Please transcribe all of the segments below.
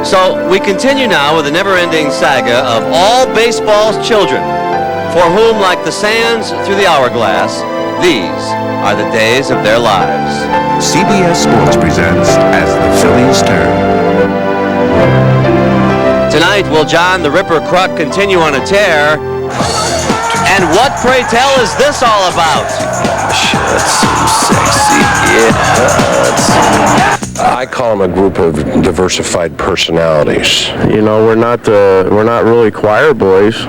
So we continue now with the never-ending saga of all baseball's children, for whom, like the sands through the hourglass, these are the days of their lives. CBS Sports presents As the Phillies Turn. Tonight, will John the Ripper Kruk continue on a tear? And what, pray tell, is this all about? That's some sexy kids. I call them a group of diversified personalities. You know, we're not really choir boys.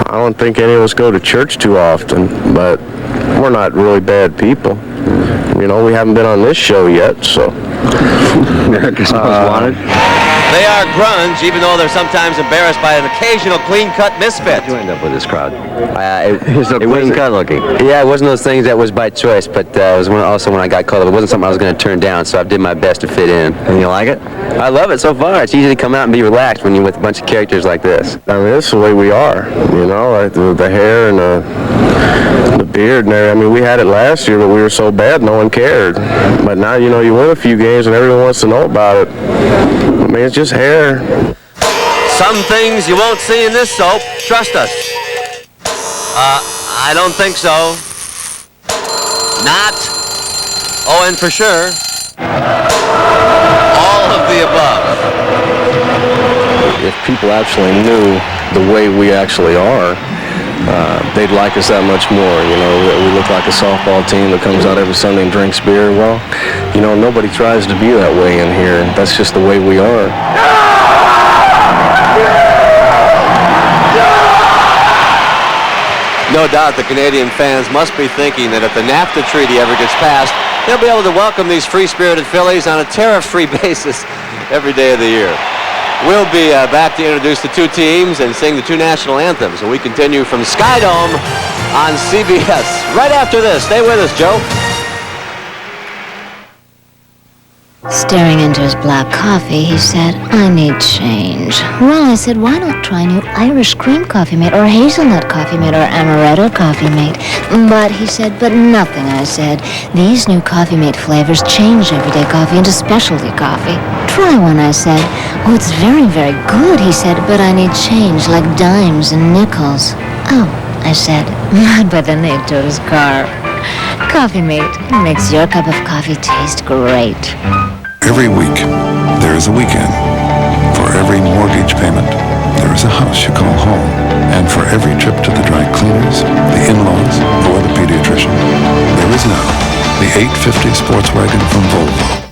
I don't think any of us go to church too often, but we're not really bad people. You know, we haven't been on this show yet, so. America's Most Wanted. They are grunge, even though they're sometimes embarrassed by an occasional clean-cut misfit. You end up with this crowd. It wasn't clean-cut looking. Yeah, it wasn't those things that was by choice, but it was also when I got called up. It wasn't something I was going to turn down, so I did my best to fit in. And you like it? I love it so far. It's easy to come out and be relaxed when you're with a bunch of characters like this. I mean, this is the way we are, you know, like the hair and the beard and everything. I mean, we had it last year, but we were so bad no one cared. But now, you know, you win a few games and everyone wants to know about it. I mean, it's just hair. Some things you won't see in this soap, trust us. I don't think so. Not. Oh, and for sure. All of the above. If people actually knew the way we actually are, they'd like us that much more. You know, we look like a softball team that comes out every Sunday and drinks beer. Well, you know, nobody tries to be that way in here. That's just the way we are. No doubt the Canadian fans must be thinking that if the NAFTA treaty ever gets passed, they'll be able to welcome these free-spirited Phillies on a tariff-free basis every day of the year. We'll be back to introduce the two teams and sing the two national anthems. And we continue from Skydome on CBS. Right after this. Stay with us, Joe. Staring into his black coffee, he said, I need change. Well, I said, why not try new Irish cream coffee mate, or hazelnut coffee mate, or amaretto coffee mate? But he said, but nothing, I said. These new coffee mate flavors change everyday coffee into specialty coffee. Try one, I said. Oh, it's very, very good, he said, but I need change, like dimes and nickels. Oh, I said, not by the name to his car. Coffee Mate makes your cup of coffee taste great. Every week, there is a weekend. For every mortgage payment, there is a house you call home. And for every trip to the dry cleaners, the in-laws, or the pediatrician, there is now the 850 sports wagon from Volvo.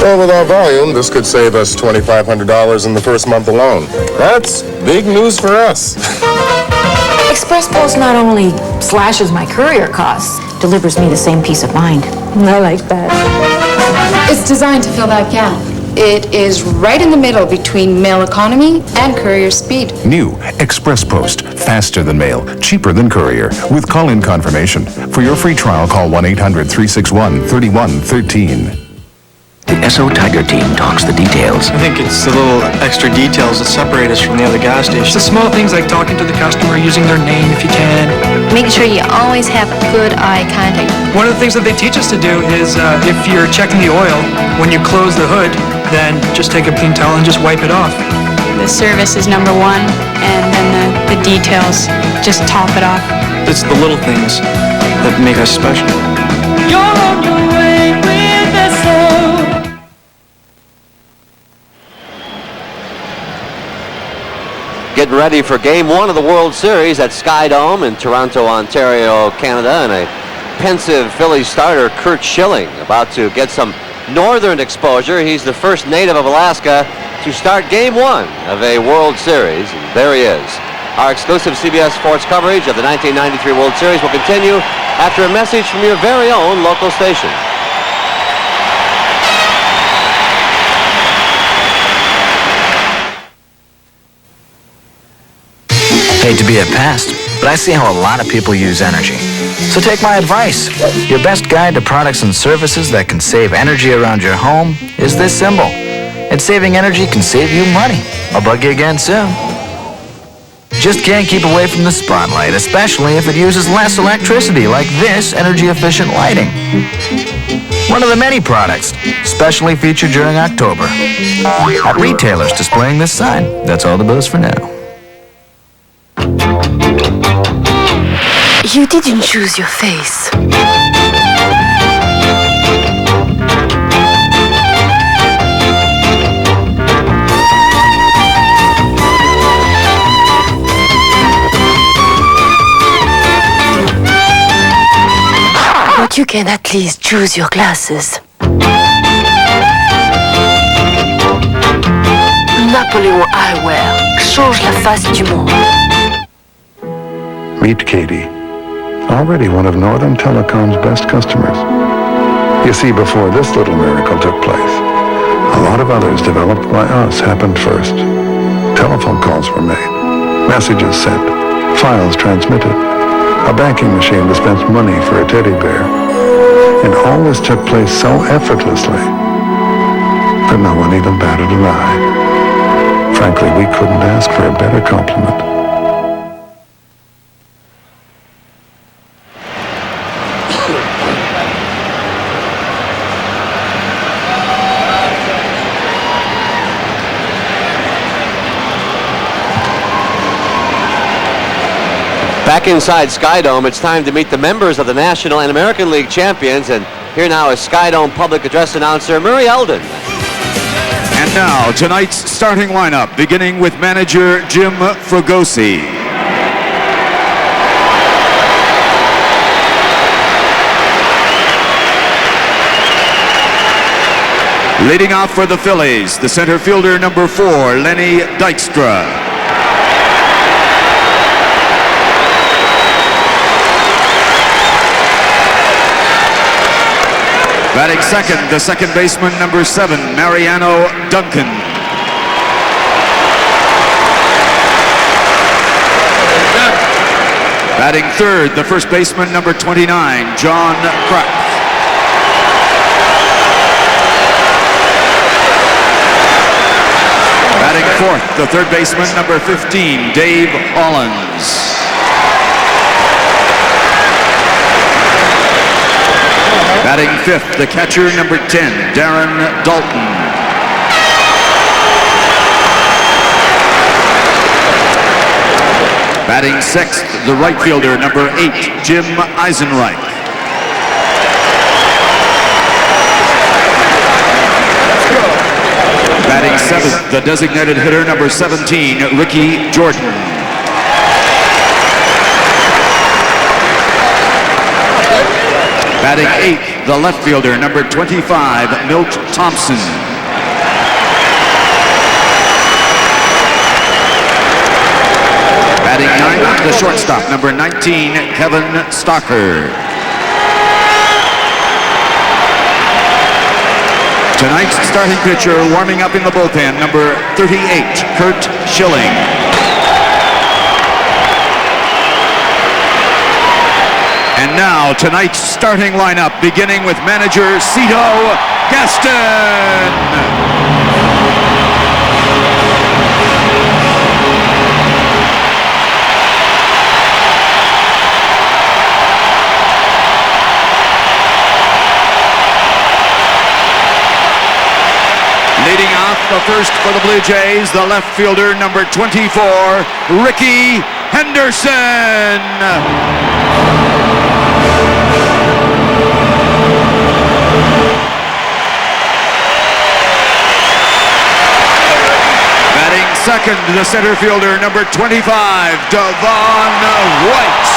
Well, with our volume, this could save us $2,500 in the first month alone. That's big news for us. Express Post not only slashes my courier costs, delivers me the same peace of mind. I like that. It's designed to fill that gap. It is right in the middle between mail economy and courier speed. New Express Post. Faster than mail, cheaper than courier. With call-in confirmation. For your free trial, call 1-800-361-3113. The SO Tiger team talks the details. I think it's the little extra details that separate us from the other gas stations. The small things like talking to the customer, using their name if you can. Make sure you always have good eye contact. One of the things that they teach us to do is if you're checking the oil, when you close the hood, then just take a clean towel and just wipe it off. The service is number one, and then the details just top it off. It's the little things that make us special. You're on your way with SO. Getting ready for Game 1 of the World Series at Skydome in Toronto, Ontario, Canada. And a pensive Phillies starter, Curt Schilling, about to get some northern exposure. He's the first native of Alaska to start Game 1 of a World Series. And there he is. Our exclusive CBS Sports coverage of the 1993 World Series will continue after a message from your very own local station. Hate to be a pest, but I see how a lot of people use energy. So take my advice. Your best guide to products and services that can save energy around your home is this symbol. And saving energy can save you money. I'll bug you again soon. Just can't keep away from the spotlight, especially if it uses less electricity, like this energy-efficient lighting. One of the many products specially featured during October. At retailers displaying this sign. That's all the buzz for now. You didn't choose your face. But you can at least choose your glasses. Napoléon Eyewear change la face du monde. Meet Katie, already one of Northern Telecom's best customers. You see, before this little miracle took place, a lot of others developed by us happened first. Telephone calls were made, messages sent, files transmitted. A banking machine dispensed money for a teddy bear. And all this took place so effortlessly that no one even batted an eye. Frankly, we couldn't ask for a better compliment. Back inside Skydome, it's time to meet the members of the National and American League champions. And here now is Skydome public address announcer Murray Eldon. And now, tonight's starting lineup, beginning with manager Jim Fregosi. Leading off for the Phillies, the center fielder number 4, Lenny Dykstra. Batting second, the second baseman, number 7, Mariano Duncan. Batting third, the first baseman, number 29, John Kraft. Batting fourth, the third baseman, number 15, Dave Hollins. Batting fifth, the catcher, number 10, Darren Dalton. Batting sixth, the right fielder, number 8, Jim Eisenreich. Batting seventh, the designated hitter, number 17, Ricky Jordan. Batting eighth, the left fielder, number 25, Milt Thompson. Batting ninth, the shortstop, number 19, Kevin Stockard. Tonight's starting pitcher, warming up in the bullpen, number 38, Kurt Schilling. And now, tonight's starting lineup, beginning with manager Cito Gaston. Leading off the first for the Blue Jays, the left fielder, number 24, Ricky Henderson. Batting second, the center fielder, number 25, Devon White.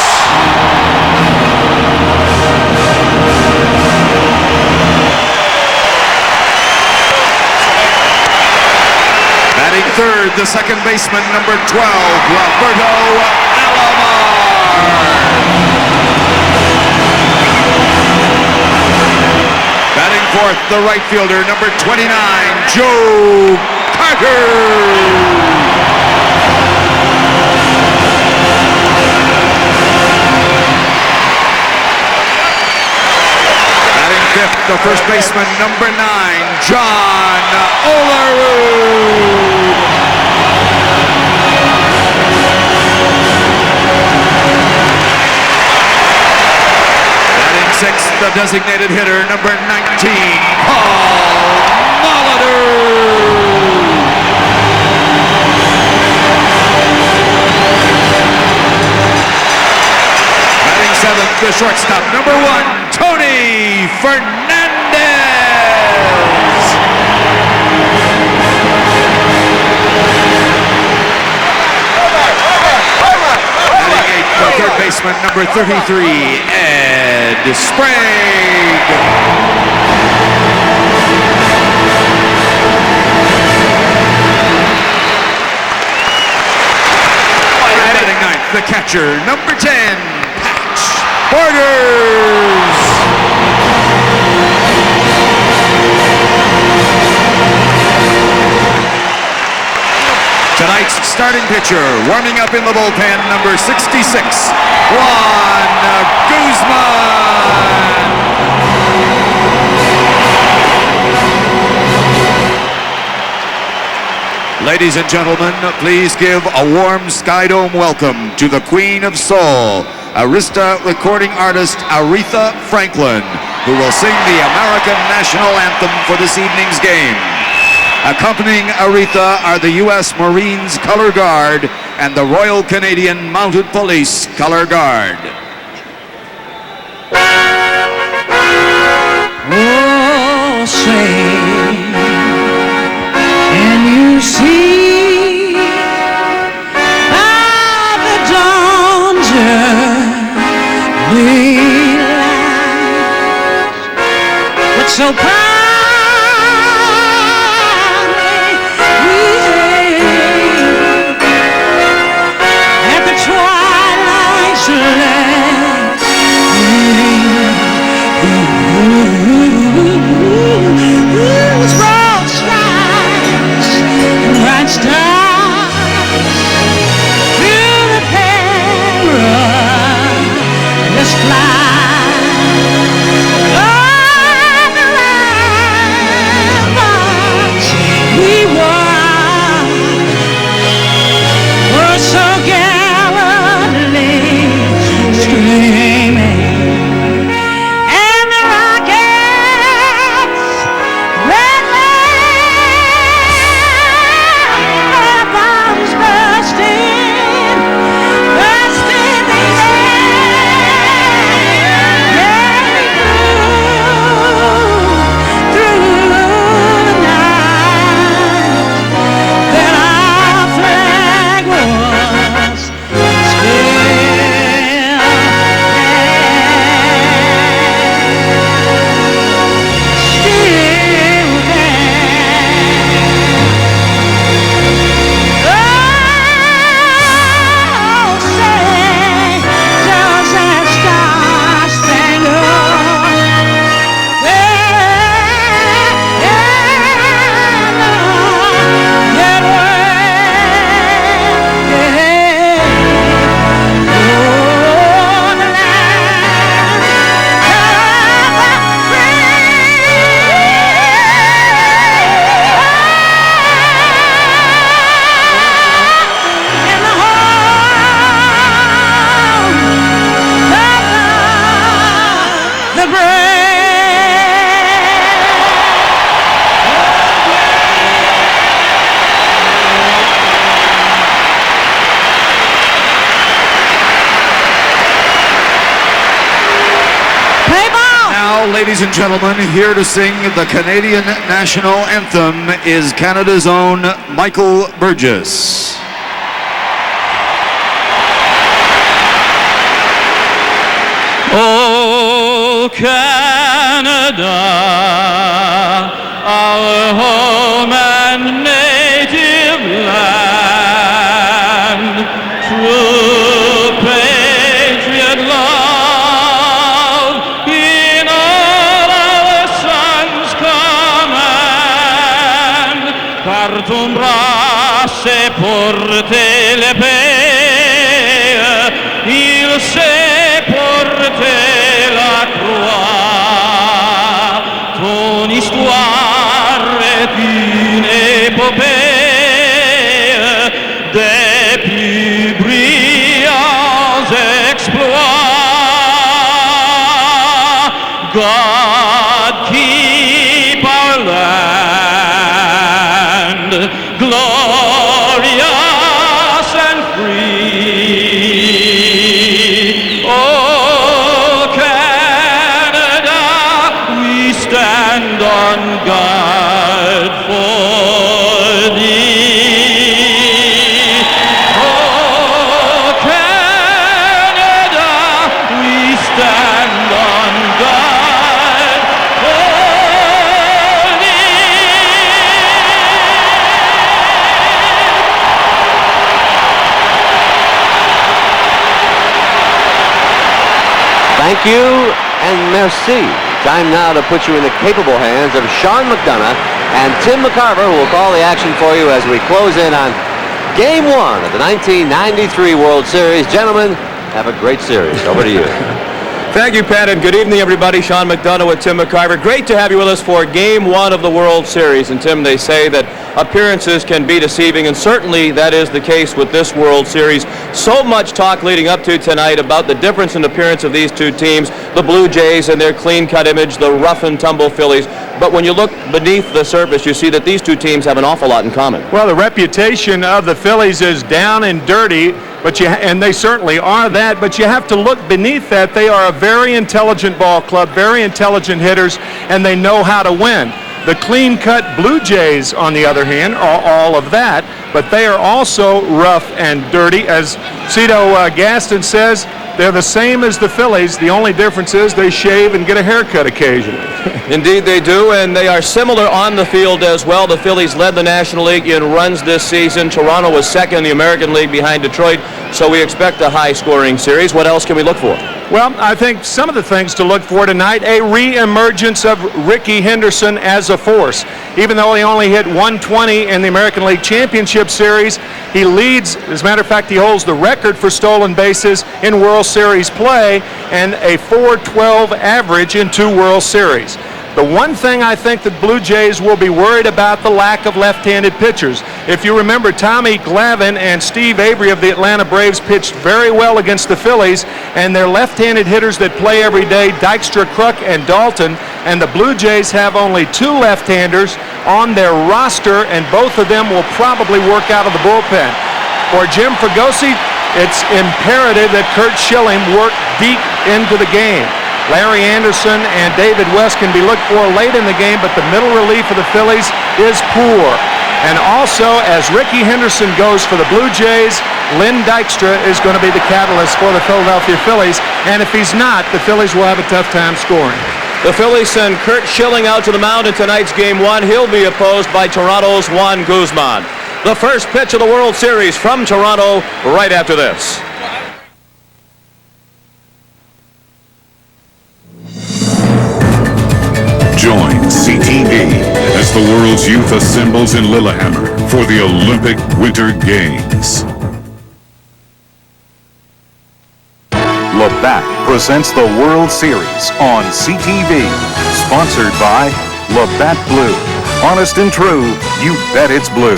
Batting third, the second baseman, number 12, Roberto Alomar. Batting fourth, the right fielder, number 29, Joe Carter. Batting fifth, the first baseman, number 9, John Olerud. Batting sixth, the designated hitter, number 19, Paul Olerud. Batting seventh, the shortstop, number 1, Tony Fernandez. Batting eighth, the third baseman, number 33, Ed Sprague. Batting ninth, the catcher, number 10, Patch Borders. Tonight's starting pitcher, warming up in the bullpen, number 66, Juan Guzman. Ladies and gentlemen, please give a warm Skydome welcome to the Queen of Soul, Arista recording artist Aretha Franklin, who will sing the American National Anthem for this evening's game. Accompanying Aretha are the U.S. Marines Color Guard and the Royal Canadian Mounted Police Color Guard. Oh, say, can you see by the dawn's early light what so proudly we hailed at the twilight's landing? Broad stripes and bright stars through the perilous flight of the ramparts we were so gallantly streaming. Ladies and gentlemen, here to sing the Canadian National Anthem is Canada's own Michael Burgess. Oh, Canada, our home and native land, true patriot love in all our sons' command, partum brasse porte le paix, il sait porter la croix, ton histoire est une épopée des plus brillants exploits. God keep you and merci. Time now to put you in the capable hands of Sean McDonough and Tim McCarver, who will call the action for you as we close in on Game 1 of the 1993 World Series. Gentlemen, have a great series. Over to you. Thank you, Pat, and good evening, everybody. Sean McDonough with Tim McCarver. Great to have you with us for Game 1 of the World Series. And, Tim, they say that appearances can be deceiving, and certainly that is the case with this World Series. So much talk leading up to tonight about the difference in appearance of these two teams, the Blue Jays and their clean-cut image, the rough-and-tumble Phillies. But when you look beneath the surface, you see that these two teams have an awful lot in common. Well, the reputation of the Phillies is down and dirty, and they certainly are that, but you have to look beneath that. They are a very intelligent ball club, very intelligent hitters, and they know how to win. The clean-cut Blue Jays, on the other hand, are all of that, but they are also rough and dirty. As Cito Gaston says, they're the same as the Phillies. The only difference is they shave and get a haircut occasionally. Indeed they do, and they are similar on the field as well. The Phillies led the National League in runs this season. Toronto was second in the American League behind Detroit, so we expect a high-scoring series. What else can we look for? Well, I think some of the things to look for tonight, a re-emergence of Ricky Henderson as a force. Even though he only hit 120 in the American League Championship Series, he leads, as a matter of fact, he holds the record for stolen bases in World Series play and a .412 average in 2 World Series. The one thing I think the Blue Jays will be worried about, the lack of left-handed pitchers. If you remember, Tommy Glavine and Steve Avery of the Atlanta Braves pitched very well against the Phillies, and their left-handed hitters that play every day, Dykstra, Kruk, and Dalton, and the Blue Jays have only 2 left-handers on their roster, and both of them will probably work out of the bullpen. For Jim Fregosi, it's imperative that Curt Schilling work deep into the game. Larry Anderson and David West can be looked for late in the game, but the middle relief of the Phillies is poor. And also, as Ricky Henderson goes for the Blue Jays, Lynn Dykstra is going to be the catalyst for the Philadelphia Phillies, and if he's not, the Phillies will have a tough time scoring. The Phillies send Curt Schilling out to the mound in tonight's Game 1. He'll be opposed by Toronto's Juan Guzman. The first pitch of the World Series from Toronto right after this. Join CTV as the world's youth assembles in Lillehammer for the Olympic Winter Games. Labatt presents the World Series on CTV, sponsored by Labatt Blue. Honest and true, you bet it's blue.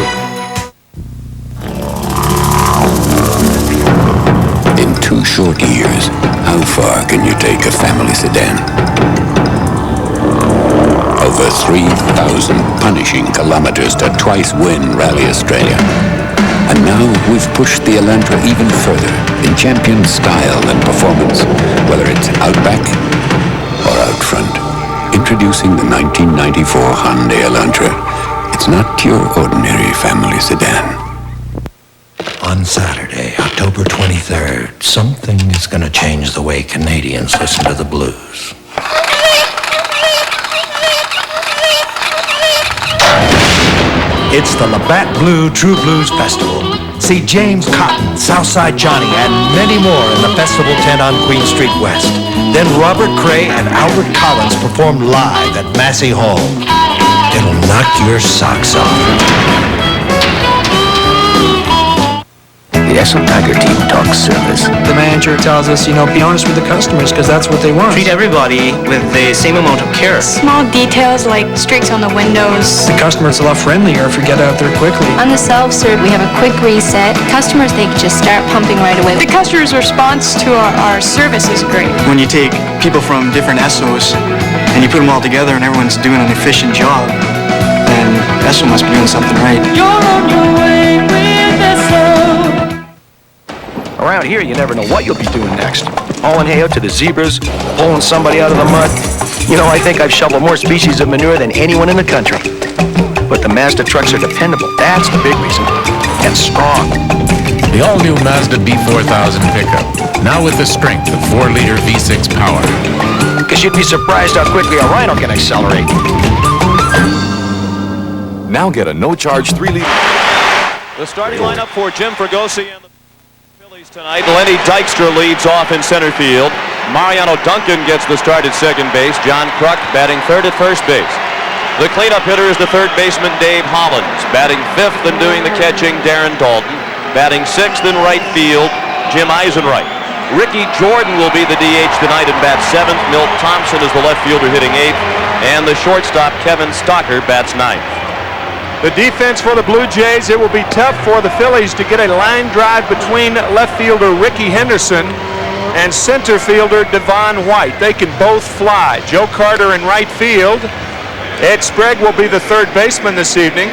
In 2 short years, how far can you take a family sedan? Over 3,000 punishing kilometers to twice win Rally Australia. And now we've pushed the Elantra even further in champion style and performance, whether it's Outback or out front. Introducing the 1994 Hyundai Elantra. It's not your ordinary family sedan. On Saturday, October 23rd, something is going to change the way Canadians listen to the blues. It's the Labatt Blue True Blues Festival. See James Cotton, Southside Johnny, and many more in the festival tent on Queen Street West. Then Robert Cray and Albert Collins perform live at Massey Hall. It'll knock your socks off. The Esso Tiger team talks service. The manager tells us, be honest with the customers because that's what they want. Treat everybody with the same amount of care. Small details like streaks on the windows. The customer's a lot friendlier if you get out there quickly. On the self-serve, we have a quick reset. Customers, they can just start pumping right away. The customer's response to our service is great. When you take people from different Essos and you put them all together and everyone's doing an efficient job, then Esso must be doing something right. You're on your way with Esso. Around here, you never know what you'll be doing next. Hauling hay out to the zebras, pulling somebody out of the mud. I think I've shoveled more species of manure than anyone in the country. But the Mazda trucks are dependable. That's the big reason. And strong. The all-new Mazda B4000 pickup. Now with the strength of 4-liter V6 power. Because you'd be surprised how quickly a Rhino can accelerate. Now get a no-charge 3-liter. The starting lineup for Jim Fregosi and the Phillies tonight. Lenny Dykstra leads off in center field. Mariano Duncan gets the start at second base. John Kruk batting third at first base. The cleanup hitter is the third baseman Dave Hollins. Batting fifth and doing the catching, Darren Dalton. Batting sixth in right field, Jim Eisenreich. Ricky Jordan will be the DH tonight and bats seventh. Milt Thompson is the left fielder hitting eighth. And the shortstop, Kevin Stockard, bats ninth. The defense for the Blue Jays, it will be tough for the Phillies to get a line drive between left fielder Ricky Henderson and center fielder Devon White. They can both fly. Joe Carter in right field. Ed Sprague will be the third baseman this evening.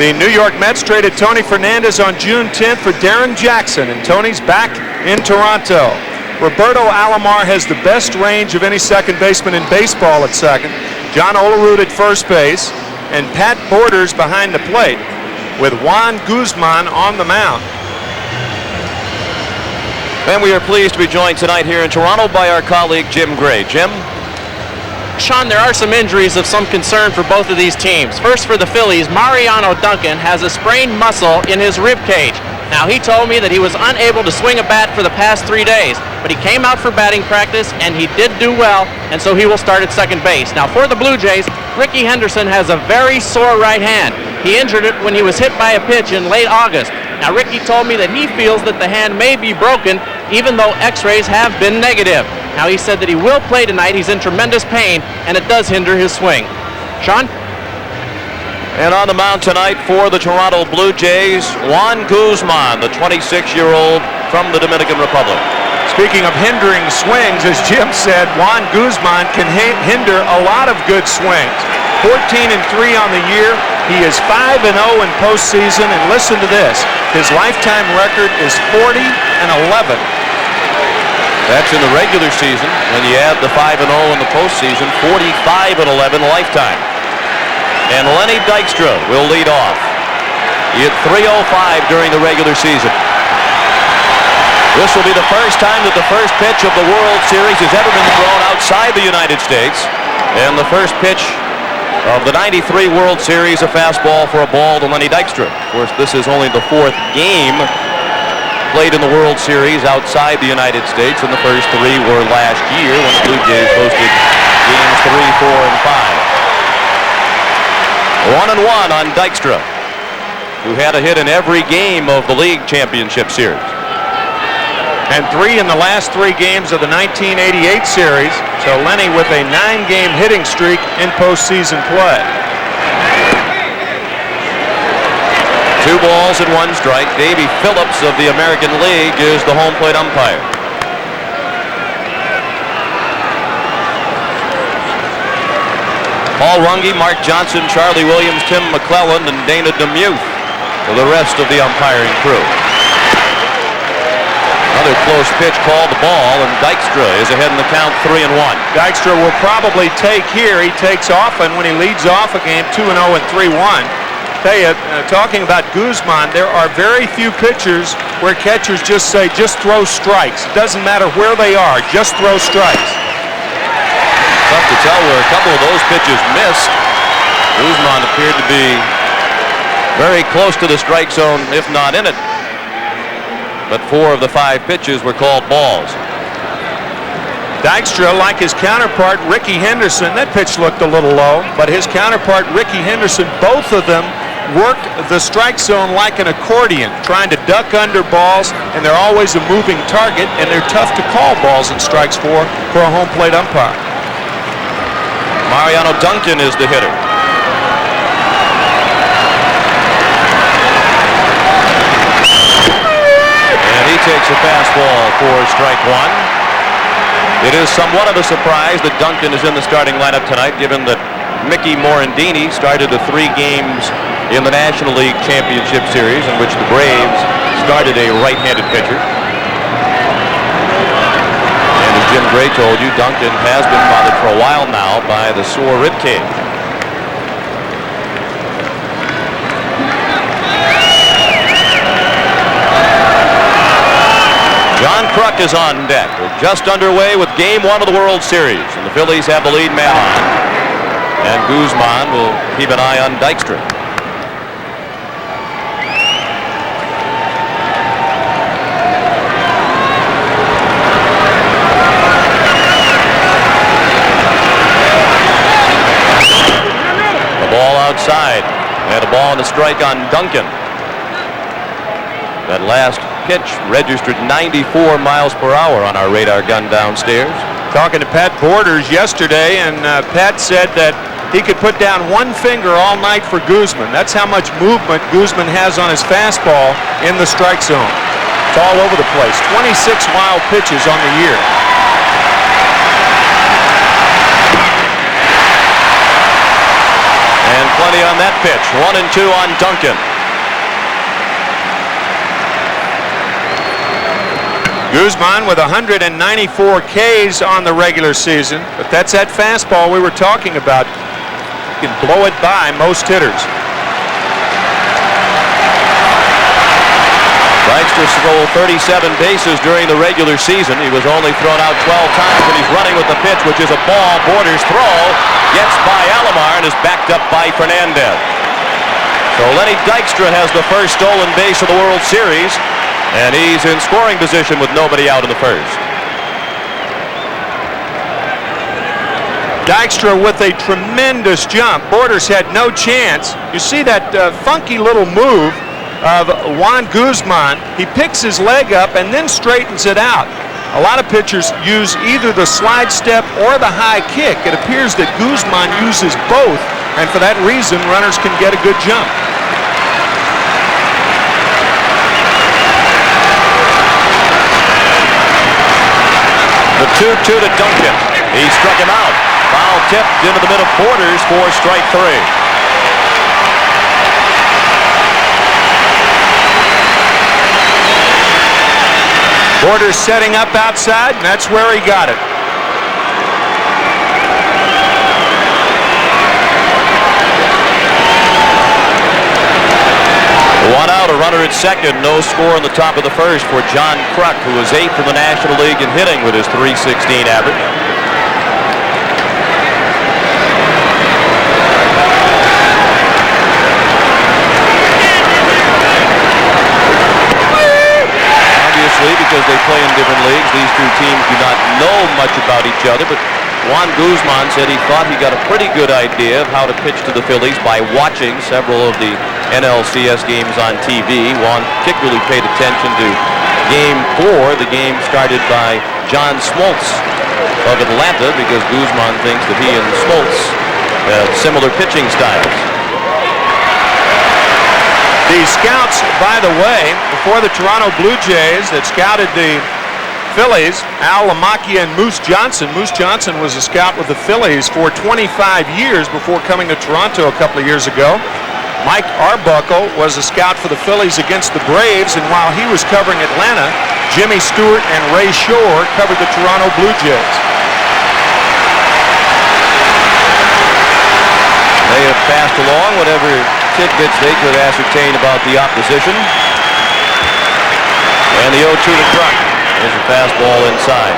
The New York Mets traded Tony Fernandez on June 10th for Darren Jackson, and Tony's back in Toronto. Roberto Alomar has the best range of any second baseman in baseball at second. John Olerud at first base, and Pat Borders behind the plate with Juan Guzman on the mound. And we are pleased to be joined tonight here in Toronto by our colleague Jim Gray. Jim? Sean, there are some injuries of some concern for both of these teams. First, for the Phillies, Mariano Duncan has a sprained muscle in his rib cage. Now, he told me that he was unable to swing a bat for the past 3 days, but he came out for batting practice, and he did do well, and so he will start at second base. Now, for the Blue Jays, Ricky Henderson has a very sore right hand. He injured it when he was hit by a pitch in late August. Now, Ricky told me that he feels that the hand may be broken, even though x-rays have been negative. Now, he said that he will play tonight. He's in tremendous pain, and it does hinder his swing. Sean? And on the mound tonight for the Toronto Blue Jays, Juan Guzman, the 26-year-old from the Dominican Republic. Speaking of hindering swings, as Jim said, Juan Guzman can hinder a lot of good swings. 14-3 on the year. He is 5-0 in postseason, and listen to this. His lifetime record is 40-11. That's in the regular season. When you add the 5-0 in the postseason, 45-11 lifetime. And Lenny Dykstra will lead off. He hit .305 during the regular season. This will be the first time that the first pitch of the World Series has ever been thrown outside the United States. And the first pitch of the '93 World Series, a fastball for a ball to Lenny Dykstra. Of course, this is only the fourth game played in the World Series outside the United States, and the first three were last year when the Blue Jays hosted games 3, 4, and 5. 1-1 on Dykstra, who had a hit in every game of the League Championship Series. And 3 in the last 3 games of the 1988 series. So Lenny with a 9-game hitting streak in postseason play. 2 balls and 1 strike. Davey Phillips of the American League is the home plate umpire. Paul Runge, Mark Johnson, Charlie Williams, Tim McClelland, and Dana DeMuth for the rest of the umpiring crew. Another close pitch called the ball, and Dykstra is ahead in the count 3-1. Dykstra will probably take here. He takes often when he leads off a game 2-0 and 3-1. Tell you, talking about Guzman, there are very few pitchers where catchers just say, just throw strikes. It doesn't matter where they are, just throw strikes. Tough to tell where a couple of those pitches missed. Guzman appeared to be very close to the strike zone, if not in it. But 4 of the 5 pitches were called balls. Dykstra, like his counterpart Ricky Henderson, that pitch looked a little low, but his counterpart Ricky Henderson, both of them work the strike zone like an accordion, trying to duck under balls, and they're always a moving target, and they're tough to call balls and strikes for a home plate umpire. Mariano Duncan is the hitter. And he takes a fastball for strike 1. It is somewhat of a surprise that Duncan is in the starting lineup tonight, given that Mickey Morandini started the 3 games in the National League Championship Series in which the Braves started a right-handed pitcher. And as Jim Gray told you, Duncan has been bothered for a while now by the sore rib cage. John Kruk is on deck. We're just underway with Game 1 of the World Series, and the Phillies have the lead man on. And Guzman will keep an eye on Dykstra. outside. And a ball and a strike on Duncan. That last pitch registered 94 miles per hour on our radar gun downstairs. Talking to Pat Borders yesterday, and Pat said that he could put down one finger all night for Guzman. That's how much movement Guzman has on his fastball in the strike zone. It's all over the place. 26 wild pitches on the year. And plenty on that pitch. 1-2 on Duncan. Guzman with 194 Ks on the regular season, but that's that fastball we were talking about. You can blow it by most hitters. Dykstra stole 37 bases during the regular season. He was only thrown out 12 times, and he's running with the pitch, which is a ball. Borders throw, gets by Alomar, and is backed up by Fernandez. So Lenny Dykstra has the first stolen base of the World Series, and he's in scoring position with nobody out in the first. Dykstra with a tremendous jump. Borders had no chance. You see that funky little move of Juan Guzman. He picks his leg up and then straightens it out. A lot of pitchers use either the slide step or the high kick. It appears that Guzman uses both, and for that reason, runners can get a good jump. The 2-2 to Duncan. He struck him out. Foul tipped into the middle Borders for strike 3. Borders setting up outside, and that's where he got it. One out, a runner at second. No score in the top of the first for John Kruk, who is 8th in the National League in hitting with his .316 average. Obviously, because they play in different leagues, these two teams do not know much about each other, but Juan Guzman said he thought he got a pretty good idea of how to pitch to the Phillies by watching several of the NLCS games on TV. Juan particularly paid attention to Game 4, the game started by John Smoltz of Atlanta, because Guzman thinks that he and Smoltz have similar pitching styles. The scouts, by the way, before the Toronto Blue Jays that scouted the Phillies, Al Lamacchia and Moose Johnson. Moose Johnson was a scout with the Phillies for 25 years before coming to Toronto a couple of years ago. Mike Arbuckle was a scout for the Phillies against the Braves, and while he was covering Atlanta, Jimmy Stewart and Ray Shore covered the Toronto Blue Jays. They have passed along whatever tidbits they could ascertain about the opposition. And the 0-2 to Kruk. There's a fastball inside.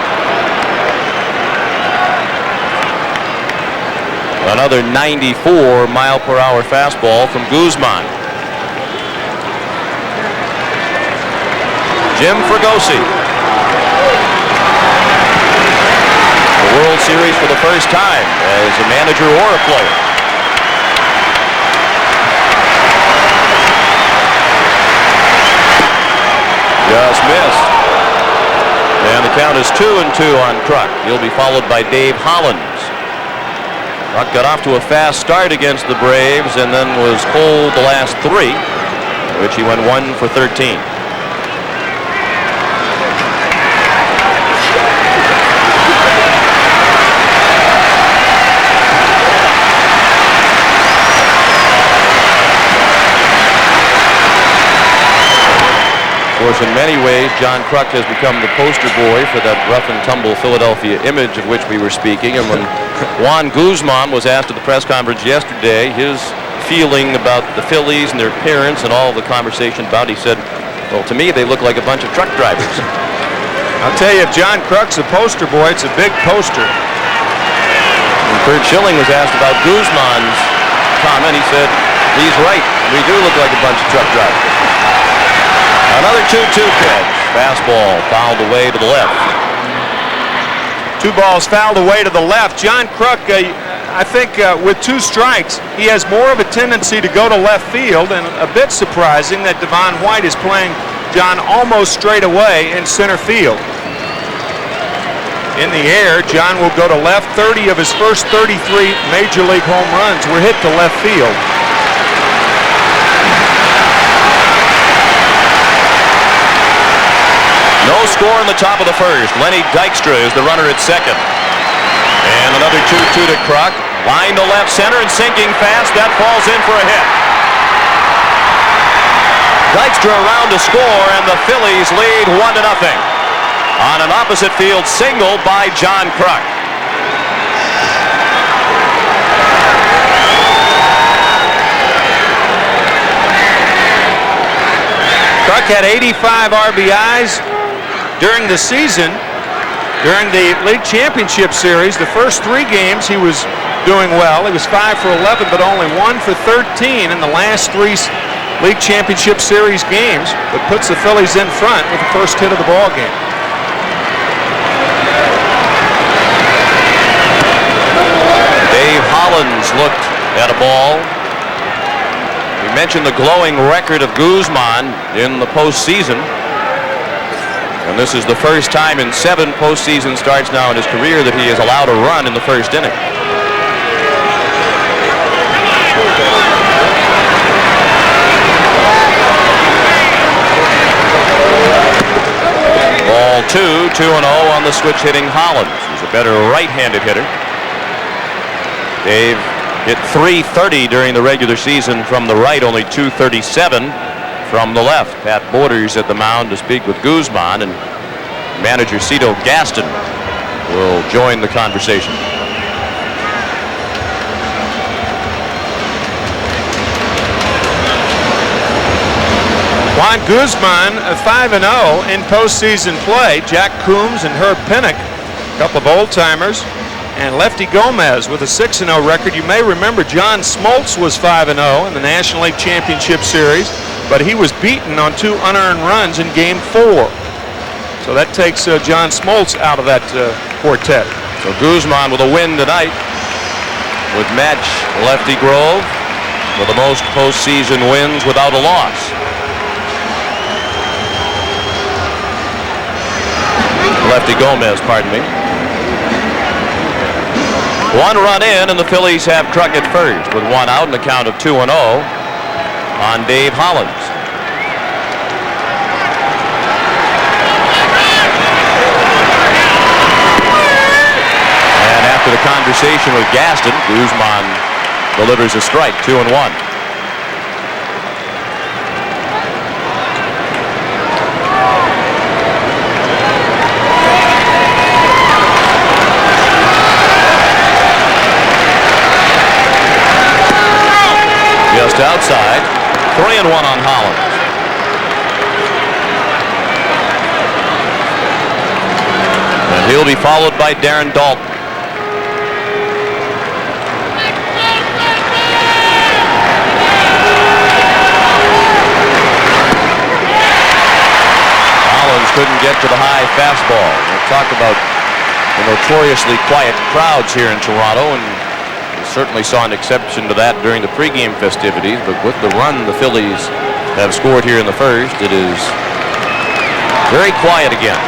Another 94 mile per hour fastball from Guzman. Jim Fregosi. The World Series for the first time as a manager or a player. Just missed. And the count is 2-2 on Kruk. He'll be followed by Dave Hollins. Kruk got off to a fast start against the Braves and then was cold the last 3, which he went 1 for 13. Of course, in many ways, John Kruk has become the poster boy for that rough and tumble Philadelphia image of which we were speaking. And when Juan Guzman was asked at the press conference yesterday his feeling about the Phillies and their appearance and all the conversation about, he said, well, to me, they look like a bunch of truck drivers. I'll tell you, if John Kruk's a poster boy, it's a big poster. When Curt Schilling was asked about Guzman's comment, he said, he's right. We do look like a bunch of truck drivers. Another 2-2 pitch. Fastball fouled away to the left. 2 balls fouled away to the left. John Kruk, I think with 2 strikes, he has more of a tendency to go to left field, and a bit surprising that Devon White is playing John almost straight away in center field. In the air, John will go to left. 30 of his first 33 Major League home runs were hit to left field. No score in the top of the first. Lenny Dykstra is the runner at second. And another 2-2 to Kruk. Line to left center and sinking fast. That falls in for a hit. Dykstra around to score, and the Phillies lead 1-0 on an opposite field single by John Kruk. Kruk had 85 RBIs during the season. During the league championship series, the first 3 games he was doing well. He was 5 for 11, but only 1 for 13 in the last 3 league championship series games, but puts the Phillies in front with the first hit of the ball game. Dave Hollins looked at a ball. We mentioned the glowing record of Guzman in the postseason. And this is the first time in 7 postseason starts now in his career that he has allowed a run in the first inning. Ball 2, 2-0 on the switch hitting Hollins. He's a better right-handed hitter. Dave hit .330 during the regular season from the right, only .237 from the left. Pat Borders at the mound to speak with Guzman, and manager Cito Gaston will join the conversation. Juan Guzman, 5-0 in postseason play. Jack Coombs and Herb Pinnock, a couple of old-timers, and Lefty Gomez with a 6-0 record. You may remember John Smoltz was 5-0 in the National League Championship Series, but he was beaten on 2 unearned runs in Game 4. So that takes John Smoltz out of that quartet. So Guzman with a win tonight would match Lefty Grove for the most postseason wins without a loss. Lefty Gomez, pardon me. 1 run in, and the Phillies have Kruk at first with 1 out in the count of 2-0 on Dave Hollins. And after the conversation with Gaston, Guzman delivers a strike, 2-1. Just outside, 3-1 on Hollins. And he'll be followed by Darren Dalton. Hollins couldn't get to the high fastball. We'll talk about the notoriously quiet crowds here in Toronto, and certainly saw an exception to that during the pregame festivities, but with the run the Phillies have scored here in the first, it is very quiet again.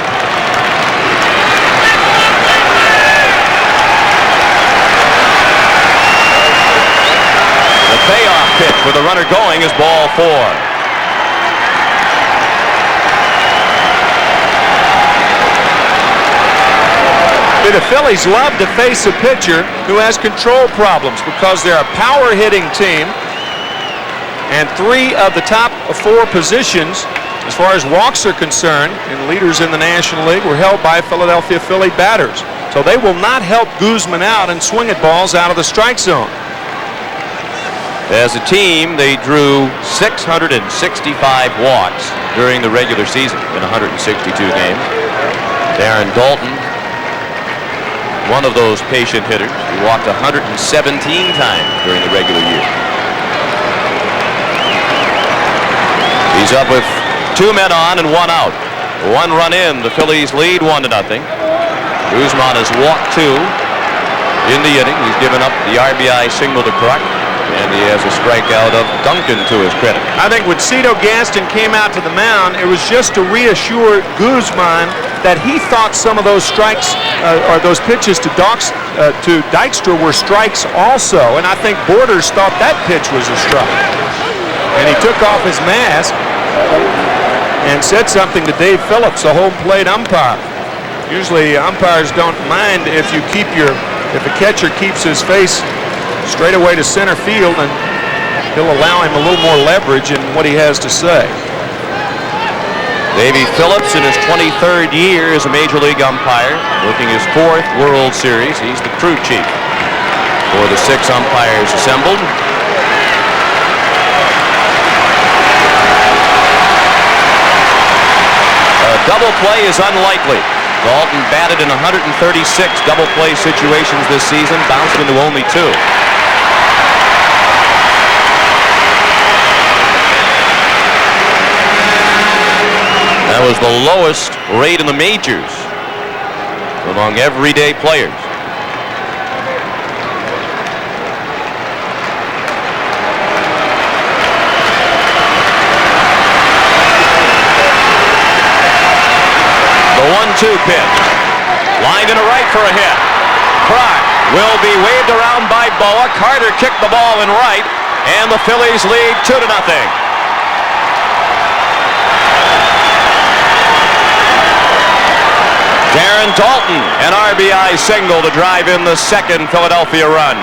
The payoff pitch with the runner going is ball 4. The Phillies love to face a pitcher who has control problems because they're a power-hitting team, and 3 of the top 4 positions as far as walks are concerned and leaders in the National League were held by Philadelphia Philly batters. So they will not help Guzman out and swing at balls out of the strike zone. As a team, they drew 665 walks during the regular season in 162 games. Darren Dalton, one of those patient hitters, he walked 117 times during the regular year. He's up with 2 men on and 1 out. 1 run in, the Phillies lead 1-0. Guzman has walked 2 in the inning. He's given up the RBI single to Kruk, and he has a strikeout of Duncan to his credit. I think when Cito Gaston came out to the mound, it was just to reassure Guzman that he thought some of those strikes or those pitches to Dykstra were strikes also, and I think Borders thought that pitch was a strike. And he took off his mask and said something to Dave Phillips, the home plate umpire. Usually umpires don't mind if a catcher keeps his face straight away to center field, and he'll allow him a little more leverage in what he has to say. Davey Phillips in his 23rd year as a Major League umpire, working his 4th World Series. He's the crew chief for the 6 umpires assembled. A double play is unlikely. Dalton batted in 136 double play situations this season, bounced into only 2. That was the lowest rate in the majors among everyday players. The 1-2 pitch. Lined into right for a hit. Kruk will be waved around by Boa. Carter kicked the ball in right, and the Phillies lead 2-0. Darren Dalton, an RBI single to drive in the second Philadelphia run.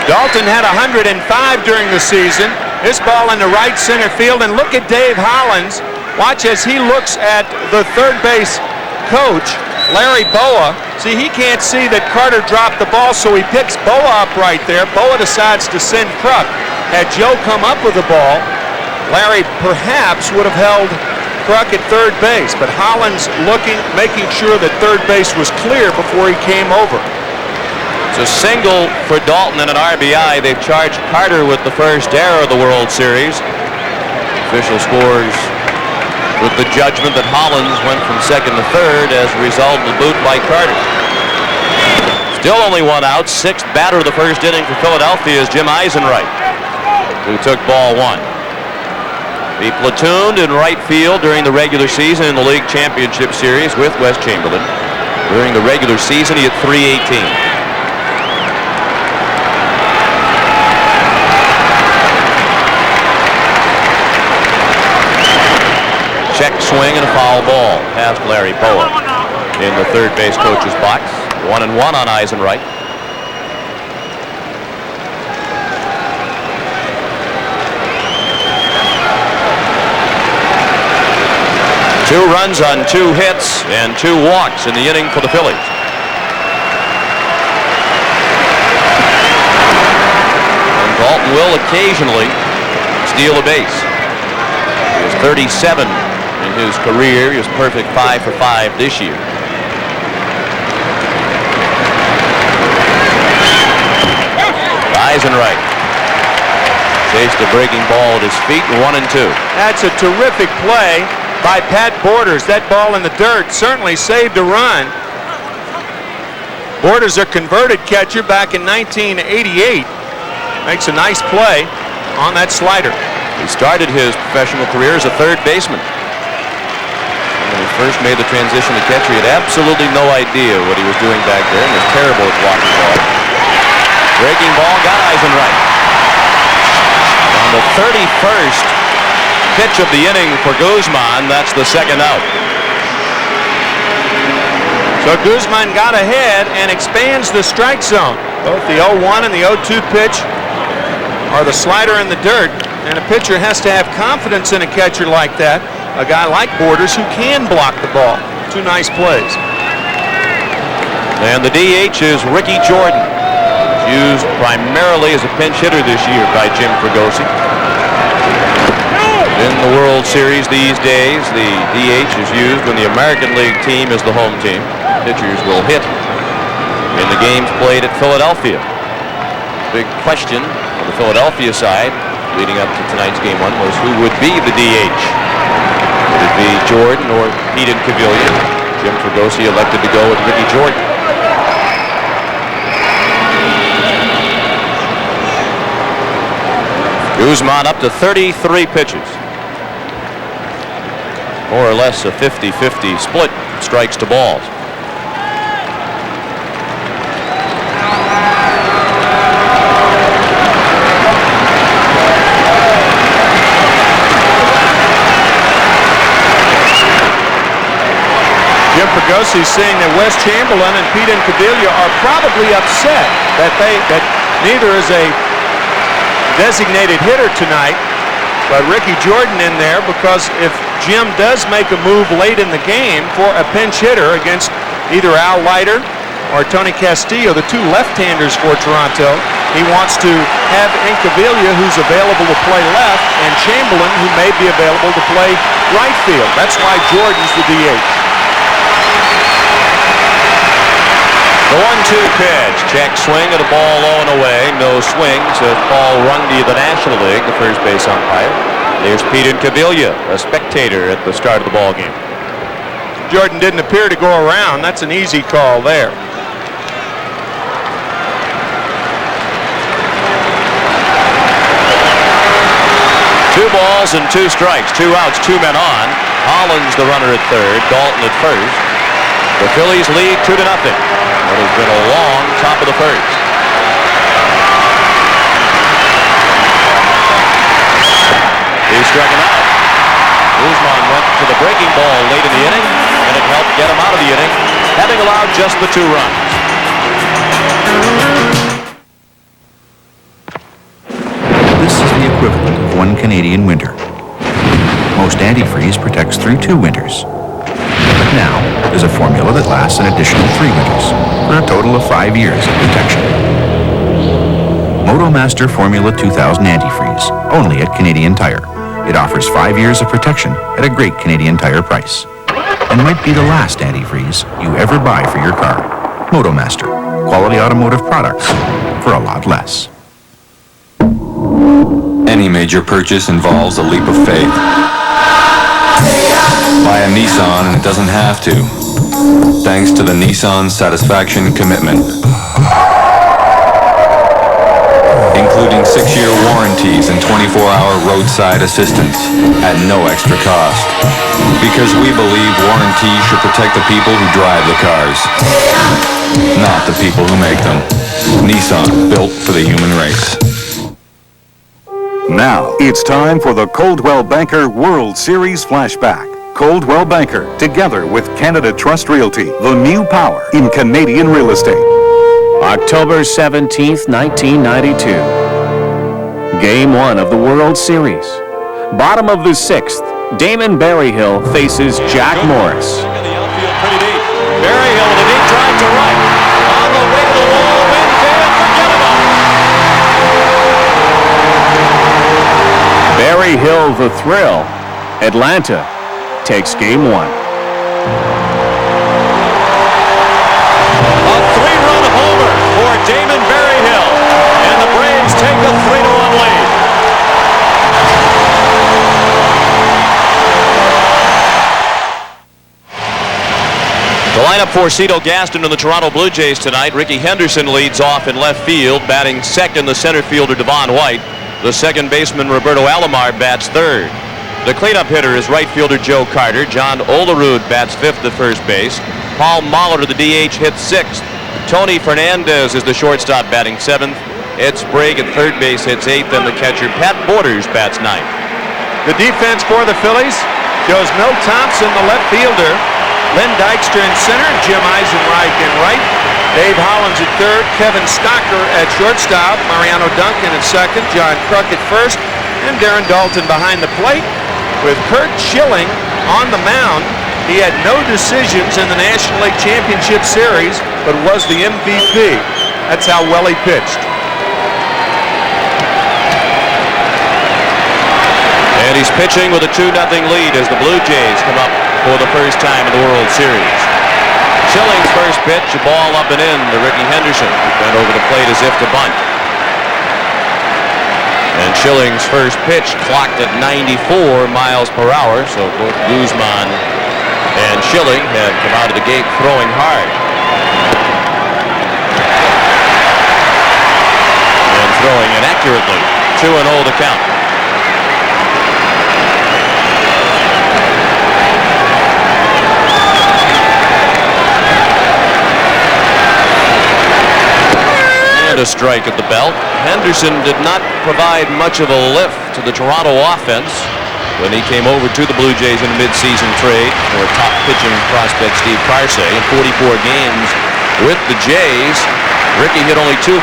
Dalton had 105 during the season. This ball into right center field, and look at Dave Hollins. Watch as he looks at the third base coach, Larry Boa. See, he can't see that Carter dropped the ball, so he picks Boa up right there. Boa decides to send Kruk. Had Joe come up with the ball, Larry perhaps would have held Kruk at third base, but Hollins making sure that third base was clear before he came over. It's a single for Dalton and an RBI. They've charged Carter with the first error of the World Series. Official scores with the judgment that Hollins went from second to third as a result of the boot by Carter. Still only 1 out. 6th batter of the first inning for Philadelphia is Jim Eisenreich, who took ball 1. He platooned in right field during the regular season in the League Championship Series with West Chamberlain. During the regular season, he hit .318. Check swing and a foul ball past Larry Boa in the third base coach's box. 1-1 on Eisenreich. Two runs on 2 hits and 2 walks in the inning for the Phillies. And Dalton will occasionally steal a base. He is 37 in his career. He was perfect 5 for 5 this year. Eisenreich chased the breaking ball at his feet, 1-2. That's a terrific play by Pat Borders. That ball in the dirt certainly saved a run. Borders, a converted catcher back in 1988. Makes a nice play on that slider. He started his professional career as a third baseman. When he first made the transition to catcher, he had absolutely no idea what he was doing back there and was terrible at blocking balls. Breaking ball got Eisenreich. On the 31st pitch of the inning for Guzman, that's the second out. So Guzman got ahead and expands the strike zone. Both the 0-1 and the 0-2 pitch are the slider in the dirt, and a pitcher has to have confidence in a catcher like that, a guy like Borders who can block the ball. 2 nice plays. And the DH is Ricky Jordan, used primarily as a pinch hitter this year by Jim Fregosi. In the World Series these days, the DH is used when the American League team is the home team. Pitchers will hit in the games played at Philadelphia. Big question on the Philadelphia side leading up to tonight's game 1 was who would be the DH. Would it be Jordan or Pete Incaviglia? Jim Fregosi elected to go with Ricky Jordan. Guzman up to 33 pitches. More or less a 50-50 split, strikes to balls. Jim Fregosi saying that Wes Chamberlain and Pete Incaviglia are probably upset that neither is a designated hitter tonight, but Ricky Jordan in there, because if Jim does make a move late in the game for a pinch hitter against either Al Leiter or Tony Castillo, the two left-handers for Toronto, he wants to have Incaviglia, who's available to play left, and Chamberlain, who may be available to play right field. That's why Jordan's the DH. The 1-2 pitch. Check swing at a ball low and away. No swing, says Paul Runge of the National League, the first base umpire. There's Pete Incaviglia, a spectator at the start of the ball game. Jordan didn't appear to go around. That's an easy call there. Two balls and 2 strikes. 2 outs, 2 men on. Hollins the runner at third. Dalton at first. The Phillies lead 2-0. It has been a long top of the first. He struck him out. Guzman went to the breaking ball late in the inning, and it helped get him out of the inning, having allowed just the 2 runs. This is the equivalent of 1 Canadian winter. Most antifreeze protects through 2 winters. But now, there's a formula that lasts an additional 3 winters, for a total of 5 years of protection. MotoMaster Formula 2000 Antifreeze, only at Canadian Tire. It offers 5 years of protection at a great Canadian Tire price. And might be the last antifreeze you ever buy for your car. MotoMaster, quality automotive products for a lot less. Any major purchase involves a leap of faith. Buy a Nissan and it doesn't have to, thanks to the Nissan Satisfaction Commitment. Including 6-year warranties and 24-hour roadside assistance at no extra cost. Because we believe warranties should protect the people who drive the cars, not the people who make them. Nissan, built for the human race. Now, it's time for the Coldwell Banker World Series Flashback. Coldwell Banker, together with Canada Trust Realty, the new power in Canadian real estate. October 17th, 1992. Game 1 of the World Series. Bottom of the 6th, Damon Berryhill faces Jack Morris. Berryhill with a deep drive to right. On the way to the wall, Winfield, forget about it. Berryhill the thrill. Atlanta takes Game 1. A 3-run homer for Damon Berryhill, and the Braves take a 3-1 lead. The lineup for Cito Gaston and the Toronto Blue Jays tonight. Ricky Henderson leads off in left field, batting second the center fielder Devon White. The second baseman Roberto Alomar bats third. The cleanup hitter is right fielder Joe Carter. John Olerud bats fifth at first base. Paul Molitor, the DH, hits sixth. Tony Fernandez is the shortstop, batting seventh. Ed Sprague at third base hits eighth, and the catcher Pat Borders bats ninth. The defense for the Phillies shows Milt Thompson, the left fielder, Lynn Dykstra in center, Jim Eisenreich in right, Dave Hollins at third, Kevin Stockard at shortstop, Mariano Duncan at second, John Kruk at first, and Darren Dalton behind the plate. With Curt Schilling on the mound, he had no decisions in the National League Championship Series, but was the MVP. That's how well he pitched. And he's pitching with a 2-0 lead as the Blue Jays come up for the first time in the World Series. Schilling's first pitch, a ball up and in to Ricky Henderson. He went over the plate as if to bunt. And Schilling's first pitch clocked at 94 miles per hour, so both Guzman And Schilling had come out of the gate throwing hard. And throwing inaccurately. 2-0 to count. And a strike at the belt. Henderson did not provide much of a lift to the Toronto offense when he came over to the Blue Jays in a mid-season trade for top pitching prospect Steve Parsay. In 44 games with the Jays, Ricky hit only .215.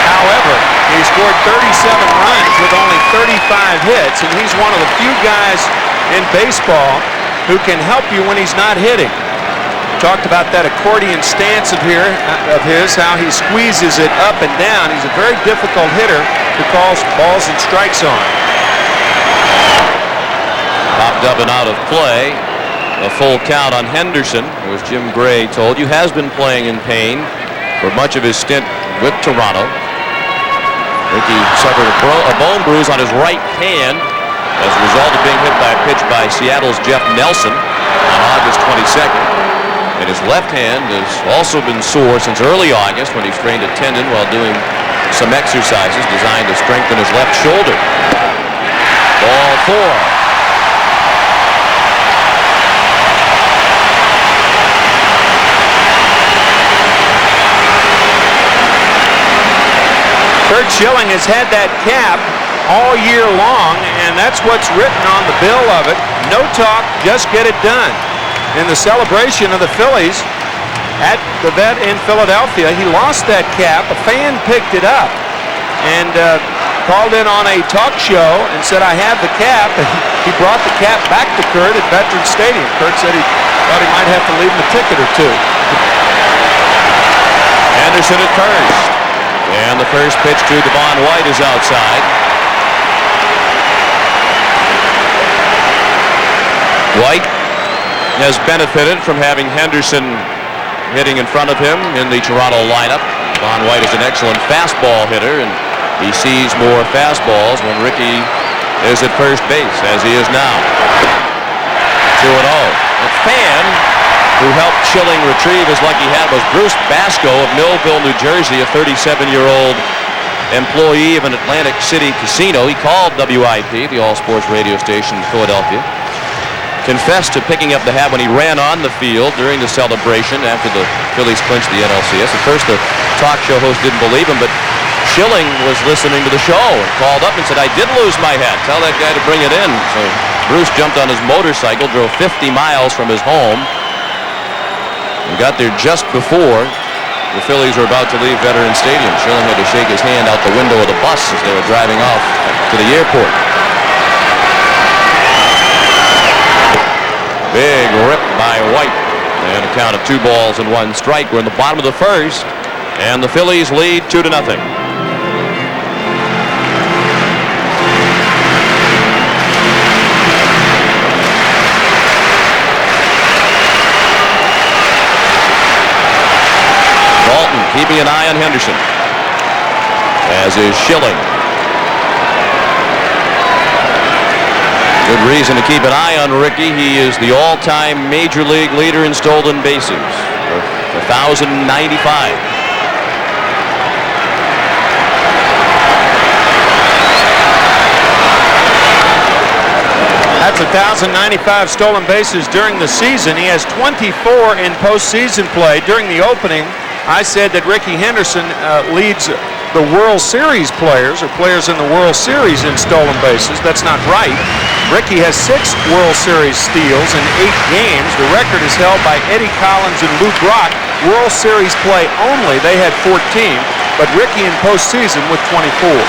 However, he scored 37 runs with only 35 hits, and he's one of the few guys in baseball who can help you when he's not hitting. Talked about that accordion stance of his, how he squeezes it up and down. He's a very difficult hitter to call balls and strikes on. Popped up and out of play. A full count on Henderson, who, as Jim Gray told you, has been playing in pain for much of his stint with Toronto. Ricky suffered a bone bruise on his right hand as a result of being hit by a pitch by Seattle's Jeff Nelson on August 22nd. And his left hand has also been sore since early August when he strained a tendon while doing some exercises designed to strengthen his left shoulder. Ball 4. Curt Schilling has had that cap all year long, and that's what's written on the bill of it. No talk, just get it done. In the celebration of the Phillies at the Vet in Philadelphia, he lost that cap. A fan picked it up and called in on a talk show and said, "I have the cap." And he brought the cap back to Curt at Veterans Stadium. Curt said he thought he might have to leave him a ticket or two. Henderson at first. And the first pitch to Devon White is outside. White has benefited from having Henderson hitting in front of him in the Toronto lineup. Devon White is an excellent fastball hitter, and he sees more fastballs when Ricky is at first base, as he is now. 2-0. A fan who helped Schilling retrieve his lucky hat was Bruce Basco of Millville, New Jersey, a 37-year-old employee of an Atlantic City casino. He called WIP, the all-sports radio station in Philadelphia. Confessed to picking up the hat when he ran on the field during the celebration after the Phillies clinched the NLCS. At first, the talk show host didn't believe him, but Schilling was listening to the show and called up and said, "I did lose my hat. Tell that guy to bring it in." So Bruce jumped on his motorcycle, drove 50 miles from his home, and got there just before the Phillies were about to leave Veterans Stadium. Schilling had to shake his hand out the window of the bus as they were driving off to the airport. Big rip by White. And a count of 2 balls and 1 strike. We're in the bottom of the first, and the Phillies lead 2-0. Dalton keeping an eye on Henderson, as is Schilling. Good reason to keep an eye on Ricky. He is the all-time Major League leader in stolen bases, 1,095. That's 1,095 stolen bases during the season. He has 24 in postseason play. During the opening, I said that Ricky Henderson leads the World Series players, or players in the World Series, in stolen bases. That's not right. Ricky has 6 World Series steals in 8 games. The record is held by Eddie Collins and Lou Brock. World Series play only, they had 14, but Ricky in postseason with 24.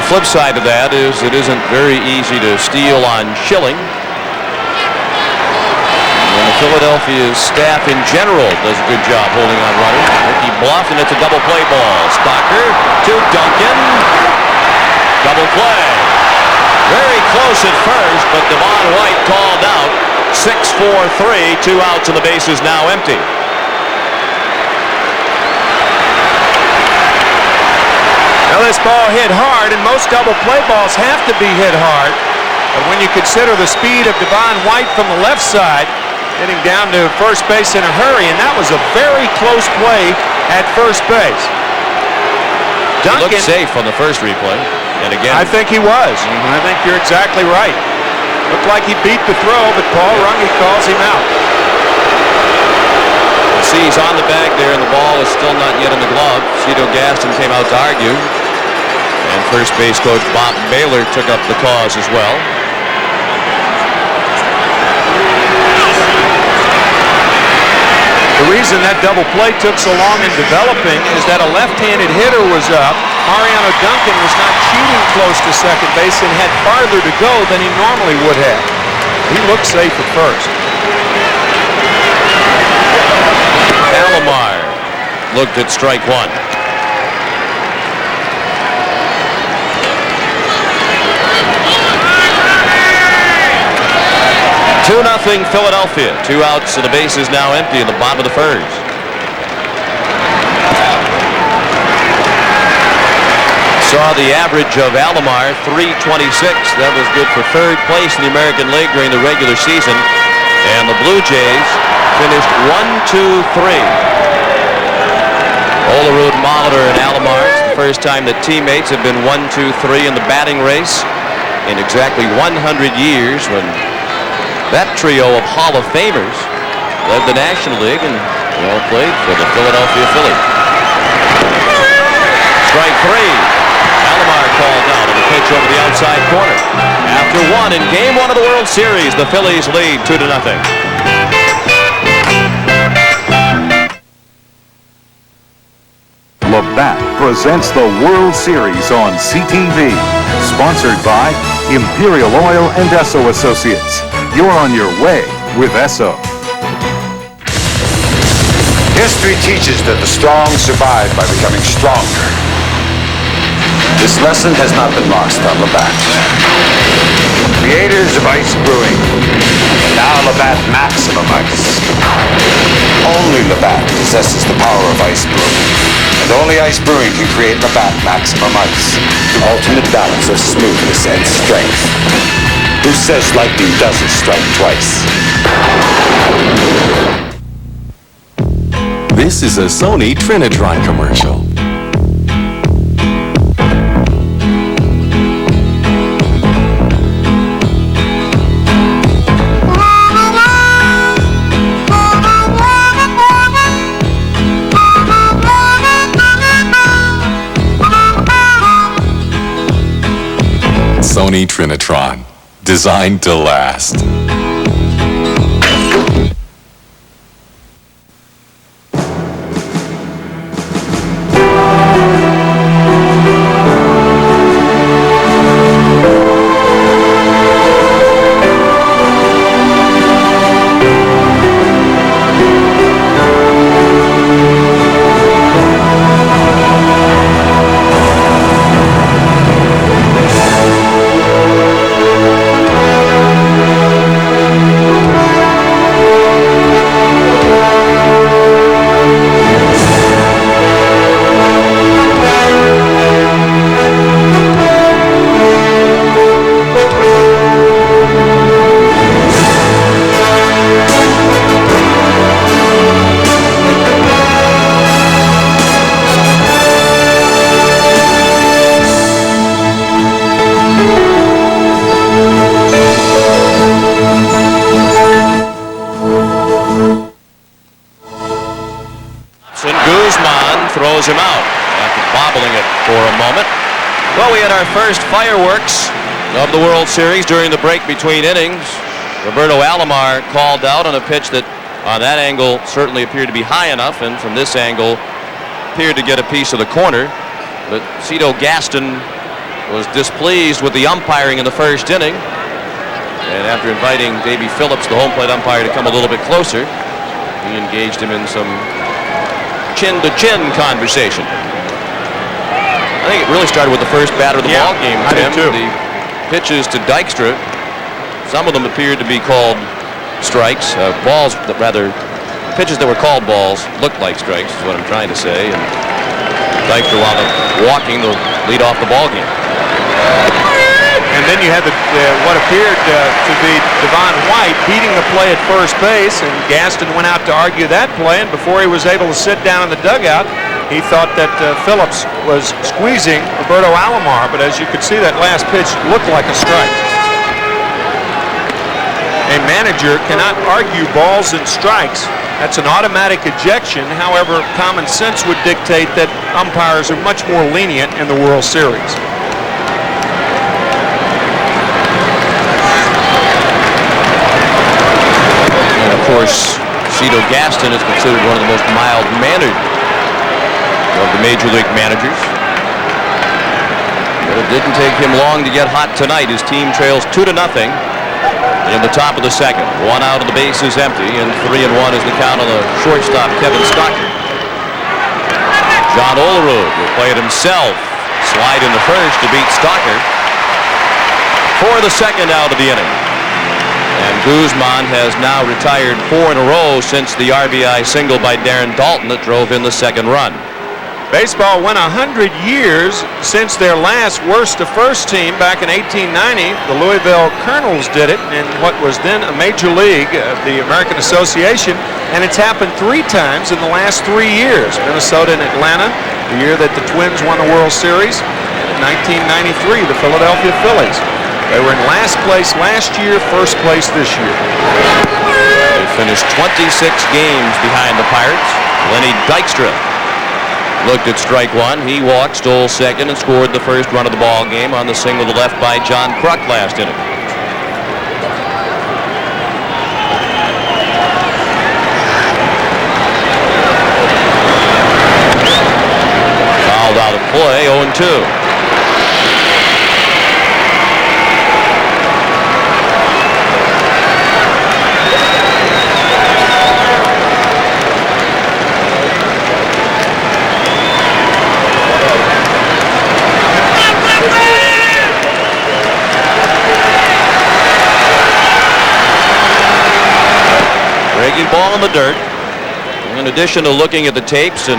The flip side of that is it isn't very easy to steal on Schilling. And the Philadelphia staff in general does a good job holding on runners. Ricky bluffed, and it's a double play ball. Stockard to Duncan. Double play. Very close at first, but Devon White called out. 6-4-3, 2 outs and the bases now empty. Now this ball hit hard, and most double play balls have to be hit hard. But when you consider the speed of Devon White from the left side, getting down to first base in a hurry, and that was a very close play at first base. Duncan looked safe on the first replay, and again, I think he was. I think you're exactly right. Looked like he beat the throw, but Paul Runge calls him out. you see he's on the bag there, and the ball is still not yet in the glove. Cito Gaston came out to argue, and first base coach Bob Baylor took up the cause as well. The reason that double play took so long in developing is that a left-handed hitter was up. Mariano Duncan was not shooting close to second base and had farther to go than he normally would have. He looked safe at first. Alomar looked at strike one. 2-0 Philadelphia. 2 outs, so the base is now empty in the bottom of the first. Saw the average of Alomar, 326. That was good for third place in the American League during the regular season. And the Blue Jays finished 1-2-3. Olerud, Molitor, and Alomar. It's the first time that teammates have been 1-2-3 in the batting race in exactly 100 years, when that trio of Hall of Famers led the National League and all played for the Philadelphia Phillies. Strike three. Alomar called out on the pitch over the outside corner. After one in Game 1 of the World Series, the Phillies lead 2-0. Labatt presents the World Series on CTV. Sponsored by Imperial Oil and Esso Associates. You're on your way with Esso. History teaches that the strong survive by becoming stronger. This lesson has not been lost on Labatt. Creators of ice brewing, now Labatt Maximum Ice. Only Labatt possesses the power of ice brewing, and only ice brewing can create Labatt Maximum Ice. The ultimate balance of smoothness and strength. Who says lightning doesn't strike twice? This is a Sony Trinitron commercial. Sony Trinitron. Designed to last. Throws him out after bobbling it for a moment. Well, we had our first fireworks of the World Series during the break between innings. Roberto Alomar called out on a pitch that on that angle certainly appeared to be high enough, and from this angle appeared to get a piece of the corner. But Cito Gaston was displeased with the umpiring in the first inning, and after inviting Davey Phillips, the home plate umpire, to come a little bit closer, he engaged him in some chin-to-chin conversation. I think it really started with the first batter of the ball game, Tim. The pitches to Dykstra, some of them appeared to be called strikes, balls, rather, pitches that were called balls looked like strikes, is what I'm trying to say. And Dykstra wound up walking to lead off the ball game. And then you had what appeared to be Devon White beating the play at first base, and Gaston went out to argue that play, and before he was able to sit down in the dugout, he thought that Phillips was squeezing Roberto Alomar, but as you could see, that last pitch looked like a strike. A manager cannot argue balls and strikes. That's an automatic ejection. However, common sense would dictate that umpires are much more lenient in the World Series. And of course, Cito Gaston is considered one of the most mild-mannered of the Major League managers. But it didn't take him long to get hot tonight. His team trails 2-0 in the top of the second. One out and the base is empty, and 3-1 is the count on the shortstop, Kevin Stockard. John Olerud will play it himself. Slide into first to beat Stockard for the second out of the inning. And Guzman has now retired 4 in a row since the RBI single by Darren Dalton that drove in the second run. Baseball went 100 years since their last worst to first team back in 1890. The Louisville Colonels did it in what was then a major league, the American Association, and it's happened 3 times in the last 3 years. Minnesota and Atlanta, the year that the Twins won the World Series, and in 1993, the Philadelphia Phillies. They were in last place last year, first place this year. They finished 26 games behind the Pirates. Lenny Dykstra looked at strike one. He walked, stole second, and scored the first run of the ball game on the single to left by John Kruk last inning. Fouled out of play, 0-2. Ball in the dirt. In addition to looking at the tapes and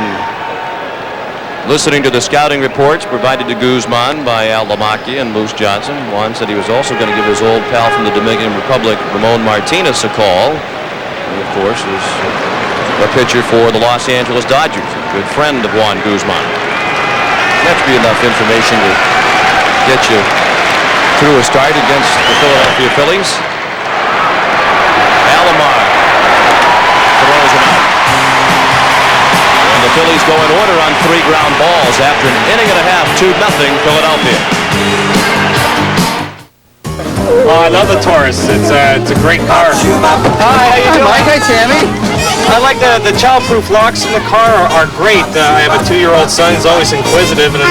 listening to the scouting reports provided to Guzman by Al Lamacchia and Moose Johnson, Juan said he was also going to give his old pal from the Dominican Republic, Ramon Martinez, a call. He, of course, is a pitcher for the Los Angeles Dodgers, a good friend of Juan Guzman. That should be enough information to get you through a start against the Philadelphia Phillies. Alomar throws him out. And the Phillies go in order on 3 ground balls after an inning and a half, 2-0 Philadelphia. Oh, I love the Taurus. It's a great car. Hi, how you doing? Mike, hi, Tammy. I like the child-proof locks in the car are great. I have a 2-year-old son who's always inquisitive, and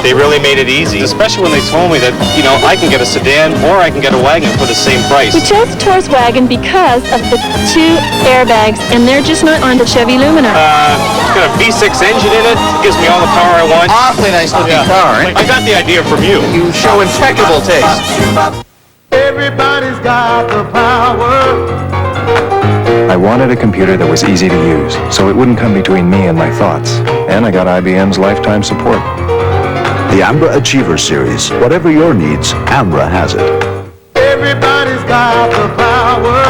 they really made it easy. Especially when they told me that, you know, I can get a sedan or I can get a wagon for the same price. We chose the Taurus wagon because of the 2 airbags, and they're just not on the Chevy Lumina. It's got a V6 engine in it. It gives me all the power I want. Awfully nice looking car, eh? I got the idea from you. You show impeccable taste. Everybody's got the power. I wanted a computer that was easy to use, so it wouldn't come between me and my thoughts. And I got IBM's lifetime support. The Ambra Achiever Series. Whatever your needs, Ambra has it. Everybody's got the power.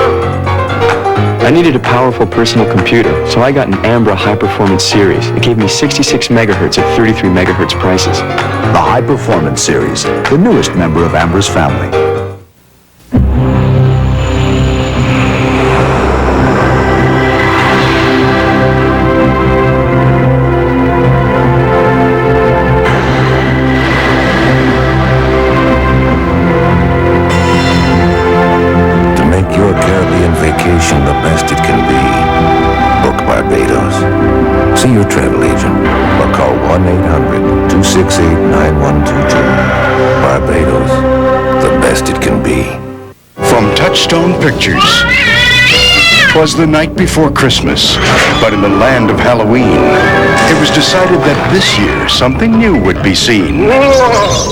I needed a powerful personal computer, so I got an Ambra High Performance Series. It gave me 66 megahertz at 33 megahertz prices. The High Performance Series, the newest member of Ambra's family. The best it can be. Book Barbados. See your travel agent or call 1-800-268-9122. Barbados. The best it can be. From Touchstone Pictures. 'Twas the night before Christmas, but in the land of Halloween, it was decided that this year something new would be seen.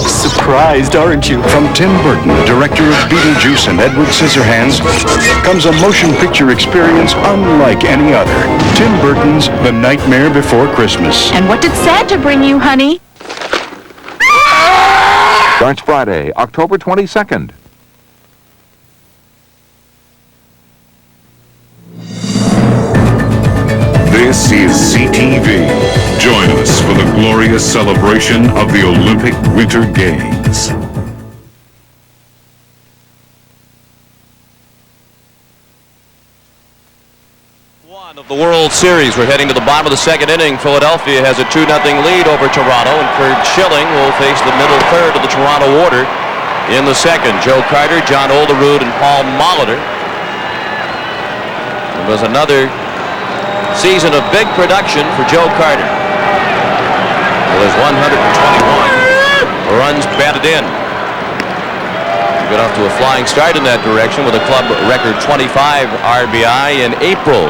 Surprised, aren't you? From Tim Burton, director of Beetlejuice and Edward Scissorhands, comes a motion picture experience unlike any other. Tim Burton's The Nightmare Before Christmas. And what did Santa bring you, honey? Starts Friday, October 22nd. This is CTV. Join us for the glorious celebration of the Olympic Winter Games. One of the World Series. We're heading to the bottom of the second inning. Philadelphia has a 2-0 lead over Toronto, and Kurt Schilling will face the middle third of the Toronto order in the second. Joe Carter, John Olerud, and Paul Molitor. It was another season of big production for Joe Carter. With his 121 runs batted in. Got off to a flying start in that direction with a club record 25 RBI in April.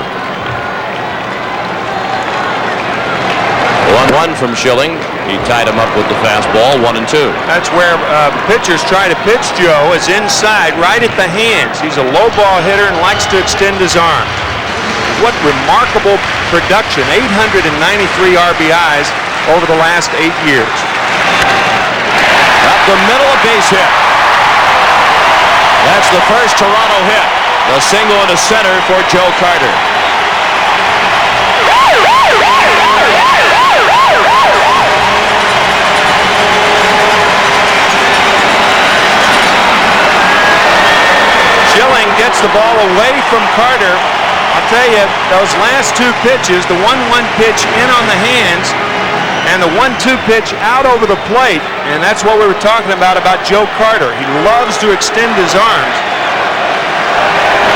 1-1 from Schilling. He tied him up with the fastball, 1-2. That's where pitchers try to pitch Joe, is inside, right at the hands. He's a low ball hitter and likes to extend his arm. What remarkable production, 893 RBIs over the last 8 years. Up the middle, a base hit. That's the first Toronto hit. The single into center for Joe Carter. Schilling gets the ball away from Carter. I'll tell you, those last two pitches, the 1-1 pitch in on the hands and the 1-2 pitch out over the plate, and that's what we were talking about Joe Carter. He loves to extend his arms.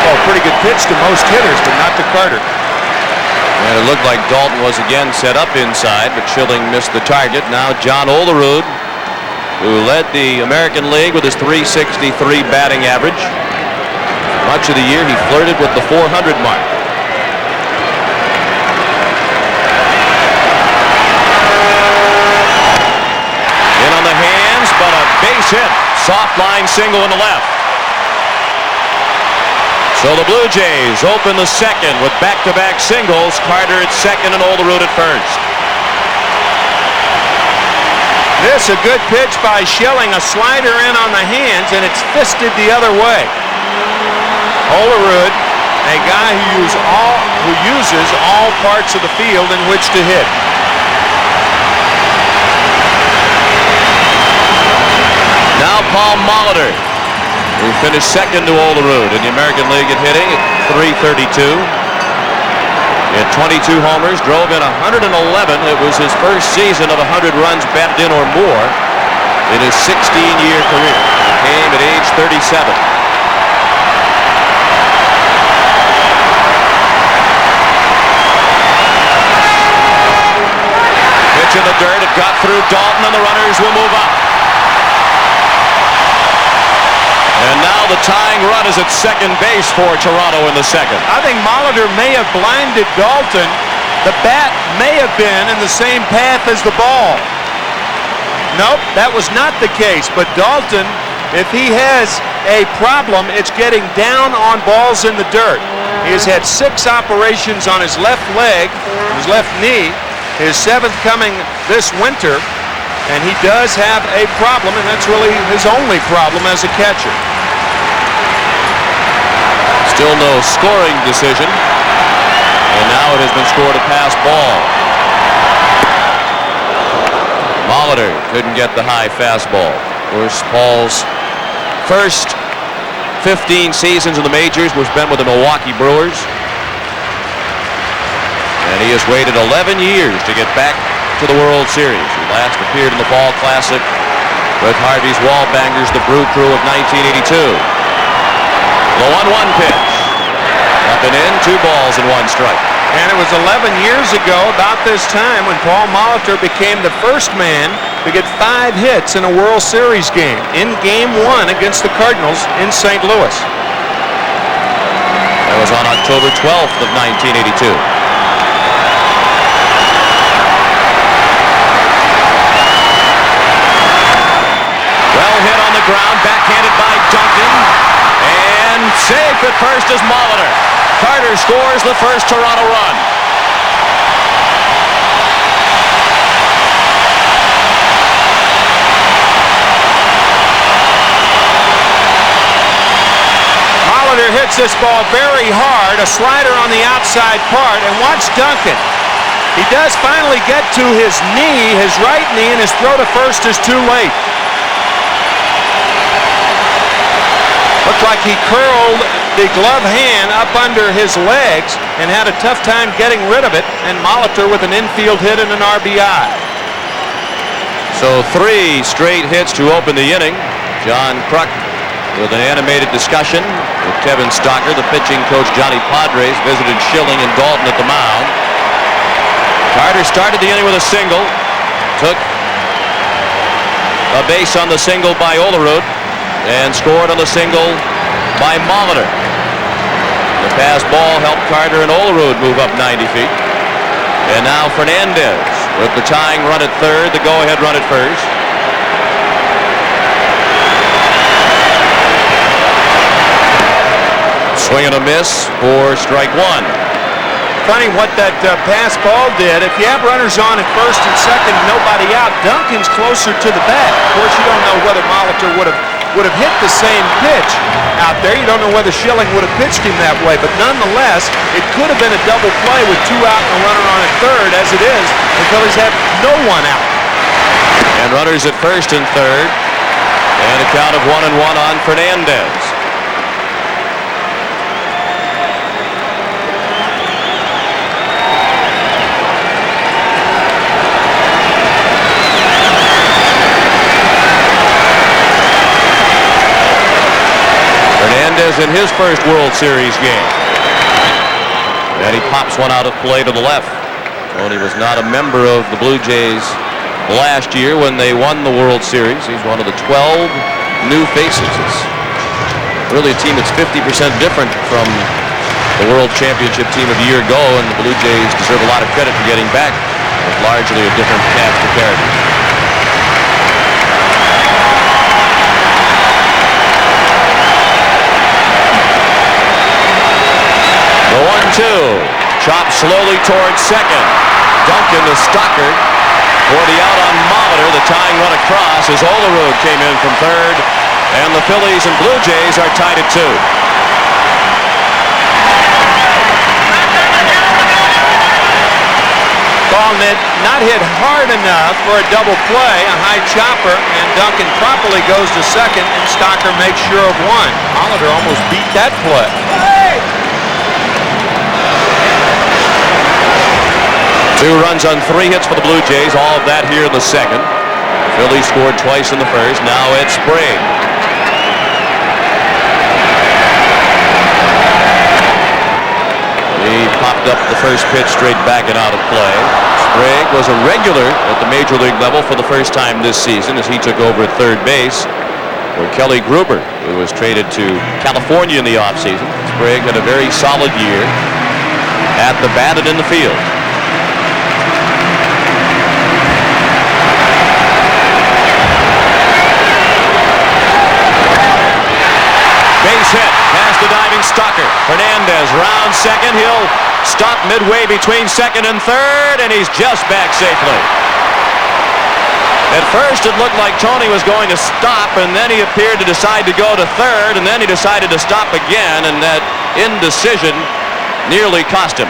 Oh, pretty good pitch to most hitters, but not to Carter. And it looked like Dalton was again set up inside, but Schilling missed the target. Now John Olerud, who led the American League with his .363 batting average. Much of the year, he flirted with the 400 mark. In on the hands, but a base hit. Soft line single in the left. So the Blue Jays open the second with back-to-back singles. Carter at second and Olerud at first. This a good pitch by Schilling, a slider in on the hands, and it's fisted the other way. Olerud, a guy who uses all parts of the field in which to hit. Now Paul Molitor, who finished second to Olerud in the American League at hitting at .332. He had 22 homers, drove in 111. It was his first season of 100 runs batted in or more in his 16-year career. He came at age 37. In the dirt, it got through Dalton, and the runners will move up. And now the tying run is at second base for Toronto in the second. I think Molitor may have blinded Dalton. The bat may have been in the same path as the ball. Nope, that was not the case. But Dalton, if he has a problem, it's getting down on balls in the dirt. He has had 6 operations on his left leg, his left knee. His 7th coming this winter, and he does have a problem, and that's really his only problem as a catcher. Still no scoring decision, and now it has been scored a pass ball. Molitor couldn't get the high fastball. Of course, Paul's first 15 seasons in the majors was spent with the Milwaukee Brewers. And he has waited 11 years to get back to the World Series. He last appeared in the Fall Classic with Harvey's Wallbangers, the Brew Crew of 1982. The 1-1 pitch. Up and in, 2 balls and 1 strike. And it was 11 years ago, about this time, when Paul Molitor became the first man to get 5 hits in a World Series game in Game 1 against the Cardinals in St. Louis. That was was on October 12th of 1982. Well hit on the ground, backhanded by Duncan, and safe at first is Molitor. Carter scores the first Toronto run. Molitor hits this ball very hard, a slider on the outside part, and watch Duncan. He does finally get to his knee, his right knee, and his throw to first is too late. Looked like he curled the glove hand up under his legs and had a tough time getting rid of it, and Molitor with an infield hit and an RBI. So 3 straight hits to open the inning. John Kruk with an animated discussion with Kevin Stockard. The pitching coach Johnny Padres visited Schilling and Dalton at the mound. Carter started the inning with a single, took a base on the single by Olerud, and scored on the single by Molitor. The pass ball helped Carter and Olerud move up 90 feet. And now Fernandez with the tying run at third, the go-ahead run at first. Swing and a miss for strike one. Funny what that pass ball did. If you have runners on at first and second and nobody out, Duncan's closer to the bat. Of course, you don't know whether Molitor would have hit the same pitch out there. You don't know whether Schilling would have pitched him that way, but nonetheless, it could have been a double play with 2 out and a runner on at third. As it is, the Phillies have no one out. And runners at first and third, and a count of 1-1 on Fernandez. In his first World Series game. And he pops one out of play to the left. Tony was not a member of the Blue Jays last year when they won the World Series. He's one of the 12 new faces. It's really a team that's 50% different from the World Championship team of a year ago, and the Blue Jays deserve a lot of credit for getting back with largely a different cast of characters. The 1-2, chopped slowly towards second. Duncan to Stockard for the out on Molitor. The tying run across as Olerud came in from third, and the Phillies and Blue Jays are tied at 2. Ball not hit hard enough for a double play, a high chopper, and Duncan properly goes to second, and Stockard makes sure of one. Molitor almost beat that play. 2 runs on 3 hits for the Blue Jays, all of that here in the second. Phillies scored twice in the first. Now it's Sprague. He popped up the first pitch straight back and out of play. Sprague was a regular at the major league level for the first time this season as he took over at third base for Kelly Gruber, who was traded to California in the offseason. Sprague had a very solid year at the bat and in the field. Base hit past the diving Stockard. Fernandez rounds second. He'll stop midway between second and third, and he's just back safely. At first, it looked like Tony was going to stop, and then he appeared to decide to go to third, and then he decided to stop again, and that indecision nearly cost him.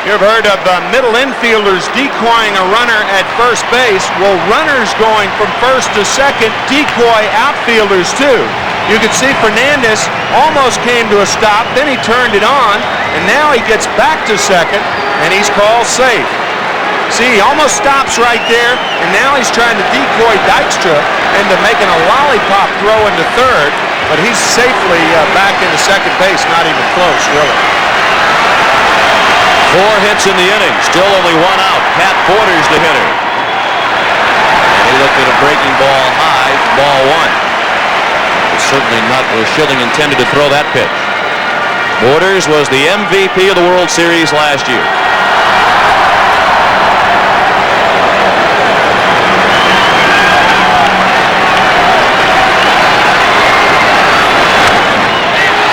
You've heard of middle infielders decoying a runner at first base. Well, runners going from first to second decoy outfielders too. You could see Fernandez almost came to a stop, then he turned it on, and now he gets back to second, and he's called safe. See, he almost stops right there, and now he's trying to decoy Dykstra into making a lollipop throw into third, but he's safely back into second base, not even close, really. 4 hits in the inning, still only 1 out. Pat Porter's the hitter. And he looked at a breaking ball high, ball 1. It's certainly not where Schilling intended to throw that pitch. Borders was the MVP of the World Series last year.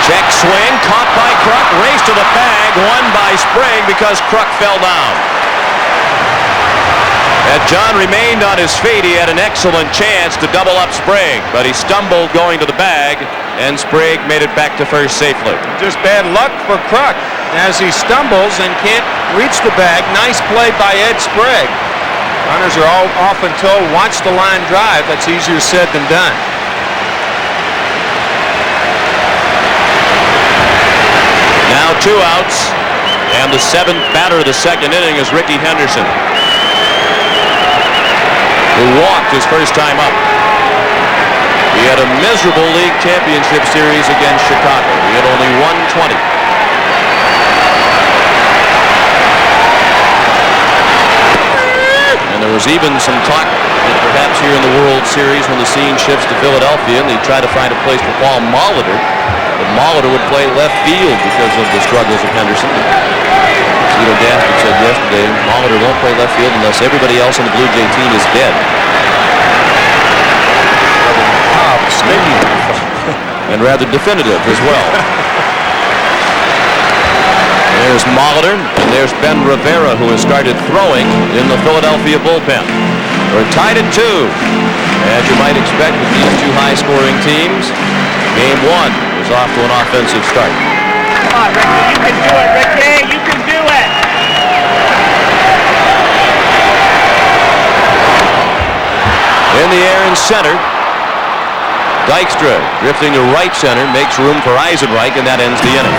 Check swing, caught by Kruk, race to the bag, won by Sprague because Kruk fell down. Had John remained on his feet, he had an excellent chance to double up Sprague, but he stumbled going to the bag, and Sprague made it back to first safely. Just bad luck for Kruk as he stumbles and can't reach the bag. Nice play by Ed Sprague. Runners are all often told, watch the line drive. That's easier said than done. Now 2 outs, and the 7th batter of the second inning is Ricky Henderson, who walked his first time up. He had a miserable league championship series against Chicago. He had only 120. And there was even some talk that perhaps here in the World Series, when the scene shifts to Philadelphia and they try to find a place for Paul Molitor, but Molitor would play left field because of the struggles of Henderson. Cito Gaspard said yesterday, Molitor won't play left field unless everybody else on the Blue Jay team is dead. And rather definitive as well. There's Molitor, and there's Ben Rivera, who has started throwing in the Philadelphia bullpen. We're tied at 2. As you might expect with these two high-scoring teams, Game 1 is off to an offensive start. Come on, Ricky. You can do it, Ricky. You can do it. In the air in center, Dykstra drifting to right center makes room for Eisenreich, and that ends the inning.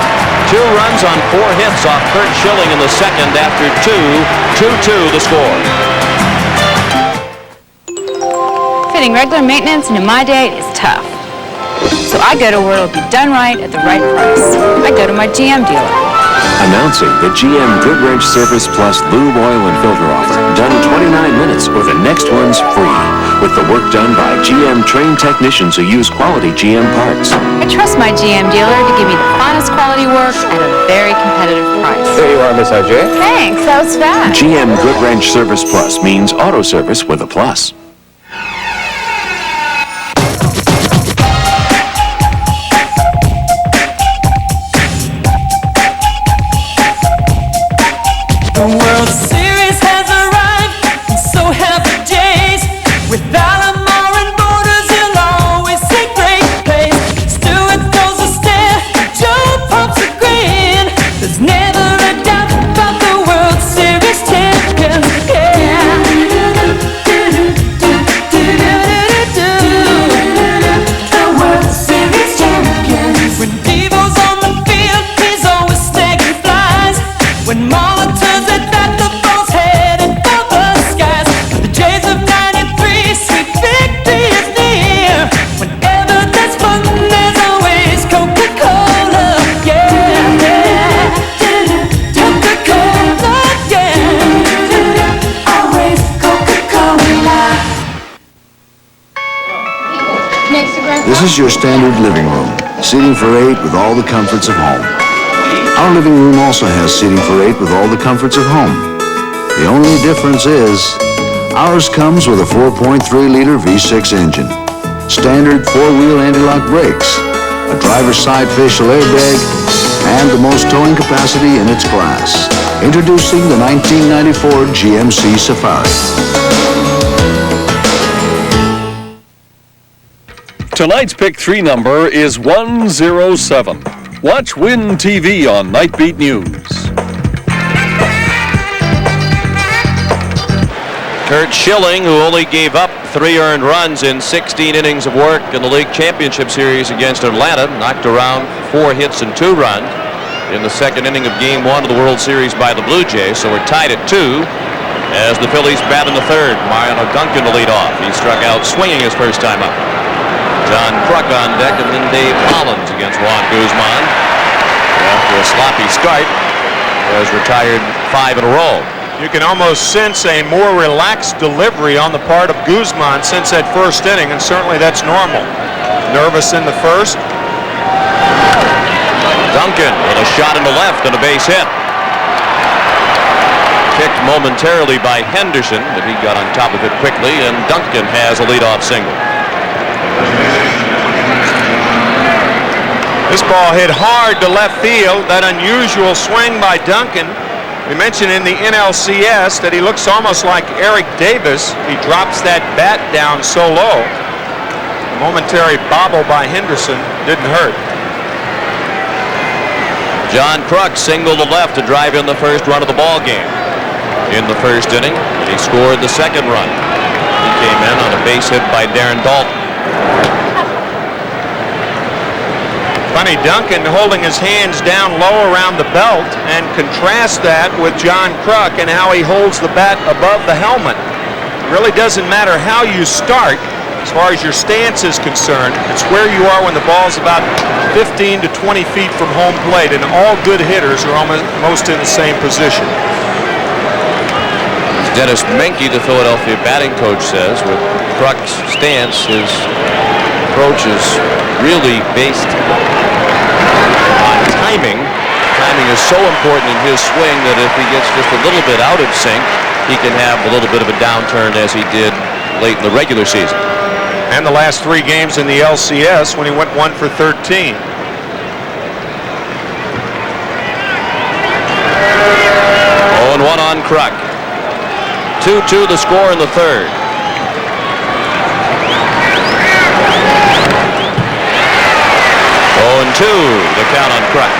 2 runs on 4 hits off Kurt Schilling in the second after 2-2 the score. Fitting regular maintenance into my day is tough. So I go to where it'll be done right at the right price. I go to my GM dealer. Announcing the GM Goodwrench Service Plus Lube Oil and Filter offer. Done in 29 minutes or the next one's free. With the work done by GM trained technicians who use quality GM parts. I trust my GM dealer to give me the finest quality work at a very competitive price. There you are, Miss Ajay. Thanks, that was fast. GM Goodwrench Service Plus means auto service with a plus. The World Series has arrived, and so have the Jays. Without a more and borders, you'll always say great place. Stewart throws a stare, Joe pumps a grin. There's never a doubt about the World Series champions. Yeah. The World Series champions. When Devo's on the field, he's always snagging flies. When Molitor's at bat, the ball's headed for the skies. The Jays of '93, sweet victory is near. Whenever there's fun, there's always Coca-Cola. Yeah, yeah. Coca-Cola, yeah. Always Coca-Cola. This is your standard living room. Seating for 8 with all the comforts of home. Our living room also has seating for 8 with all the comforts of home. The only difference is, ours comes with a 4.3-liter V6 engine, standard 4-wheel anti-lock brakes, a driver's side facial airbag, and the most towing capacity in its class. Introducing the 1994 GMC Safari. Tonight's Pick 3 number is 107. Watch Win TV on Nightbeat News. Kurt Schilling, who only gave up 3 earned runs in 16 innings of work in the League Championship Series against Atlanta, knocked around 4 hits and 2 runs in the second inning of Game 1 of the World Series by the Blue Jays. So we're tied at 2 as the Phillies bat in the third. Mariano Duncan to lead off. He struck out swinging his first time up. John Kruk on deck, and then Dave Hollins against Juan Guzman. After a sloppy start, has retired 5 in a row. You can almost sense a more relaxed delivery on the part of Guzman since that first inning, and certainly that's normal. Nervous in the first. Duncan with a shot in the left and a base hit. Kicked momentarily by Henderson, but he got on top of it quickly, and Duncan has a leadoff single. This ball hit hard to left field. That unusual swing by Duncan. We mentioned in the NLCS that he looks almost like Eric Davis. He drops that bat down so low. A momentary bobble by Henderson didn't hurt. John Kruk singled to left to drive in the first run of the ball game. In the first inning, he scored the second run. He came in on a base hit by Darren Dalton. Funny, Duncan holding his hands down low around the belt, and contrast that with John Kruk and how he holds the bat above the helmet. It really doesn't matter how you start as far as your stance is concerned. It's where you are when the ball's about 15 to 20 feet from home plate, and all good hitters are almost in the same position. Dennis Menke, the Philadelphia batting coach, says with Kruk's stance, his approach is really based on timing. Timing is so important in his swing that if he gets just a little bit out of sync, he can have a little bit of a downturn as he did late in the regular season. And the last 3 games in the LCS when he went 1 for 13. Oh, and 1 on Kruk. 2-2 the score in the third. Oh, and 2 the count on Kruk.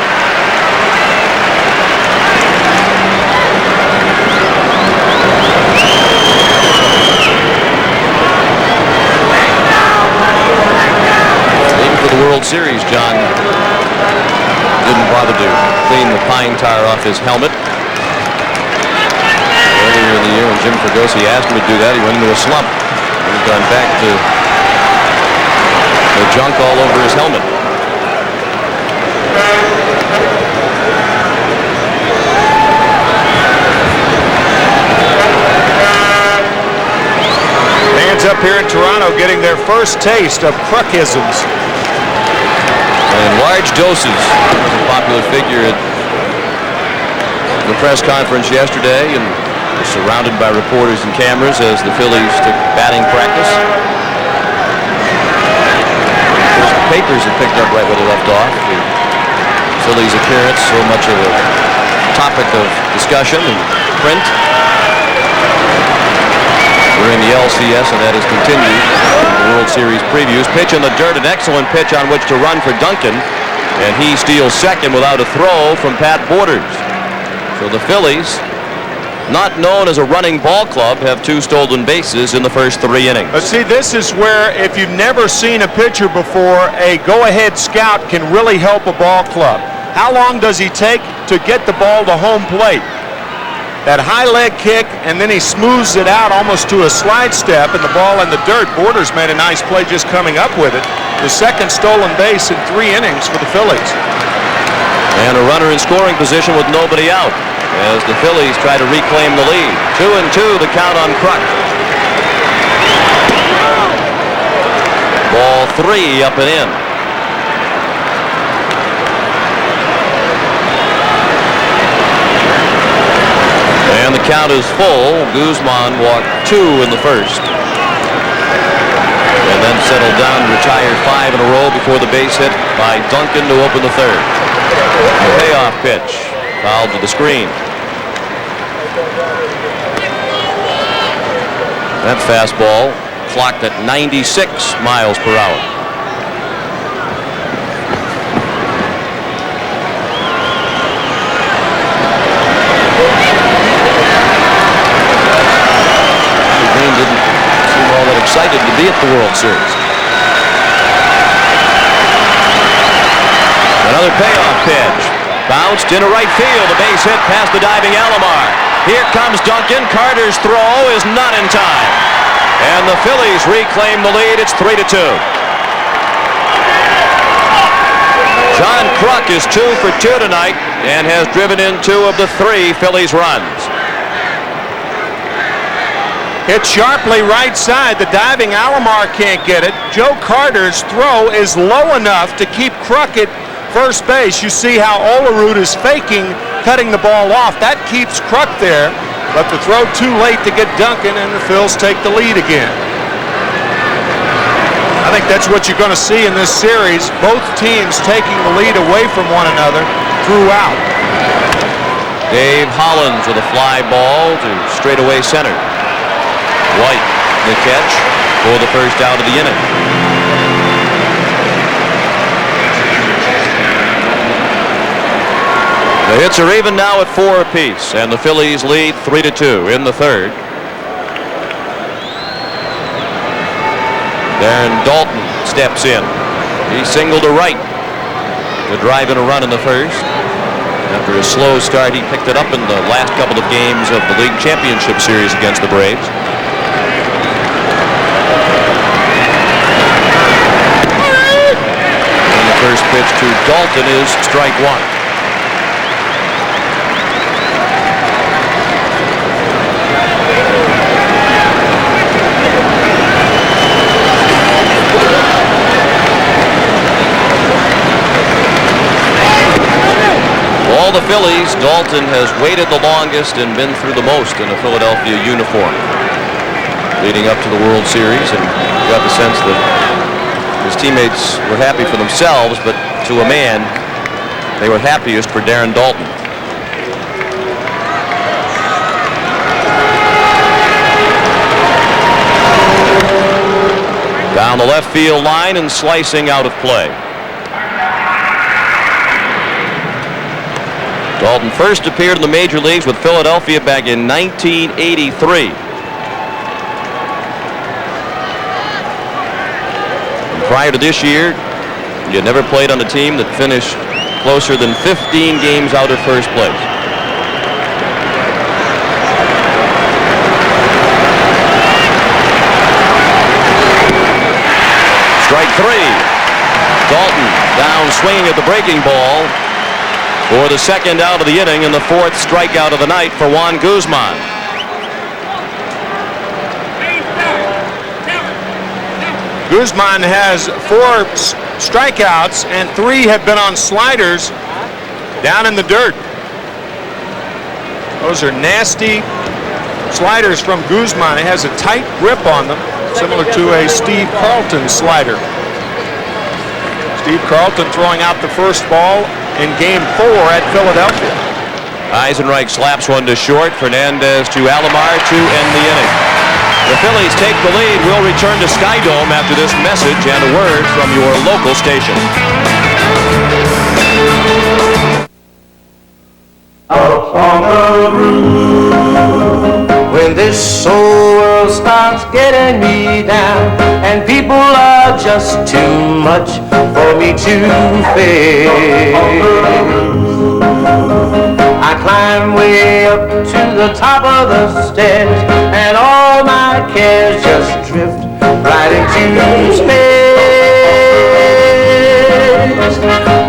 Even for the World Series, John didn't bother to clean the pine tar off his helmet. Earlier in the year when Jim Fregosi asked him to do that, he went into a slump. He's gone back to the junk all over his helmet. Fans up here in Toronto getting their first taste of Krukisms. In large doses. He was a popular figure at the press conference yesterday and was surrounded by reporters and cameras as the Phillies took batting practice. The papers had picked up right where they left off. The Phillies' appearance, so much of a topic of discussion and print. We're in the LCS, and that has continued. The World Series previews. Pitch in the dirt, an excellent pitch on which to run for Duncan, and he steals second without a throw from Pat Borders. So the Phillies, not known as a running ball club, have 2 stolen bases in the first 3 innings. But see, this is where, if you've never seen a pitcher before, a go-ahead scout can really help a ball club. How long does he take to get the ball to home plate? That high leg kick, and then he smooths it out almost to a slide step, and the ball in the dirt. Borders made a nice play just coming up with it. The second stolen base in 3 innings for the Phillies. And a runner in scoring position with nobody out as the Phillies try to reclaim the lead. 2-2 the count on Kruk. Ball 3 up and in. And the count is full. Guzman walked 2 in the first. And then settled down to retire 5 in a row before the base hit by Duncan to open the third. A payoff pitch. Fouled to the screen. That fastball clocked at 96 miles per hour. Excited to be at the World Series. Another payoff pitch. Bounced into right field. A base hit past the diving Alomar. Here comes Duncan. Carter's throw is not in time. And the Phillies reclaim the lead. It's 3-2. John Kruk is 2 for 2 tonight and has driven in 2 of the 3 Phillies runs. Hit sharply right side. The diving Alomar can't get it. Joe Carter's throw is low enough to keep Kruk at first base, you see how Olerud is faking cutting the ball off. That keeps Kruk there, but the throw too late to get Duncan, and the Phils take the lead again. I think that's what you're going to see in this series, both teams taking the lead away from one another throughout. Dave Hollins with a fly ball to straightaway center. White, the catch for the first out of the inning. The hits are even now at 4 apiece, and the Phillies lead 3-2 in the third. Darren Dalton steps in. He singled to right to drive in a run in the first. After a slow start, he picked it up in the last couple of games of the League Championship Series against the Braves. And the first pitch to Dalton is strike one. The Phillies, Dalton has waited the longest and been through the most in a Philadelphia uniform leading up to the World Series, and got the sense that his teammates were happy for themselves, but to a man they were happiest for Darren Dalton. Down the left field line and slicing out of play. Dalton first appeared in the major leagues with Philadelphia back in 1983. And prior to this year, he had never played on a team that finished closer than 15 games out of first place. Strike three. Dalton down swinging at the breaking ball for the second out of the inning and the fourth strikeout of the night for Juan Guzman. Guzman has 4 strikeouts and 3 have been on sliders down in the dirt. Those are nasty sliders from Guzman. It has a tight grip on them, similar to a Steve Carlton slider. Steve Carlton throwing out the first ball in Game 4 at Philadelphia. Eisenreich slaps one to short. Fernandez to Alomar to end the inning. The Phillies take the lead. We'll return to Skydome after this message and a word from your local station. Up on the roof, when this whole world starts getting me down, and people are just too much for me to face, I climb way up to the top of the stairs, and all my cares just drift right into space.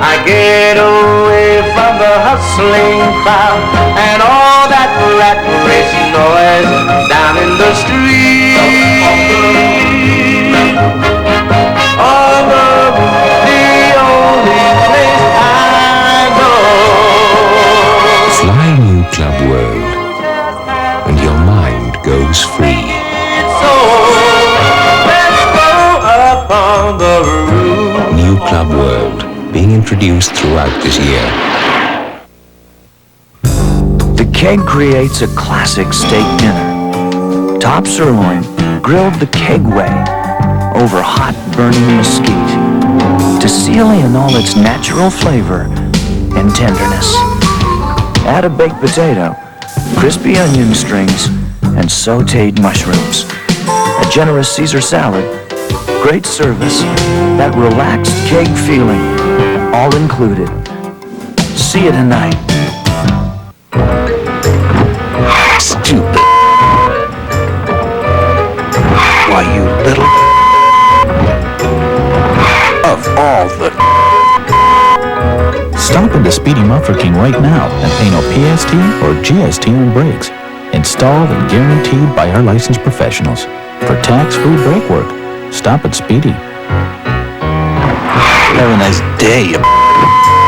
I get away from the hustling crowd and all that rat race noise down in the street. On the roof, the only place I know. Fly New Club World, and your mind goes free. So let's go up on the roof. New Club World, being introduced throughout this year. The Keg creates a classic steak dinner. Top sirloin, grilled the Keg way, over hot burning mesquite, to seal in all its natural flavor and tenderness. Add a baked potato, crispy onion strings, and sautéed mushrooms. A generous Caesar salad, great service, that relaxed Keg feeling, all included. See you tonight. Stupid. Why, you little... Of all the... Stop into Speedy Muffler King right now and pay no PST or GST on brakes. Installed and guaranteed by our licensed professionals. For tax-free brake work, stop at Speedy. Have a nice day, you...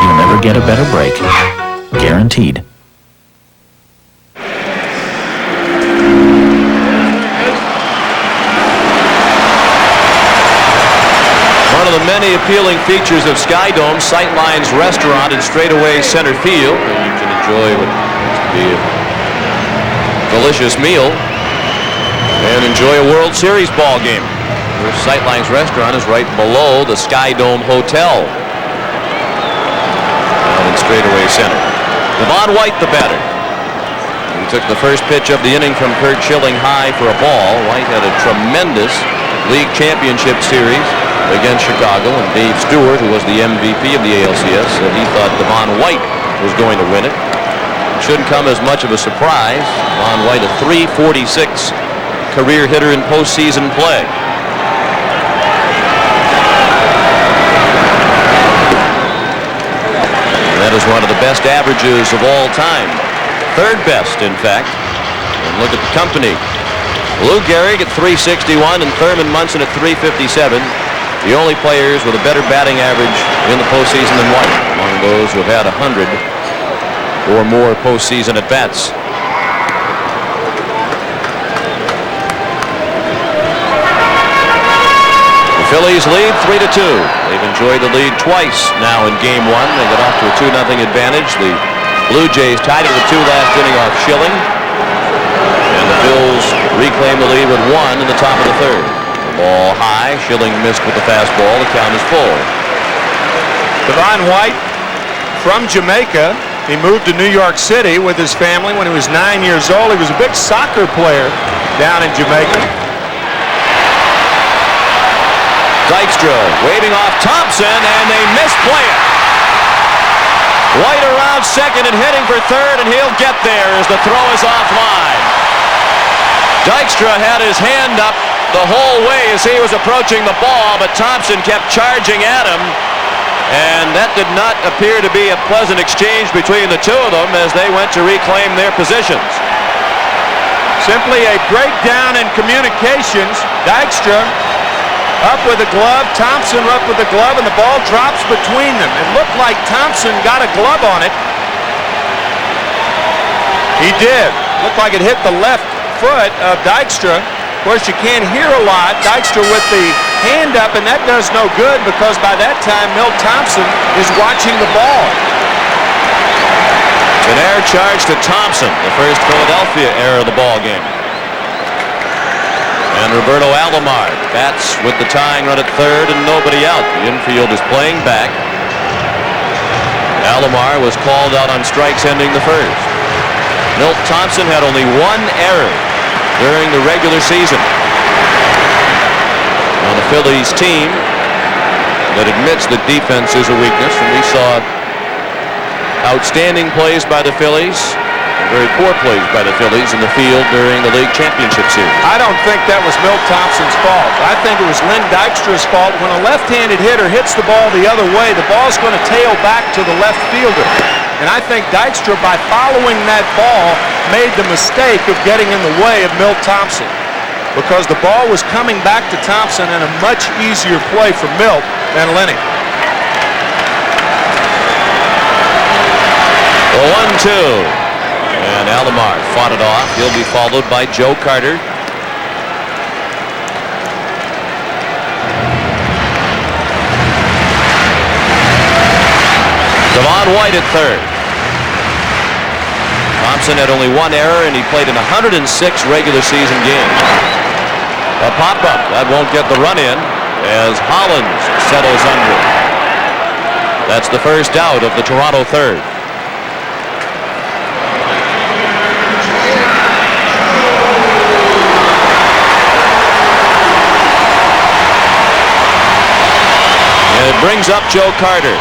You'll never get a better break. Guaranteed. One of the many appealing features of Skydome, Sightlines Restaurant in straightaway center field. You can enjoy what seems to be a delicious meal and enjoy a World Series ball game. The Sightlines Restaurant is right below the Skydome Hotel down in straightaway center. Devon White, the batter. He took the first pitch of the inning from Kurt Schilling high for a ball. White had a tremendous league championship series against Chicago, and Dave Stewart, who was the MVP of the ALCS, said he thought Devon White was going to win it. It shouldn't come as much of a surprise. Devon White, a .346 career hitter in postseason play. And that is one of the best averages of all time. Third best, in fact. And look at the company. Lou Gehrig at .361 and Thurman Munson at .357. The only players with a better batting average in the postseason than White, among those who have had 100 or more postseason at-bats. The Phillies lead 3-2. They've enjoyed the lead twice now in Game 1. They got off to a 2-0 advantage. The Blue Jays tied it with 2 last inning off Schilling. And the Phils reclaim the lead with 1 in the top of the third. Ball high. Schilling missed with the fastball. The count is full. Devon White from Jamaica. He moved to New York City with his family when he was 9 years old. He was a big soccer player down in Jamaica. Dykstra waving off Thompson, and they misplay it. White around second and heading for third, and he'll get there as the throw is offline. Dykstra had his hand up the whole way as he was approaching the ball, but Thompson kept charging at him, and that did not appear to be a pleasant exchange between the two of them as they went to reclaim their positions. Simply a breakdown in communications. Dykstra up with the glove, Thompson up with the glove, and the ball drops between them. It looked like Thompson got a glove on it. He did. Looked like it hit the left foot of Dykstra. Of course, you can't hear a lot. Dykstra with the hand up, and that does no good because by that time, Milt Thompson is watching the ball. It's an error charge to Thompson, the first Philadelphia error of the ball game. And Roberto Alomar bats with the tying run at third and nobody out. The infield is playing back. Alomar was called out on strikes ending the first. Milt Thompson had only 1 error during the regular season on the Phillies team that admits that defense is a weakness, and we saw outstanding plays by the Phillies and very poor plays by the Phillies in the field during the league championship series. I don't think that was Milt Thompson's fault. I think it was Len Dykstra's fault. When a left-handed hitter hits the ball the other way, the ball's going to tail back to the left fielder. And I think Dykstra, by following that ball, made the mistake of getting in the way of Milt Thompson because the ball was coming back to Thompson in a much easier play for Milt than Lenny. The 1-2. And Alomar fought it off. He'll be followed by Joe Carter. Devon White at third. Thompson had only 1 error, and he played in 106 regular season games. A pop-up. That won't get the run in as Hollins settles under. That's the first out of the Toronto third. And it brings up Joe Carter,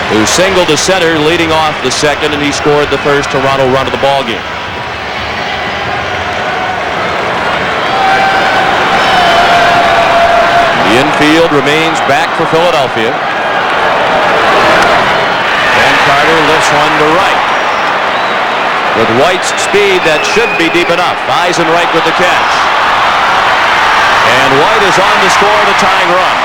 who singled to center leading off the second, and he scored the first Toronto run of the ballgame. The infield remains back for Philadelphia. And Carter lifts one to right. With White's speed, that should be deep enough. Eisenreich with the catch. And White is on to score the tying run.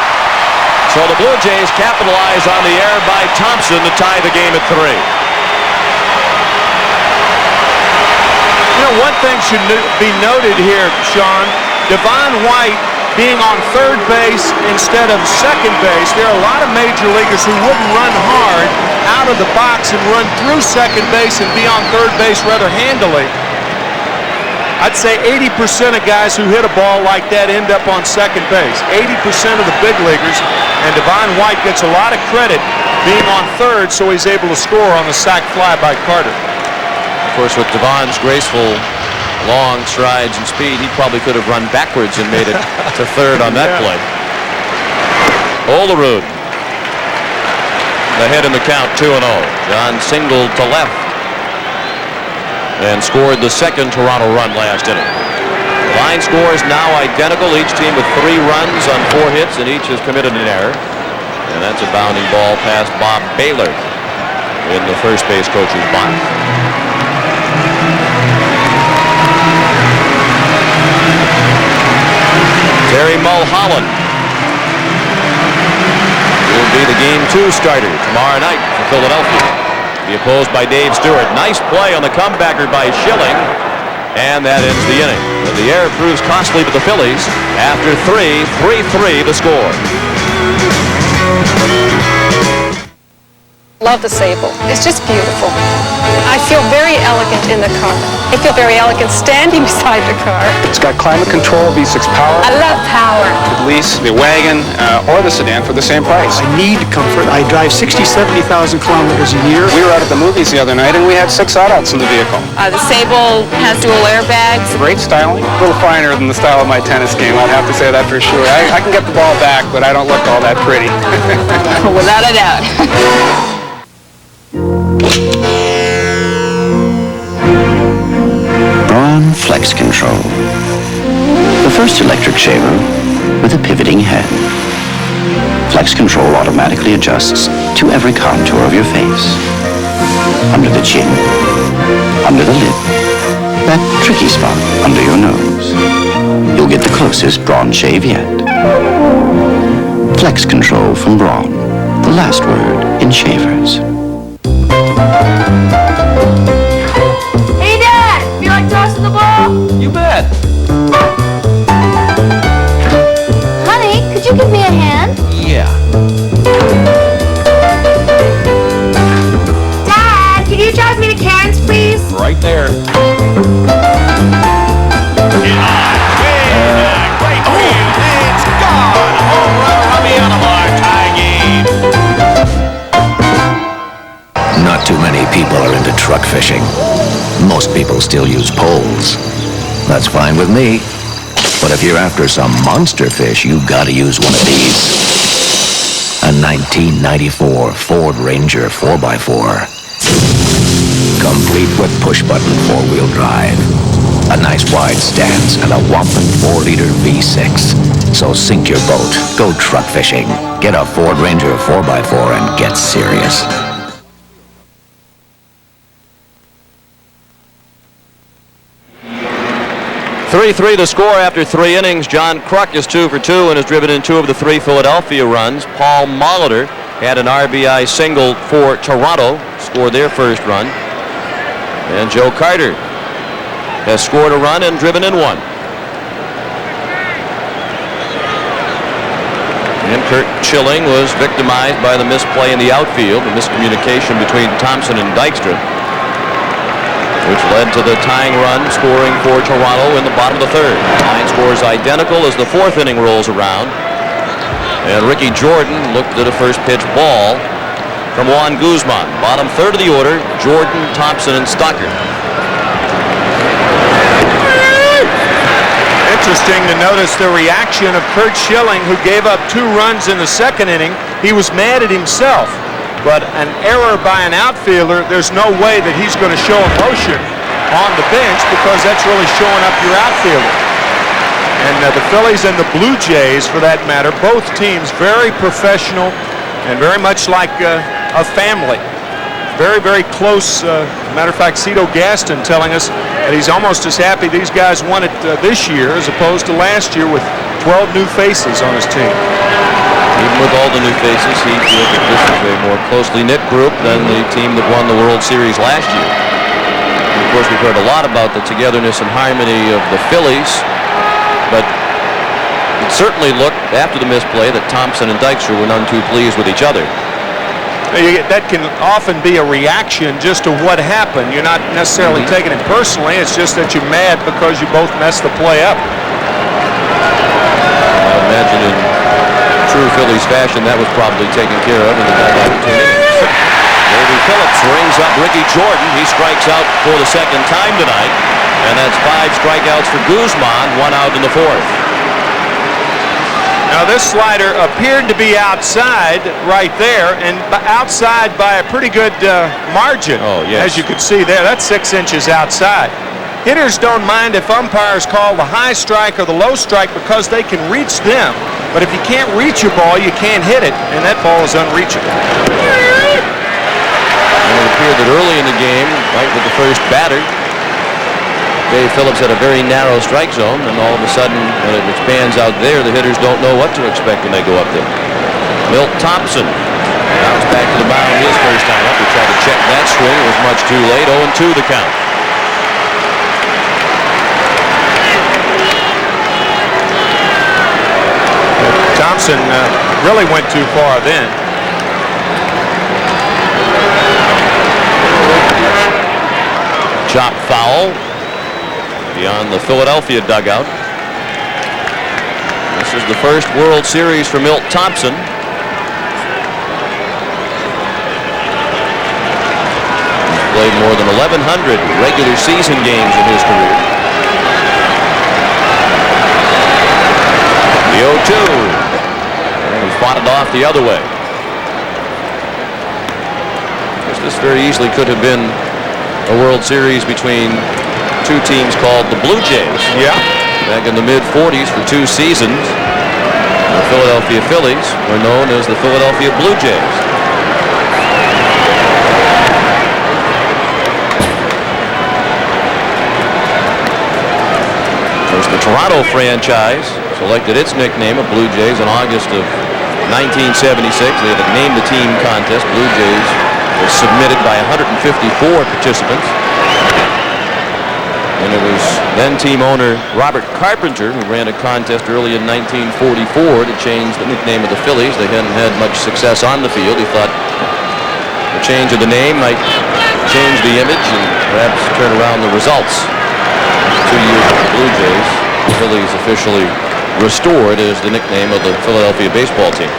So the Blue Jays capitalize on the error by Thompson to tie the game at 3. You know, one thing should be noted here, Sean. Devon White being on third base instead of second base. There are a lot of major leaguers who wouldn't run hard out of the box and run through second base and be on third base rather handily. I'd say 80% of guys who hit a ball like that end up on second base. 80% of the big leaguers, and Devon White gets a lot of credit being on third, so he's able to score on the sac fly by Carter. Of course, with Devon's graceful long strides and speed, he probably could have run backwards and made it to third on that play. Olerud ahead in the count, 2-0. John singled to left and scored the second Toronto run last inning. The line score is now identical. Each team with 3 runs on 4 hits, and each has committed an error. And that's a bounding ball past Bob Baylor in the first base coach's box. Terry Mulholland will be the Game 2 starter tomorrow night for Philadelphia. Be opposed by Dave Stewart. Nice play on the comebacker by Schilling, and that ends the inning. But the error proves costly to the Phillies. After 3-3 the score. Love the Sable. It's just beautiful. I feel very elegant in the car. I feel very elegant standing beside the car. It's got climate control, V6 power. I love power. Could lease the wagon or the sedan for the same price. I need comfort. I drive 60,000, 70,000 kilometers a year. We were out at the movies the other night and we had 6 adults in the vehicle. The Sable has dual airbags. Great styling. A little finer than the style of my tennis game, I'd have to say that for sure. I can get the ball back, but I don't look all that pretty. Without a doubt. Braun Flex Control. The first electric shaver with a pivoting head. Flex Control automatically adjusts to every contour of your face. Under the chin, under the lip, that tricky spot under your nose. You'll get the closest Braun shave yet. Flex Control from Braun. The last word in shavers. Hey, Dad! You like tossing the ball? You bet. Honey, could you give me a hand? Yeah. Dad, can you drive me to Karen's, please? Right there. It's gone! Home run, Robbie Alomar, tie game. Not too many people are into truck fishing. Most people still use poles. That's fine with me. But if you're after some monster fish, you've got to use one of these. A 1994 Ford Ranger 4x4. Complete with push-button 4-wheel drive. A nice wide stance and a whopping 4-liter V6. So sink your boat, go truck fishing. Get a Ford Ranger 4x4 and get serious. 3-3 the score after 3 innings. John Kruk is 2 for 2 and has driven in 2 of the 3 Philadelphia runs. Paul Molitor had an RBI single for Toronto, scored their first run. And Joe Carter has scored a run and driven in 1. And Kurt Schilling was victimized by the misplay in the outfield, the miscommunication between Thompson and Dykstra, which led to the tying run scoring for Toronto in the bottom of the 3rd. Line scores identical as the 4th inning rolls around. And Ricky Jordan looked at a first pitch ball from Juan Guzman. Bottom 3rd of the order, Jordan, Thompson, and Stockard. Interesting to notice the reaction of Kurt Schilling, who gave up 2 runs in the 2nd inning. He was mad at himself. But an error by an outfielder, there's no way that he's going to show emotion on the bench because that's really showing up your outfielder. And the Phillies and the Blue Jays, for that matter, both teams very professional and very much like a family. Very, very close. Matter of fact, Cito Gaston telling us that he's almost as happy these guys won it this year as opposed to last year with 12 new faces on his team. Even with all the new faces, he feels that this is a more closely knit group than the team that won the World Series last year. And of course, we've heard a lot about the togetherness and harmony of the Phillies, but it certainly looked, after the misplay, that Thompson and Dykstra were none too pleased with each other. That can often be a reaction just to what happened. You're not necessarily taking it personally. It's just that you're mad because you both messed the play up. I imagine in true Phillies fashion, that was probably taken care of in the back 2 innings. Davey Phillips rings up Ricky Jordan. He strikes out for the second time tonight, and that's 5 strikeouts for Guzman, 1 out in the 4th. Now this slider appeared to be outside right there, and outside by a pretty good margin. Oh, yes. As you could see there, that's 6 inches outside. Hitters don't mind if umpires call the high strike or the low strike because they can reach them. But if you can't reach your ball, you can't hit it, and that ball is unreachable. And it appeared that early in the game, right with the first batter, Dave Phillips had a very narrow strike zone, and all of a sudden, when it expands out there, the hitters don't know what to expect when they go up there. Milt Thompson bounces back to the mound his first time up. He tried to check that swing. It was much too late. 0-2 the count. Thompson really went too far then. Chop foul beyond the Philadelphia dugout. This is the first World Series for Milt Thompson. He's played more than 1,100 regular season games in his career. The 0-2. And he fought it off the other way. This very easily could have been a World Series between two teams called the Blue Jays. Yeah. Back in the mid-40s for 2 seasons, the Philadelphia Phillies were known as the Philadelphia Blue Jays. Of course, the Toronto franchise selected its nickname of Blue Jays in August of 1976. They had a Name the Team contest. Blue Jays was submitted by 154 participants. And it was then team owner Robert Carpenter who ran a contest early in 1944 to change the nickname of the Phillies. They hadn't had much success on the field. He thought the change of the name might change the image and perhaps turn around the results. 2 years with the Blue Jays, the Phillies officially restored as the nickname of the Philadelphia baseball team.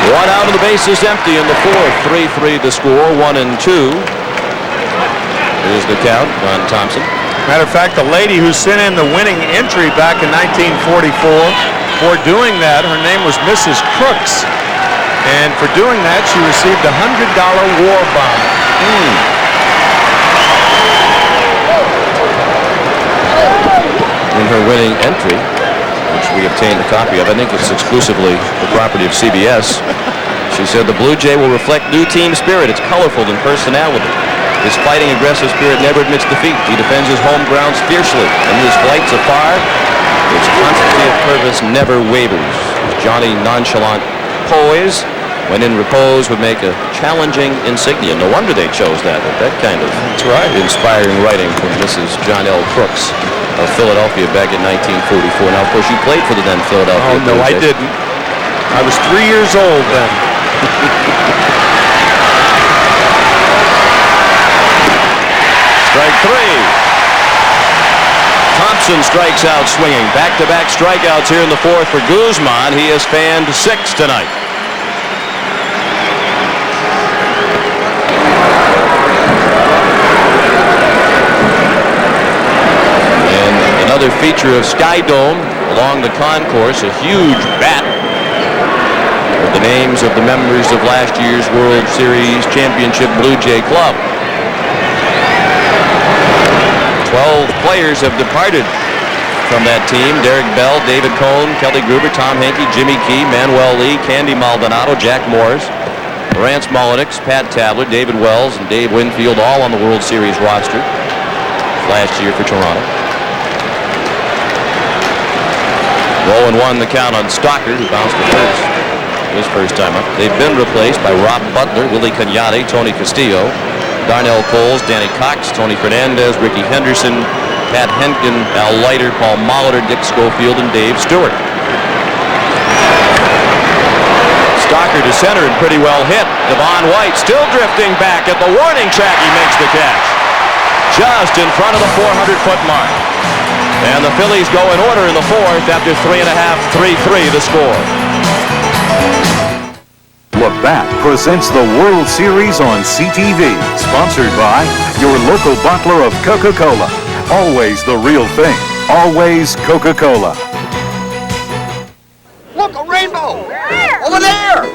One out of the bases empty in the 4th. 3-3 the score. 1-2 is the count on Thompson. Matter of fact, the lady who sent in the winning entry back in 1944, for doing that, her name was Mrs. Crooks. And for doing that, she received a $100 war bond. In her winning entry, which we obtained a copy of, I think it's exclusively the property of CBS. She said the Blue Jay will reflect new team spirit. It's colorful in personality. His fighting, aggressive spirit never admits defeat. He defends his home grounds fiercely. In his flights afar, its constancy of purpose never wavers. His jaunty, nonchalant poise, when in repose, would make a challenging insignia. No wonder they chose that. That kind of inspiring writing from Mrs. John L. Crooks of Philadelphia back in 1944. Now, of course, you played for the then Philadelphia Oh, no, Blue I Jays. didn't. I was 3 years old then. Strike 3. Thompson strikes out swinging. Back-to-back strikeouts here in the 4th for Guzman. He has fanned 6 tonight. And another feature of Sky Dome along the concourse, a huge bat with the names of the members of last year's World Series Championship Blue Jay Club. 12 players have departed from that team. Derek Bell, David Cohn, Kelly Gruber, Tom Henke, Jimmy Key, Manuel Lee, Candy Maldonado, Jack Morris, Rance Mullenix, Pat Tabler, David Wells, and Dave Winfield, all on the World Series roster last year for Toronto. 0-1 the count on Stockard, who bounced the first his first time up. They've been replaced by Rob Butler, Willie Cagnati, Tony Castillo, Darnell Coles, Danny Cox, Tony Fernandez, Ricky Henderson, Pat Henkin, Al Leiter, Paul Molitor, Dick Schofield, and Dave Stewart. Stockard to center and pretty well hit. Devon White still drifting back at the warning track. He makes the catch. Just in front of the 400-foot mark. And the Phillies go in order in the fourth after 3.5, 3-3 the score. Labatt presents the World Series on CTV. Sponsored by your local bottler of Coca-Cola. Always the real thing. Always Coca-Cola. Look, a rainbow! Where? Over there!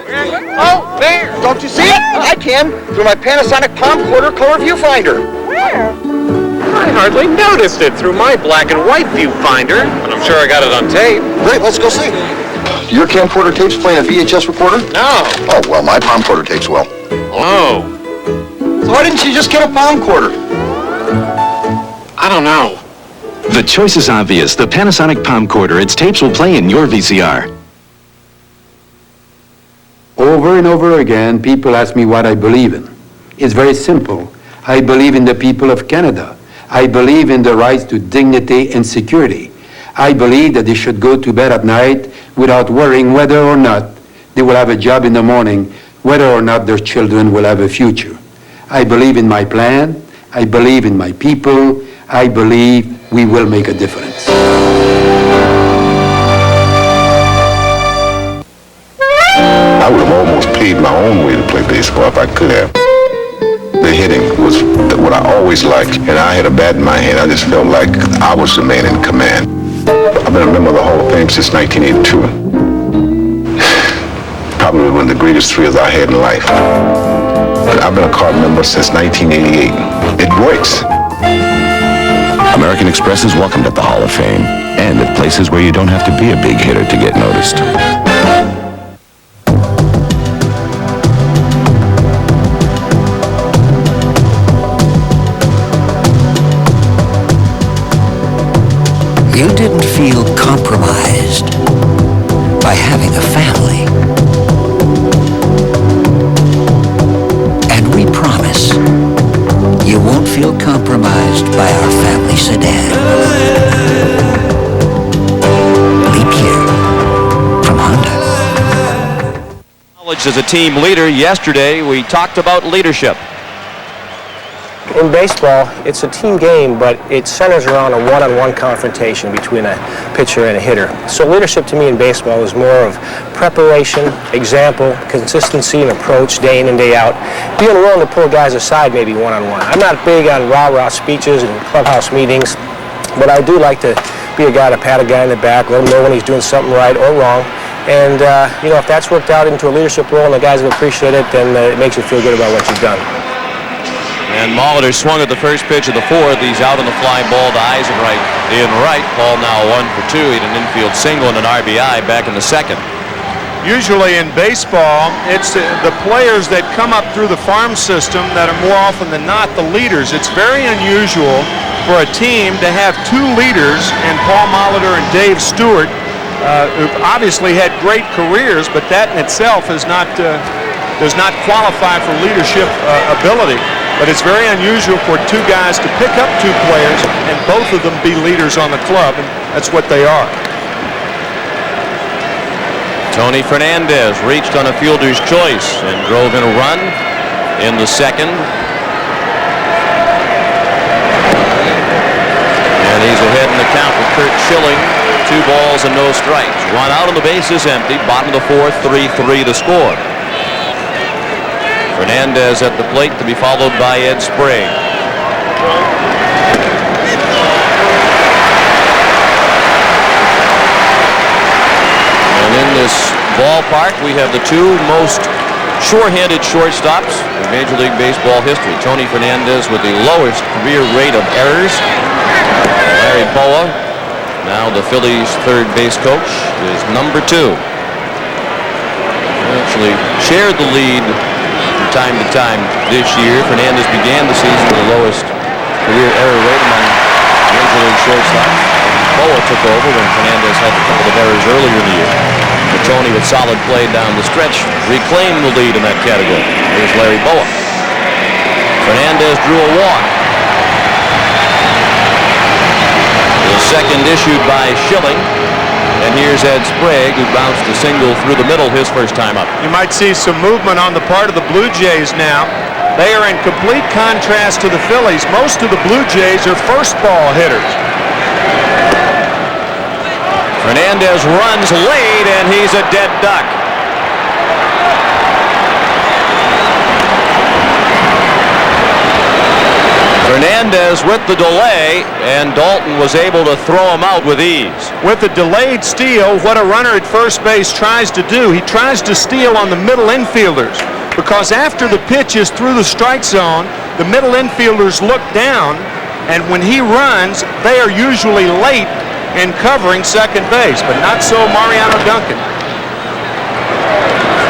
Oh, there! Don't you see it? I can, through my Panasonic Palm Quarter color viewfinder. Where? I hardly noticed it through my black and white viewfinder, but I'm sure I got it on tape. Great, let's go see. Your camcorder tape's playing a VHS recorder? No. Oh, well, my palm quarter tapes will. Oh. So why didn't you just get a palm quarter? I don't know. The choice is obvious. The Panasonic Palm Quarter. Its tapes will play in your VCR. Over and over again, people ask me what I believe in. It's very simple. I believe in the people of Canada. I believe in the rights to dignity and security. I believe that they should go to bed at night without worrying whether or not they will have a job in the morning, whether or not their children will have a future. I believe in my plan. I believe in my people. I believe we will make a difference. I would have almost paved my own way to play baseball if I could have. The hitting was what I always liked, and I had a bat in my hand. I just felt like I was the man in command. I've been a member of the Hall of Fame since 1982. Probably one of the greatest thrills I had in life. But I've been a Card member since 1988. It works. American Express is welcomed at the Hall of Fame and at places where you don't have to be a big hitter to get noticed. You didn't feel compromised by having a family. And we promise you won't feel compromised by our family sedan. Leap year from Honda. Knowledge as a team leader. Yesterday we talked about leadership. In baseball, it's a team game, but it centers around a one-on-one confrontation between a pitcher and a hitter. So leadership to me in baseball is more of preparation, example, consistency, and approach day in and day out. Being willing to pull guys aside maybe one-on-one. I'm not big on rah-rah speeches and clubhouse meetings, but I do like to be a guy to pat a guy in the back, let him know when he's doing something right or wrong. And, if that's worked out into a leadership role and the guys have appreciated it, then it makes you feel good about what you've done. And Molitor swung at the first pitch of the fourth. He's out on the fly ball to Eisenreich in right. Paul now 1 for 2. He had an infield single and an RBI back in the second. Usually in baseball, it's the players that come up through the farm system that are more often than not the leaders. It's very unusual for a team to have two leaders, and Paul Molitor and Dave Stewart, who've obviously had great careers, but that in itself does not qualify for leadership ability. But it's very unusual for two guys to pick up two players and both of them be leaders on the club, and that's what they are. Tony Fernandez reached on a fielder's choice and drove in a run in the second. And he's ahead in the count with Kurt Schilling. 2 balls and no strikes. Run out on the bases empty. Bottom of the fourth, 3-3 the score. Fernandez at the plate to be followed by Ed Sprague. And in this ballpark, we have the 2 most sure-handed shortstops in Major League Baseball history. Tony Fernandez with the lowest career rate of errors. Larry Boa Now the Phillies' third base coach is number 2. Actually shared the lead from time to time this year. Fernandez began the season with the lowest career error rate among Major League shortstops. Boa took over when Fernandez had a couple of errors earlier in the year. But Tony, with solid play down the stretch, reclaimed the lead in that category. Here's Larry Boa. Fernandez drew a walk. The second issued by Schilling. And here's Ed Sprague, who bounced a single through the middle his first time up. You might see some movement on the part of the Blue Jays now. They are in complete contrast to the Phillies. Most of the Blue Jays are first ball hitters. Fernandez runs late, and he's a dead duck. Fernandez with the delay, and Dalton was able to throw him out with ease. With the delayed steal, what a runner at first base tries to do, he tries to steal on the middle infielders, because after the pitch is through the strike zone, the middle infielders look down, and when he runs, they are usually late in covering second base, but not so Mariano Duncan.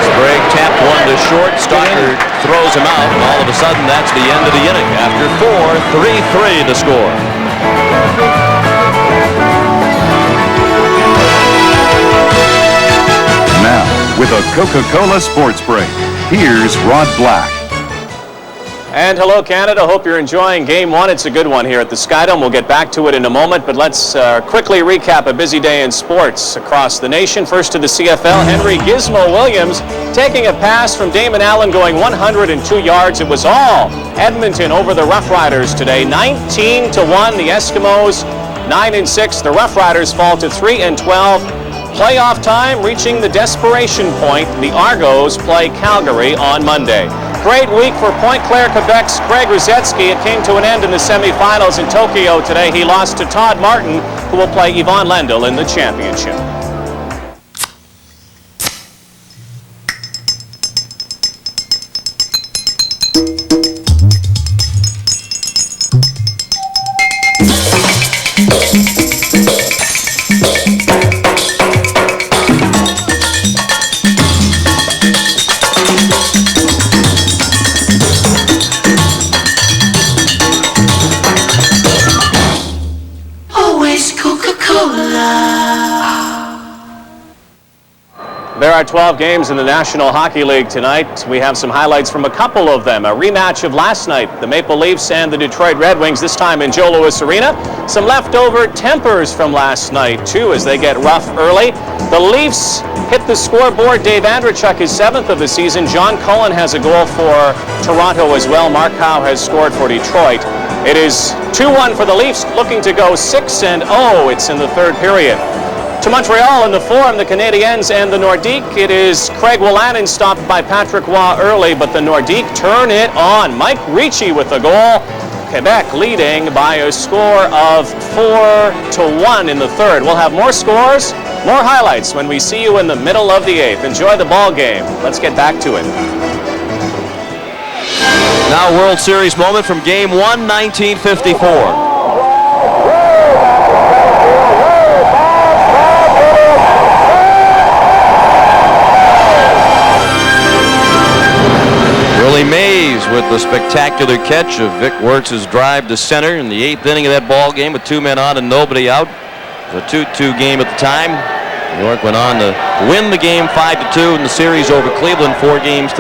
Sprague tapped one to short. Stockard throws him out, and all of a sudden that's the end of the inning. After 4, 3-3 the score. Now, with a Coca-Cola Sports Break, here's Rod Black. And hello, Canada. Hope you're enjoying Game 1. It's a good one here at the Skydome. We'll get back to it in a moment, but let's quickly recap a busy day in sports across the nation. First to the CFL, Henry Gizmo Williams taking a pass from Damon Allen going 102 yards. It was all Edmonton over the Rough Riders today. 19-1, the Eskimos 9-6. The Rough Riders fall to 3-12. Playoff time reaching the desperation point. The Argos play Calgary on Monday. Great week for Pointe Claire, Quebec's Greg Ruzetsky. It came to an end in the semifinals in Tokyo today. He lost to Todd Martin, who will play Yvonne Lendl in the championship. There are 12 games in the National Hockey League tonight. We have some highlights from a couple of them. A rematch of last night, the Maple Leafs and the Detroit Red Wings, this time in Joe Louis Arena. Some leftover tempers from last night, too, as they get rough early. The Leafs hit the scoreboard. Dave Andrechuk is 7th of the season. John Cullen has a goal for Toronto as well. Mark Howe has scored for Detroit. It is 2-1 for the Leafs, looking to go 6-0. It's in the third period. To Montreal in the Forum, the Canadiens and the Nordiques. It is Craig Wolanin stopped by Patrick Roy early, but the Nordiques turn it on. Mike Ricci with the goal. Quebec leading by a score of 4-1 in the third. We'll have more scores, more highlights when we see you in the middle of the 8th. Enjoy the ball game. Let's get back to it. Now World Series moment from Game 1, 1954. Willie Mays with the spectacular catch of Vic Wertz's drive to center in the 8th inning of that ball game with 2 men on and nobody out. It was a 2-2 game at the time. New York went on to win the game 5-2 in the series over Cleveland 4-0.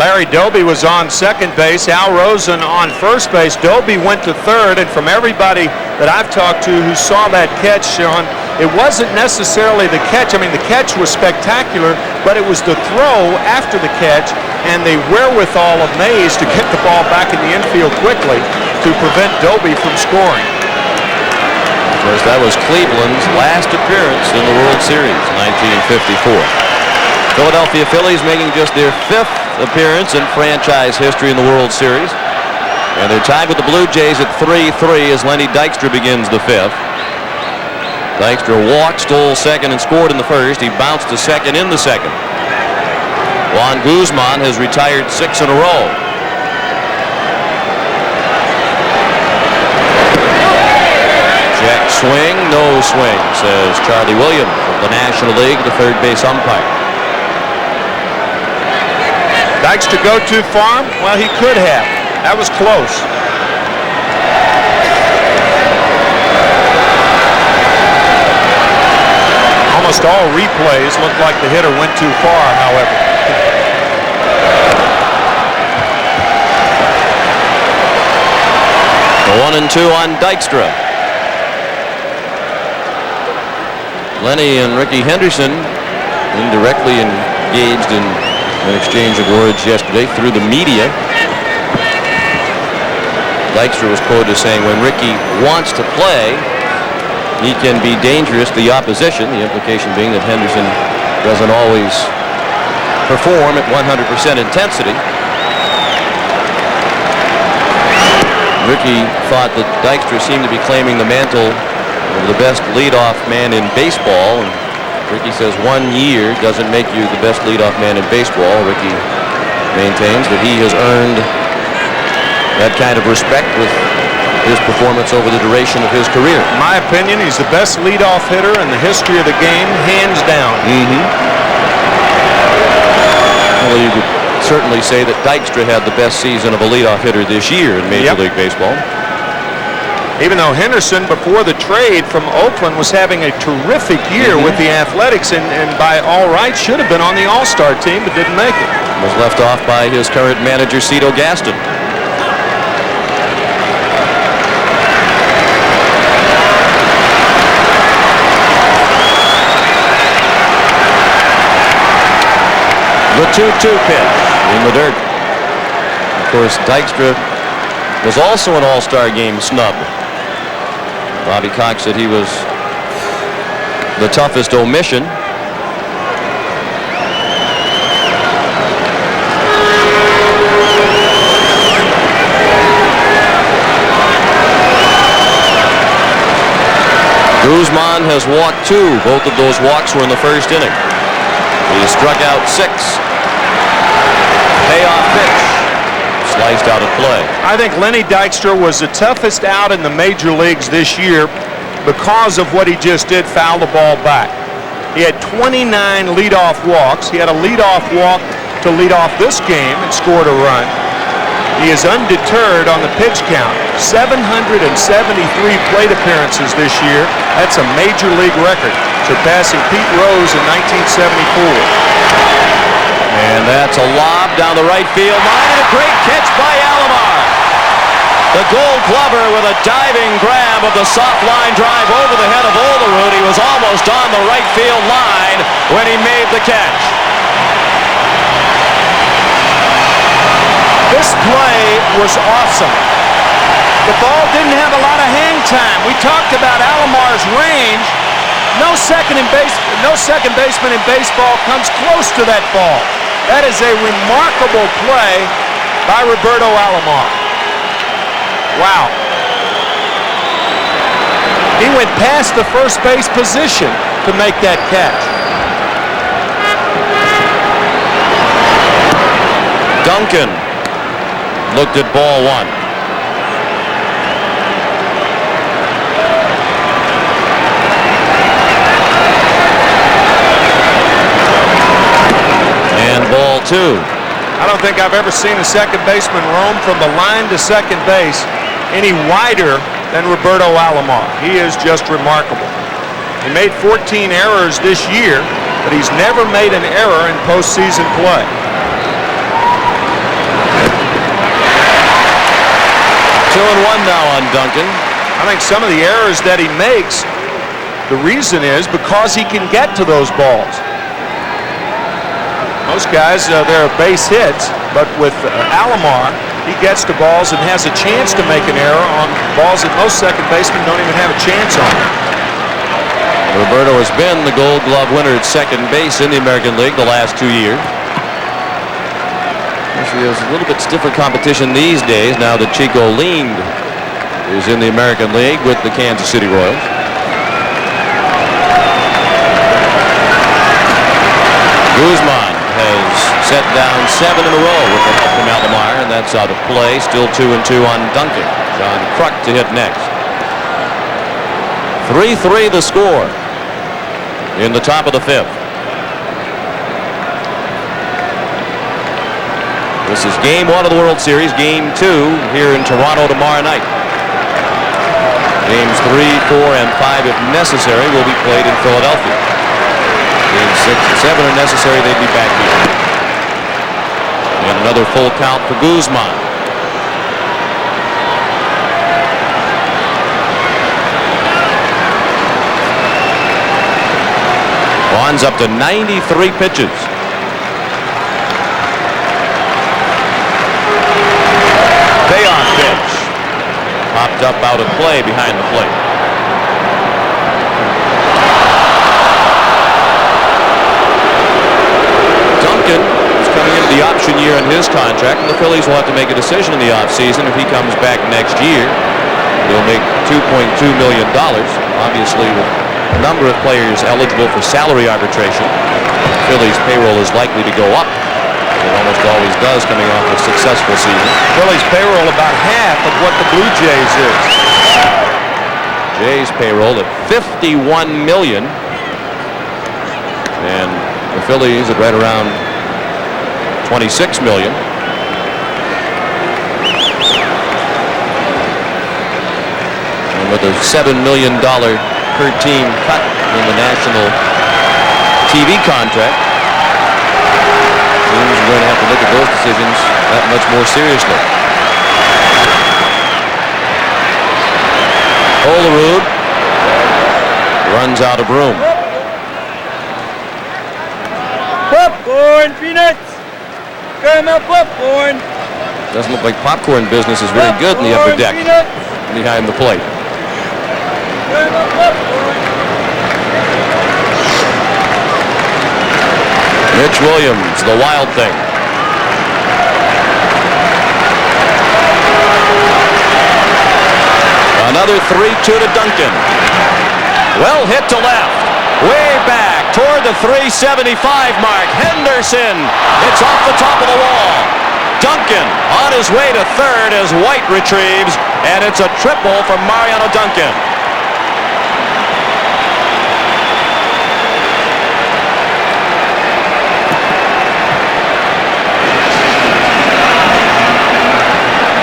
Larry Doby was on second base, Al Rosen on first base. Doby went to third, and from everybody that I've talked to who saw that catch, Sean, it wasn't necessarily the catch. I mean, the catch was spectacular, but it was the throw after the catch and the wherewithal of Mays to get the ball back in the infield quickly to prevent Doby from scoring. Of course, that was Cleveland's last appearance in the World Series, 1954. Philadelphia Phillies making just their 5th appearance in franchise history in the World Series. And they're tied with the Blue Jays at 3-3 as Lenny Dykstra begins the 5th. Dykstra walked, stole second, and scored in the first. He bounced to second in the second. Juan Guzman has retired 6 in a row. Jack Swing, no swing, says Charlie Williams of the National League, the third base umpire. Dykstra go too far? Well, he could have. That was close. Almost all replays look like the hitter went too far, however. The 1-2 on Dykstra. Lenny and Ricky Henderson indirectly engaged in an exchange of words yesterday through the media. Dykstra was quoted as saying, when Ricky wants to play, he can be dangerous to the opposition, the implication being that Henderson doesn't always perform at 100% intensity. Ricky thought that Dykstra seemed to be claiming the mantle of the best leadoff man in baseball. And Ricky says 1 year doesn't make you the best leadoff man in baseball. Ricky maintains that he has earned that kind of respect with his performance over the duration of his career. In my opinion, he's the best leadoff hitter in the history of the game, hands down. Well, you could certainly say that Dykstra had the best season of a leadoff hitter this year in Major League Baseball. Even though Henderson, before the trade from Oakland, was having a terrific year with the Athletics and by all rights should have been on the All-Star team, but didn't make it. Was left off by his current manager, Cito Gaston. The 2-2 pitch in the dirt. Of course, Dykstra was also an All-Star game snub. Bobby Cox said he was the toughest omission. Guzman has walked 2. Both of those walks were in the first inning. He struck out 6. Payoff pitch. Sliced out of play. I think Lenny Dykstra was the toughest out in the major leagues this year because of what he just did, foul the ball back. He had 29 leadoff walks. He had a leadoff walk to lead off this game and scored a run. He is undeterred on the pitch count. 773 plate appearances this year. That's a major league record, surpassing Pete Rose in 1974. And that's a lob down the right field line, and a great catch by Alomar. The Gold Glover with a diving grab of the soft line drive over the head of Olerud. He was almost on the right field line when he made the catch. This play was awesome. The ball didn't have a lot of hang time. We talked about Alomar's range. No second baseman in baseball comes close to that ball. That is a remarkable play by Roberto Alomar. Wow. He went past the first base position to make that catch. Duncan looked at ball 1. Ball 2. I don't think I've ever seen a second baseman roam from the line to second base any wider than Roberto Alomar. He is just remarkable. He made 14 errors this year, but he's never made an error in postseason play. Two and one now on Duncan. I think some of the errors that he makes, the reason is because he can get to those balls. Most guys, they're base hits, but with Alomar, he gets to balls and has a chance to make an error on balls that most second basemen don't even have a chance on. Roberto has been the Gold Glove winner at second base in the American League the last 2 years. Actually, there's a little bit stiffer competition these days now that Chico Lind is in the American League with the Kansas City Royals. Guzman has set down 7 in a row with the help from Alomar, and that's out of play. Still 2 and 2 on Duncan. John Kruk to hit next. 3-3 the score in the top of the fifth. This is game one of the World Series. Game two here in Toronto tomorrow night. Games 3, 4, and 5, if necessary, will be played in Philadelphia. Games 6 and 7 are necessary. They'd be back here. And another full count for Guzman. Juan's up to 93 pitches. Payoff pitch. Popped up out of play behind the plate. Duncan is coming into the option year in his contract, and the Phillies will have to make a decision in the offseason. If he comes back next year, they'll make $2.2 million. Obviously, with a number of players eligible for salary arbitration, Phillies' payroll is likely to go up. It almost always does coming off a successful season. Phillies payroll about half of what the Blue Jays is. Jays payroll at $51 million. And the Phillies at right around $26 million. And with a $7 million per team cut in the national TV contract, teams are going to have to look at those decisions that much more seriously. Olerud runs out of room. Popcorn, peanuts! Caramel popcorn! Doesn't look like popcorn business is very good in the upper deck behind the plate. Caramel popcorn! Mitch Williams, the wild thing. Another 3-2 to Duncan. Well hit to left. Way back toward the 375 mark. Henderson. It's off the top of the wall. Duncan on his way to third as White retrieves, and it's a triple for Mariano Duncan.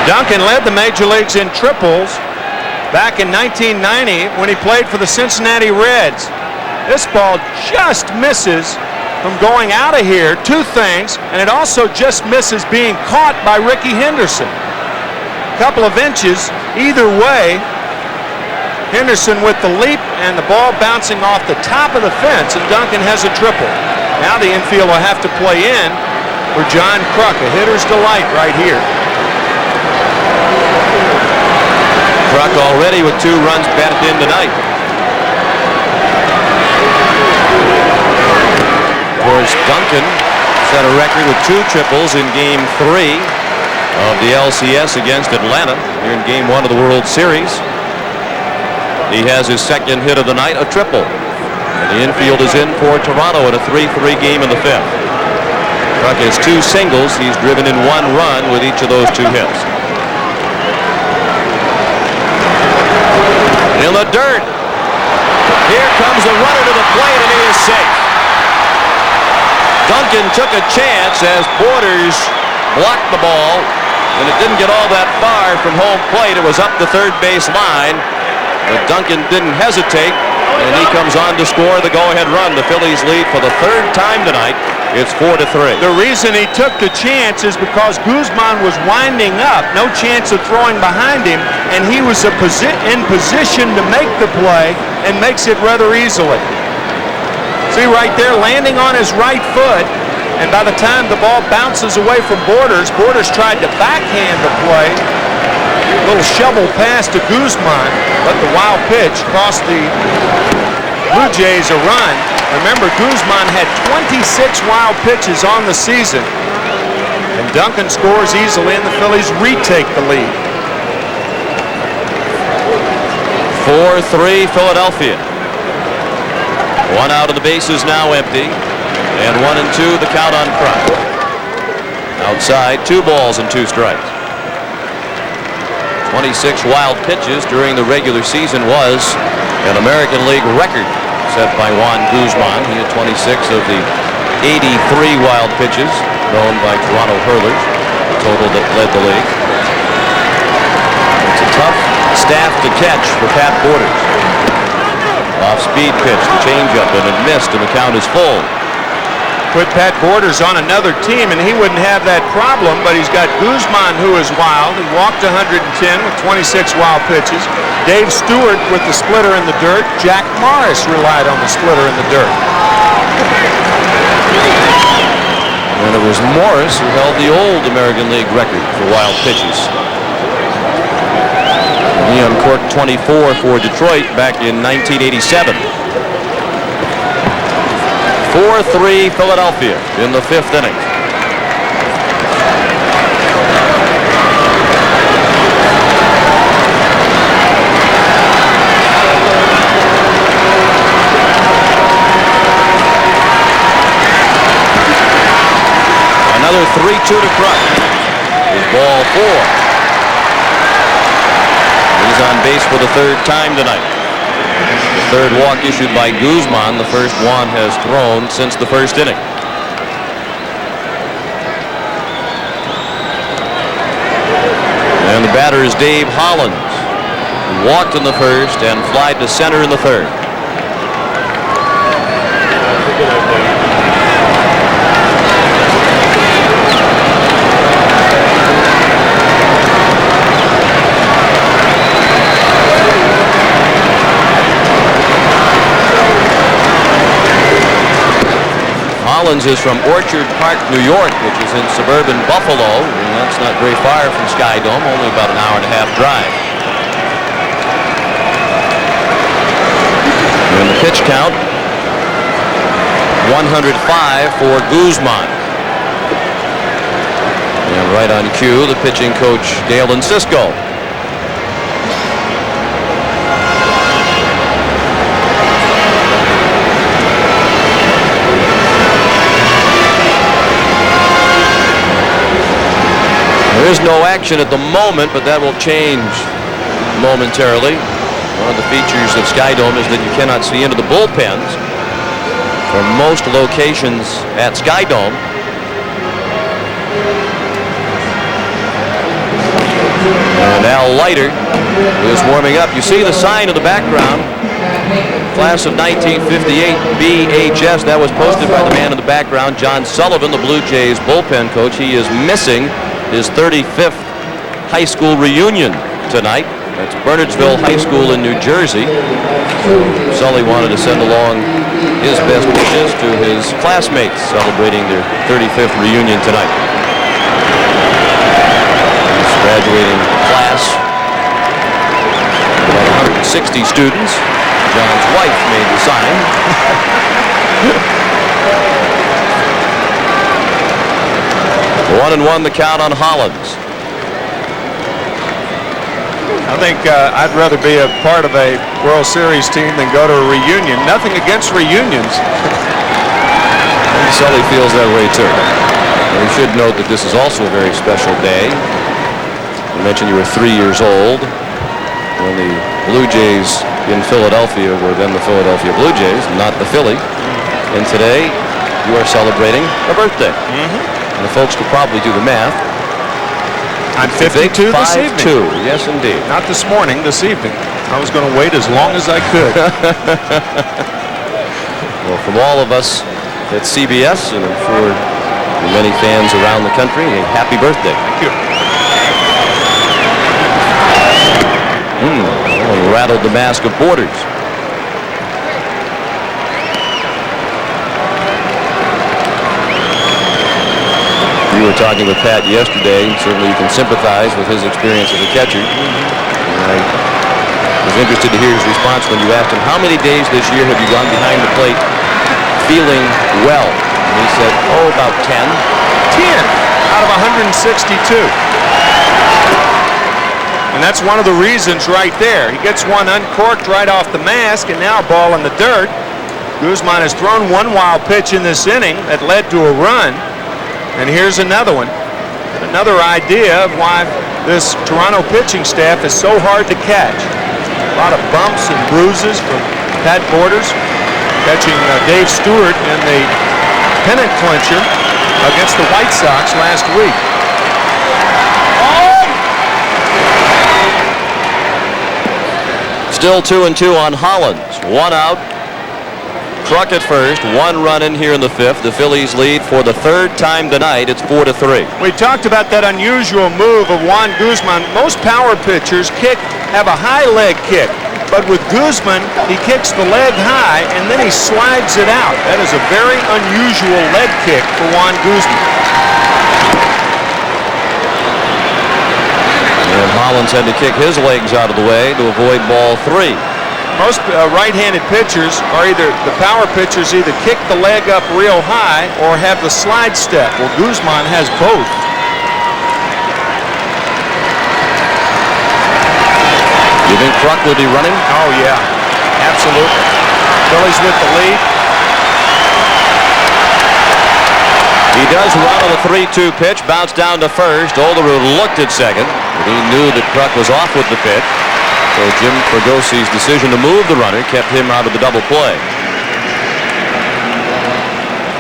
Duncan led the major leagues in triples back in 1990 when he played for the Cincinnati Reds. This ball just misses from going out of here. Two things, and it also just misses being caught by Ricky Henderson. A couple of inches either way. Henderson with the leap and the ball bouncing off the top of the fence, and Duncan has a triple. Now the infield will have to play in for John Kruk, a hitter's delight right here. Kruk already with 2 runs batted in tonight. Of course, Duncan set a record with 2 triples in Game 3 of the LCS against Atlanta here in Game 1 of the World Series. He has his second hit of the night, a triple. And the infield is in for Toronto in a 3-3 game in the 5th. Kruk has 2 singles. He's driven in 1 run with each of those 2 hits. In the dirt. Here comes the runner to the plate, and he is safe. Duncan took a chance as Borders blocked the ball, and it didn't get all that far from home plate. It was up the third base line, but Duncan didn't hesitate, and he comes on to score the go-ahead run. The Phillies lead for the 3rd time tonight. It's 4-3. The reason he took the chance is because Guzman was winding up, no chance of throwing behind him, and he was in position to make the play and makes it rather easily. See right there, landing on his right foot, and by the time the ball bounces away from Borders, Borders tried to backhand the play. A little shovel pass to Guzman, but the wild pitch cost the Blue Jays a run. Remember, Guzman had 26 wild pitches on the season, and Duncan scores easily, and the Phillies retake the lead. 4-3 Philadelphia. 1 out of the bases now empty, and 1-2 the count on Kruk. Outside, 2 balls and 2 strikes. 26 wild pitches during the regular season was An American League record set by Juan Guzman. He had 26 of the 83 wild pitches thrown by Toronto hurlers, the total that led the league. It's a tough staff to catch for Pat Borders. Off-speed pitch, the changeup, and it missed, and the count is full. Put Pat Borders on another team, and he wouldn't have that problem, but he's got Guzman, who is wild. He walked 110 with 26 wild pitches. Dave Stewart with the splitter in the dirt. Jack Morris relied on the splitter in the dirt. And it was Morris who held the old American League record for wild pitches. He uncorked 24 for Detroit back in 1987. 4-3 Philadelphia in the 5th inning. Another 3-2 to Kruk. Is ball 4. He's on base for the 3rd time tonight. The 3rd walk issued by Guzman, the first one has thrown since the 1st inning. And the batter is Dave Hollins, who walked in the 1st and flied to center in the 3rd. Hollins is from Orchard Park, New York, which is in suburban Buffalo, and that's not very far from Sky Dome, only about an hour-and-a-half drive. And the pitch count, 105 for Guzman. And right on cue, the pitching coach, Dale Cisco. There is no action at the moment, but that will change momentarily. One of the features of Sky Dome is that you cannot see into the bullpens from most locations at Sky Dome. And Al Leiter is warming up. You see the sign in the background. Class of 1958 BHS. That was posted by the man in the background, John Sullivan, the Blue Jays bullpen coach. He is missing his 35th high school reunion tonight. That's Bernardsville High School in New Jersey. Sully wanted to send along his best wishes to his classmates celebrating their 35th reunion tonight. His graduating class, about 160 students. John's wife made the sign. 1-1 the count on Hollins. I think I'd rather be a part of a World Series team than go to a reunion. Nothing against reunions. Sully feels that way too. We should note that this is also a very special day. You mentioned you were 3 years old when the Blue Jays in Philadelphia were then the Philadelphia Blue Jays, not the Philly. And today you are celebrating a birthday. And the folks could probably do the math. I'm 52 this evening. 5-2, yes indeed. Not this morning, this evening. I was going to wait as long as I could. Well, from all of us at CBS and for the many fans around the country, a happy birthday. Thank you. Rattled the mask of Borders. You were talking with Pat yesterday. Certainly you can sympathize with his experience as a catcher. I was interested to hear his response when you asked him, how many days this year have you gone behind the plate feeling well? And he said, oh, about 10. 10 out of 162. And that's one of the reasons right there. He gets one uncorked right off the mask, and now a ball in the dirt. Guzman has thrown one wild pitch in this inning that led to a run. And here's another one. Another idea of why this Toronto pitching staff is so hard to catch. lot of bumps and bruises from Pat Borders, catching Dave Stewart in the pennant clincher against the White Sox last week. Still 2-2 on Hollins. One out. Kruk at first. One run in here in the fifth. The Phillies lead for the third time tonight. It's 4-3. We talked about that unusual move of Juan Guzman. Most power pitchers have a high leg kick. But with Guzman, he kicks the leg high and then he slides it out. That is a very unusual leg kick for Juan Guzman. And Hollins had to kick his legs out of the way to avoid ball 3. Most right-handed pitchers are the power pitchers either kick the leg up real high or have the slide step. Well, Guzman has both. You think Kruk will be running? Oh, yeah. Absolutely. Phillies with the lead. He does run on a 3-2 pitch, bounced down to first. Olerud looked at second, but he knew that Kruk was off with the pitch. So Jim Fregosi's decision to move the runner kept him out of the double play.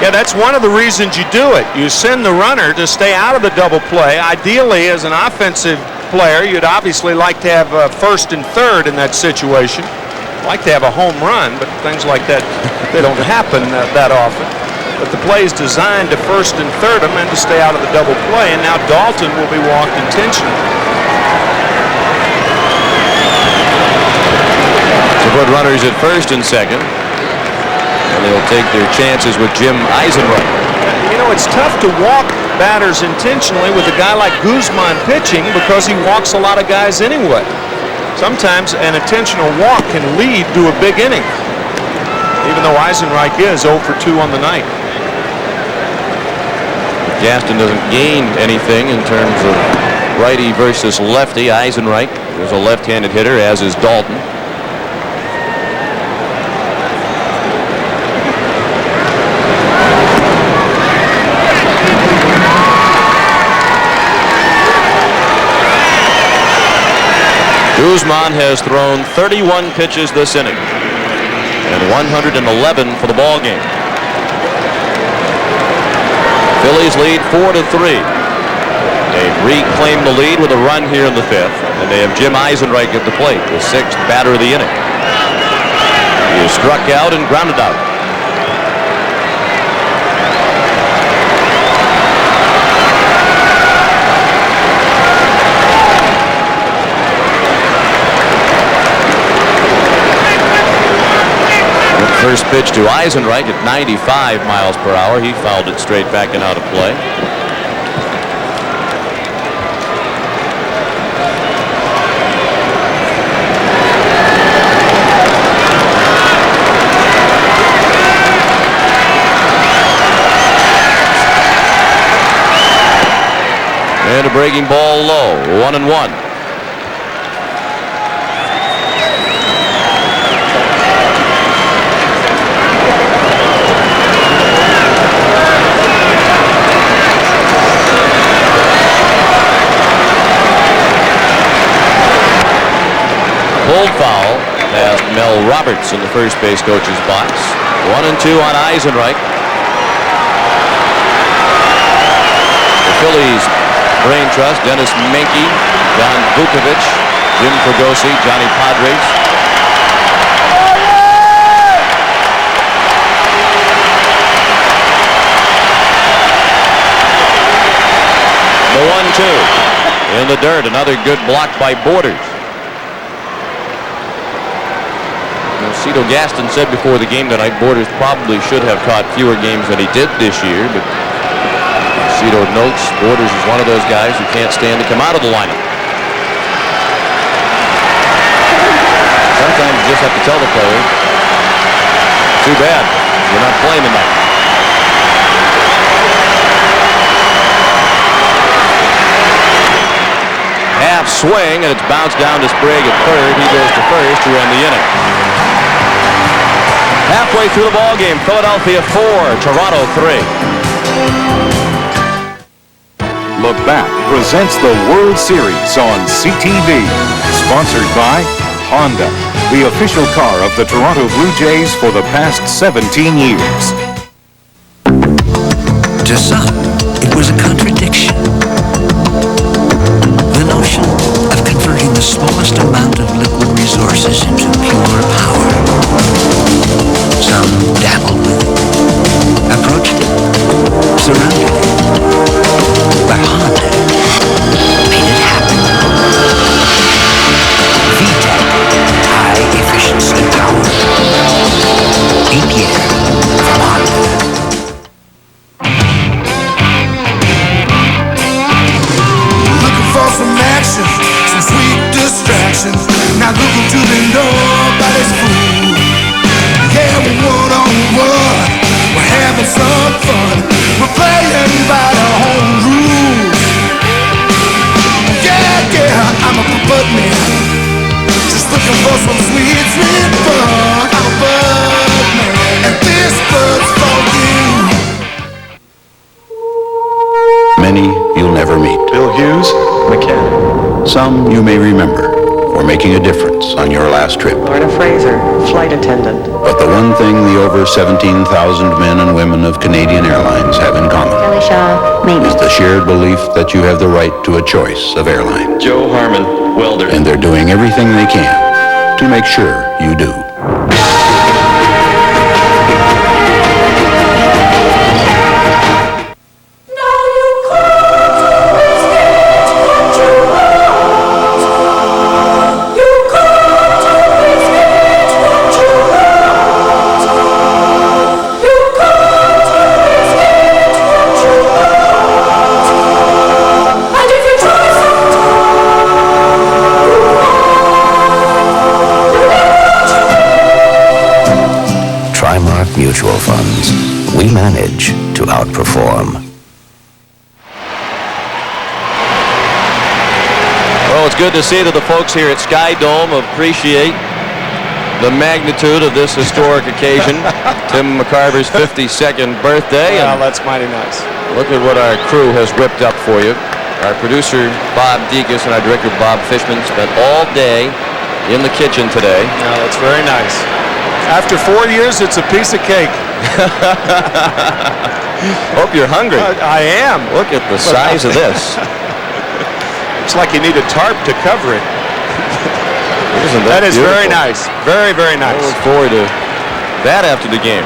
Yeah, that's one of the reasons you do it. You send the runner to stay out of the double play. Ideally, as an offensive player, you'd obviously like to have first and third in that situation. Like to have a home run, but things like that, they don't happen that often. But the play is designed to first and third them and to stay out of the double play. And now Dalton will be walked intentionally. To put runners at first and second. And they'll take their chances with Jim Eisenreich. You know, it's tough to walk batters intentionally with a guy like Guzman pitching because he walks a lot of guys anyway. Sometimes an intentional walk can lead to a big inning, even though Eisenreich is 0 for 2 on the night. Gaston doesn't gain anything in terms of righty versus lefty. Eisenreich is a left-handed hitter, as is Dalton. Guzman has thrown 31 pitches this inning and 111 for the ball game. Phillies lead 4-3. They reclaim the lead with a run here in the fifth, and they have Jim Eisenreich at the plate, the sixth batter of the inning. He is struck out and grounded out. First pitch to Eisenreich at 95 miles per hour. He fouled it straight back and out of play. And a breaking ball low, 1-1. Pulled foul past Mel Roberts in the first base coach's box. 1-2 on Eisenreich. The Phillies brain trust, Dennis Menke, Don Vukovic, Jim Fregosi, Johnny Padres. The 1-2 in the dirt. Another good block by Borders. Cito Gaston said before the game tonight Borders probably should have caught fewer games than he did this year, but Cito notes Borders is one of those guys who can't stand to come out of the lineup. Sometimes you just have to tell the player, too bad, you're not playing tonight. Half swing, and it's bounced down to Sprague at third. He goes to first to end the inning. Halfway through the ball game, Philadelphia 4, Toronto 3. Labatt presents the World Series on CTV, sponsored by Honda, the official car of the Toronto Blue Jays for the past 17 years. To some, it was a contradiction. The notion of converting the smallest amount of liquid resources into pure power. Some dabbled with it, approached it, surrounded it. But Honda made it happen. VTEC, high efficiency power. 8 years from Honda. Some action, some sweet distractions. Not looking to be nobody's fool. Yeah, we're one-on-one. We're having some fun. We're playing by our own rules. Yeah, I'm a puppet man. Just looking for some sweet, sweet fun. I'm a bud man, and this bud's for you. Many you'll never meet. Bill Hughes, mechanic. Some you may remember for making a difference on your last trip. Lorna Fraser, flight attendant. But the one thing the over 17,000 men and women of Canadian Airlines have in common is the shared belief that you have the right to a choice of airline. Joe Harmon, welder. And they're doing everything they can to make sure you do. Mutual funds, we manage to outperform. Well, it's good to see that the folks here at Sky Dome appreciate the magnitude of this historic occasion. Tim McCarver's 52nd birthday. Well, that's mighty nice. Look at what our crew has whipped up for you. Our producer, Bob Degas, and our director, Bob Fishman, spent all day in the kitchen today. No, that's very nice. After 4 years, it's a piece of cake. Hope you're hungry. I am. Look at the size of this. It's like you need a tarp to cover it. Isn't That is beautiful? very nice. Very, very nice. I look forward to that after the game.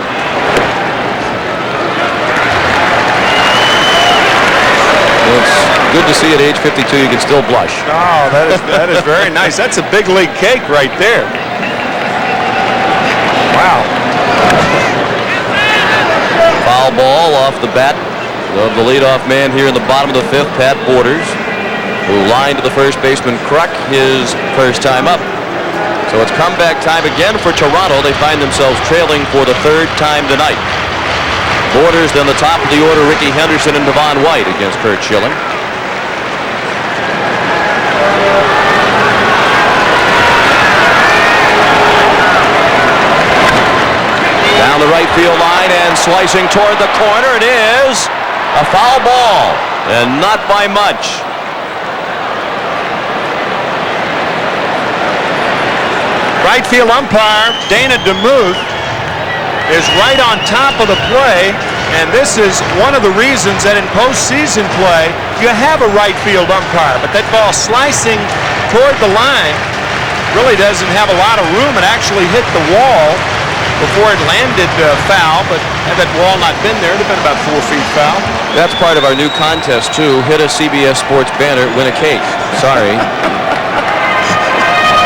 It's good to see at age 52 you can still blush. Oh, that is very nice. That's a big league cake right there. Wow. Foul ball off the bat of the leadoff man here in the bottom of the fifth, Pat Borders, who lined to the first baseman Kruk his first time up. So it's comeback time again for Toronto. They find themselves trailing for the third time tonight. Borders, then the top of the order, Ricky Henderson and Devon White against Curt Schilling. Down the right field line and slicing toward the corner. It is a foul ball, and not by much. Right field umpire Dana DeMuth is right on top of the play, and this is one of the reasons that in postseason play you have a right field umpire, but that ball slicing toward the line really doesn't have a lot of room. It actually hit the wall before it landed foul, but had that wall not been there, it'd have been about 4 feet foul. That's part of our new contest too. Hit a CBS Sports banner, win a cake. Sorry.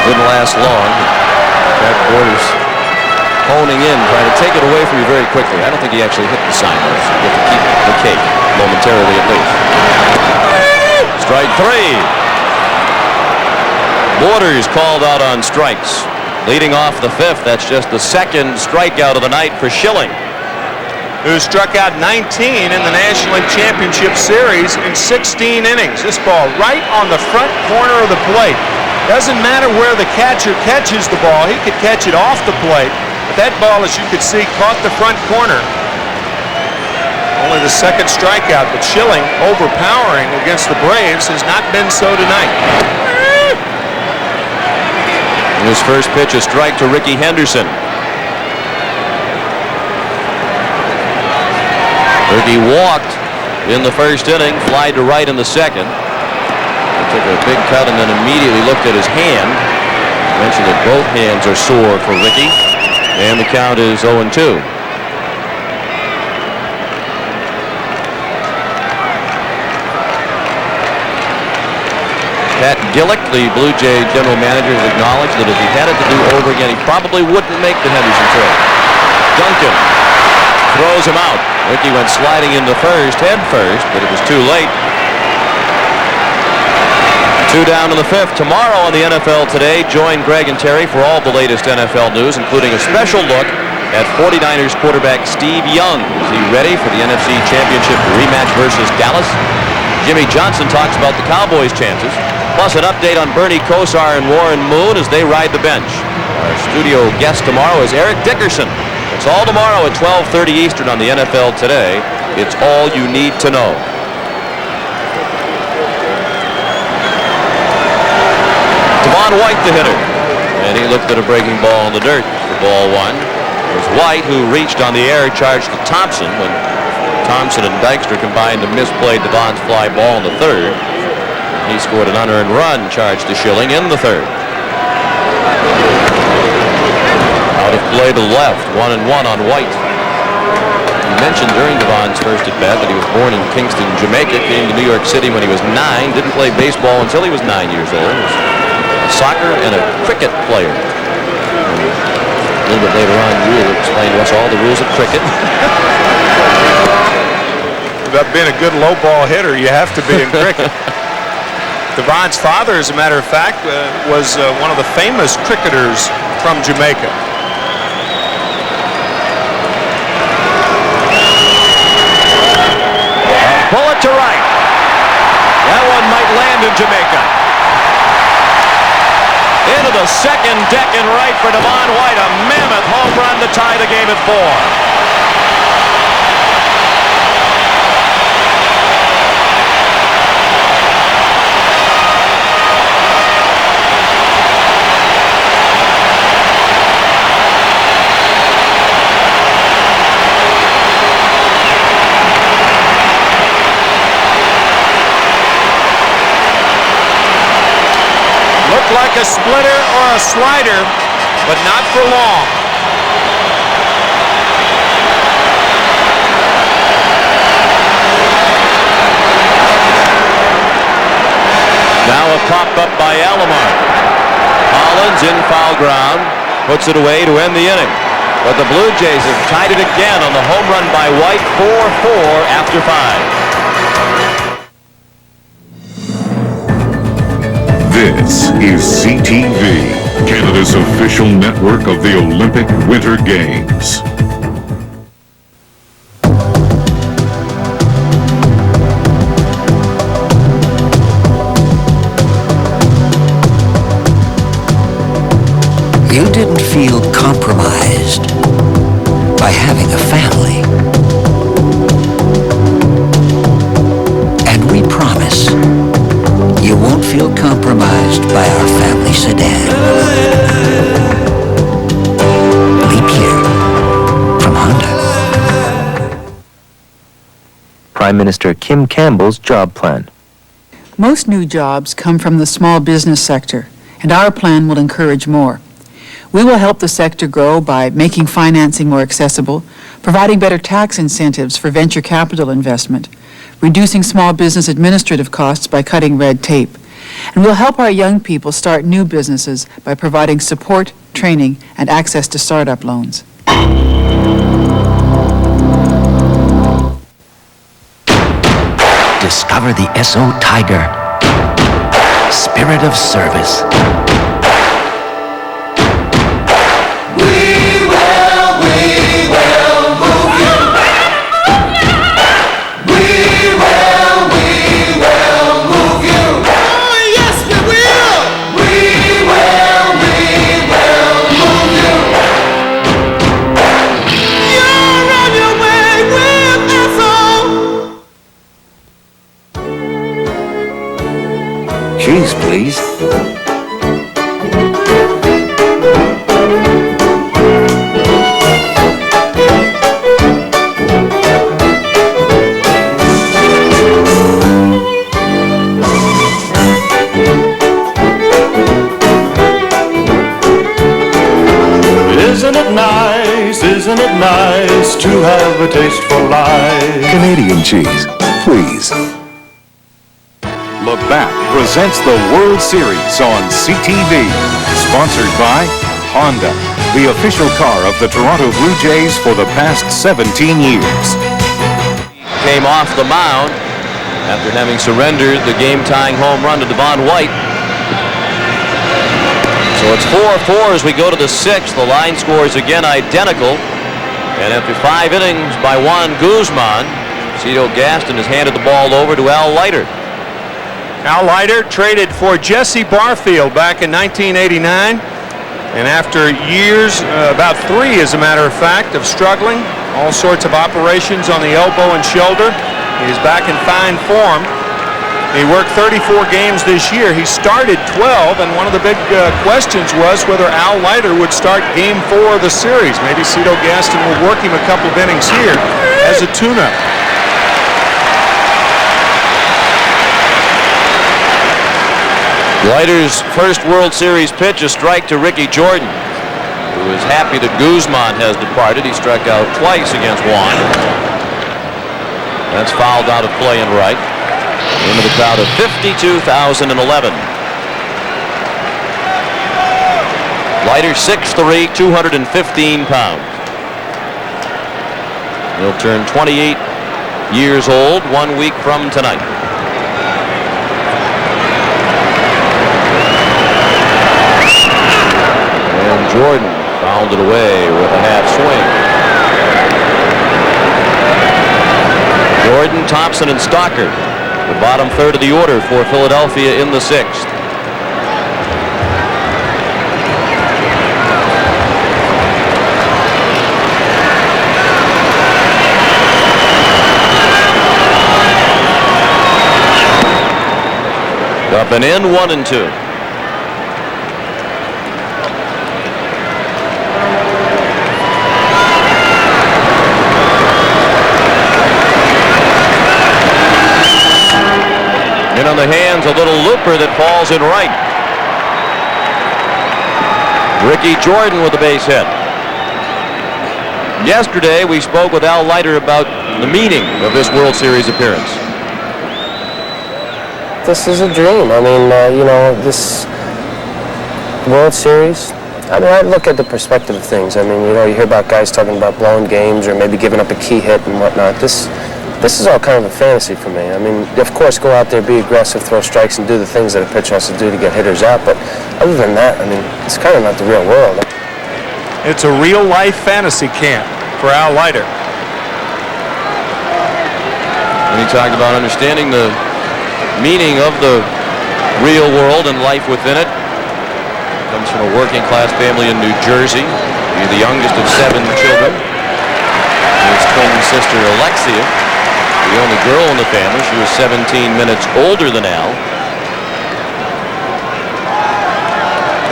Didn't last long. Pat Borders honing in, trying to take it away from you very quickly. I don't think he actually hit the sign, though. So you get to keep the cake momentarily at least. Strike three. Borders called out on strikes. Leading off the fifth, that's just the second strikeout of the night for Schilling, who struck out 19 in the National League Championship Series in 16 innings. This ball right on the front corner of the plate. Doesn't matter where the catcher catches the ball. He could catch it off the plate. But that ball, as you could see, caught the front corner. Only the second strikeout, but Schilling, overpowering against the Braves, has not been so tonight. His first pitch, a strike to Ricky Henderson. Ricky walked in the first inning, flied to right in the second. He took a big cut and then immediately looked at his hand. Mentioned that both hands are sore for Ricky. And the count is 0-2. Pat Gillick, the Blue Jay general manager, has acknowledged that if he had it to do over again, he probably wouldn't make the Henderson trade. Duncan throws him out. Ricky went sliding into first, head first, but it was too late. 2 down in the 5th. Tomorrow on the NFL Today, join Greg and Terry for all the latest NFL news, including a special look at 49ers quarterback Steve Young. Is he ready for the NFC Championship rematch versus Dallas? Jimmy Johnson talks about the Cowboys' chances, plus an update on Bernie Kosar and Warren Moon as they ride the bench. Our studio guest tomorrow is Eric Dickerson. It's all tomorrow at 12:30 Eastern on the NFL Today. It's all you need to know. Devon White, the hitter, and he looked at a breaking ball in the dirt for ball 1. It was White who reached on the air, charged to Thompson when Thompson and Dykstra combined to misplay Devon's fly ball in the 3rd. He scored an unearned run, charged to Schilling in the 3rd. Out of play to left, 1-1 on White. He mentioned during Devon's first at bat that he was born in Kingston, Jamaica, came to New York City when he was 9, didn't play baseball until he was 9 years old. He was a soccer and a cricket player. And a little bit later on, you will explain to us all the rules of cricket. Without being a good low ball hitter, you have to be in cricket. Devon's father, as a matter of fact, was one of the famous cricketers from Jamaica. Bullet to right. That one might land in Jamaica. Into the second deck and right for Devon White. A mammoth home run to tie the game at 4. Like a splitter or a slider, but not for long. Now a pop-up by Alomar. Collins in foul ground, puts it away to end the inning. But the Blue Jays have tied it again on the home run by White, 4-4 after 5. This is CTV, Canada's official network of the Olympic Winter Games. You didn't feel compromised by having a family. And we promise you won't feel compromised by our family sedan. Leap year from Honda. Prime Minister Kim Campbell's job plan. Most new jobs come from the small business sector, and our plan will encourage more. We will help the sector grow by making financing more accessible, providing better tax incentives for venture capital investment, reducing small business administrative costs by cutting red tape, and we'll help our young people start new businesses by providing support, training, and access to startup loans. Discover the SO Tiger. Spirit of service. Cheese, please. a taste for life. Canadian cheese, please. Labatt presents the World Series on CTV. Sponsored by Honda, the official car of the Toronto Blue Jays for the past 17 years. Came off the mound after having surrendered the game-tying home run to Devon White. So it's 4-4 as we go to the sixth. The line scores again identical. And after 5 innings by Juan Guzman, Cito Gaston has handed the ball over to Al Leiter. Al Leiter traded for Jesse Barfield back in 1989. And after years, about 3 as a matter of fact, of struggling, all sorts of operations on the elbow and shoulder, he's back in fine form. He worked 34 games this year. He started 12, and one of the big questions was whether Al Leiter would start Game 4 of the series. Maybe Cito Gaston will work him a couple of innings here as a tune-up. Leiter's first World Series pitch, a strike to Ricky Jordan, who is happy that Guzman has departed. He struck out twice against Juan. That's fouled out of play and right. Into the crowd of 52,011. Leiter 6'3", 215 pounds. He'll turn 28 years old 1 week from tonight. And Jordan fouled it away with a half swing. Jordan, Thompson, and Stockard, the bottom third of the order for Philadelphia in the sixth. Up and in, 1-2. In on the hands, a little looper that falls in right. Ricky Jordan with the base hit. Yesterday we spoke with Al Leiter about the meaning of this World Series appearance. This is a dream. I mean, you know, this World Series, I mean, I look at the perspective of things. I mean, you know, you hear about guys talking about blowing games or maybe giving up a key hit and whatnot. This is all kind of a fantasy for me. I mean, of course, go out there, be aggressive, throw strikes, and do the things that a pitcher has to do to get hitters out. But other than that, I mean, it's kind of not the real world. It's a real-life fantasy camp for Al Leiter. And he talked about understanding the meaning of the real world and life within it. Comes from a working-class family in New Jersey. He's the youngest of 7 children. His twin sister, Alexia, the only girl in the family. She was 17 minutes older than Al.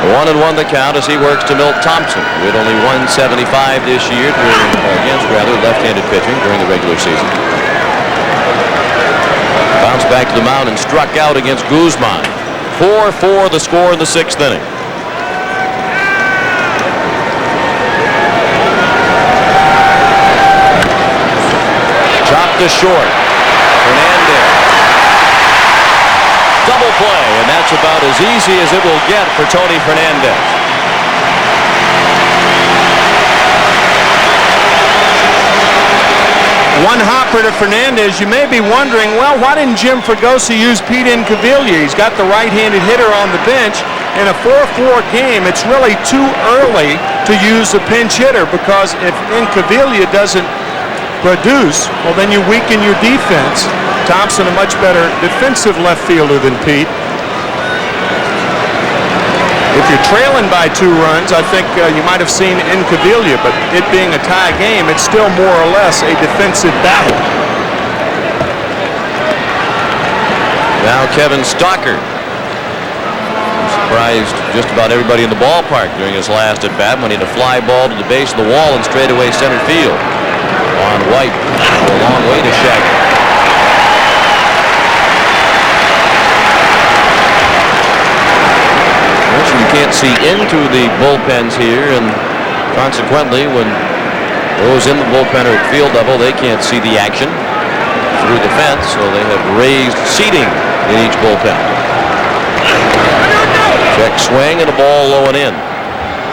1-1 the count as he works to Milt Thompson, who hit only 175 this year against left-handed pitching during the regular season. Bounced back to the mound and struck out against Guzman. 4-4 the score in the 6th inning. Chopped to short. Fernandez. Double play, and that's about as easy as it will get for Tony Fernandez. One hopper to Fernandez. You may be wondering, well, why didn't Jim Fregosi use Pete Incaviglia? He's got the right-handed hitter on the bench. In a 4-4 game, it's really too early to use a pinch hitter because if Incaviglia doesn't produce, well, then you weaken your defense. Thompson, a much better defensive left fielder than Pete. If you're trailing by 2 runs, I think you might have seen Incaviglia, but it being a tie game, it's still more or less a defensive battle. Now Kevin Stockard surprised just about everybody in the ballpark during his last at-bat when he had a fly ball to the base of the wall and straightaway center field. On White, a long way to Shaggy. You can't see into the bullpens here, and consequently, when Those in the bullpen are at field level. They can't see the action through the fence, so they have raised seating in each bullpen. Check swing and a ball low and in.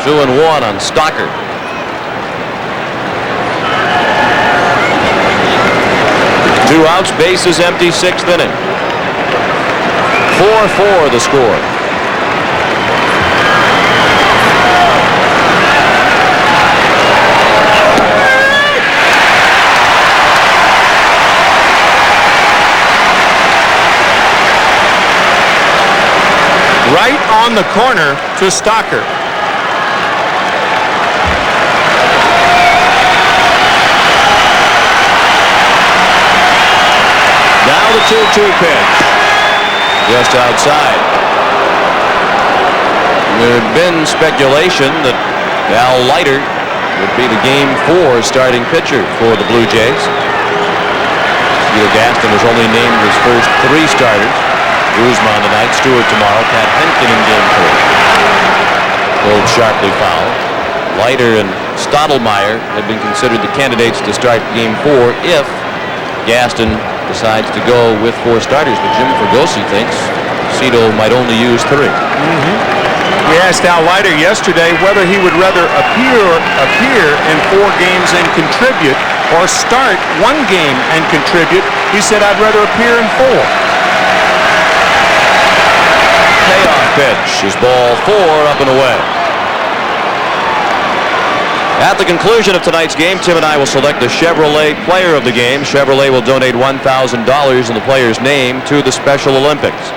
2-1 on Stockard. Two outs, bases empty, 6th inning. 4-4 the score. Right on the corner to Stockard. Now the 2-2 pitch. Just outside. There had been speculation that Al Leiter would be the Game 4 starting pitcher for the Blue Jays. Steele Gaston was only named his first 3 starters. Guzman tonight, Stewart tomorrow, Pat Henkin in Game 4. Pulled sharply foul. Leiter and Stottlemyre had been considered the candidates to start Game 4 if Gaston decides to go with 4 starters, but Jim Fregosi thinks Cito might only use 3. We asked Al Leiter yesterday whether he would rather appear in 4 games and contribute or start 1 game and contribute. He said, I'd rather appear in 4. Payoff pitch is ball 4 up and away. At the conclusion of tonight's game, Tim and I will select the Chevrolet Player of the Game. Chevrolet will donate $1,000 in the player's name to the Special Olympics.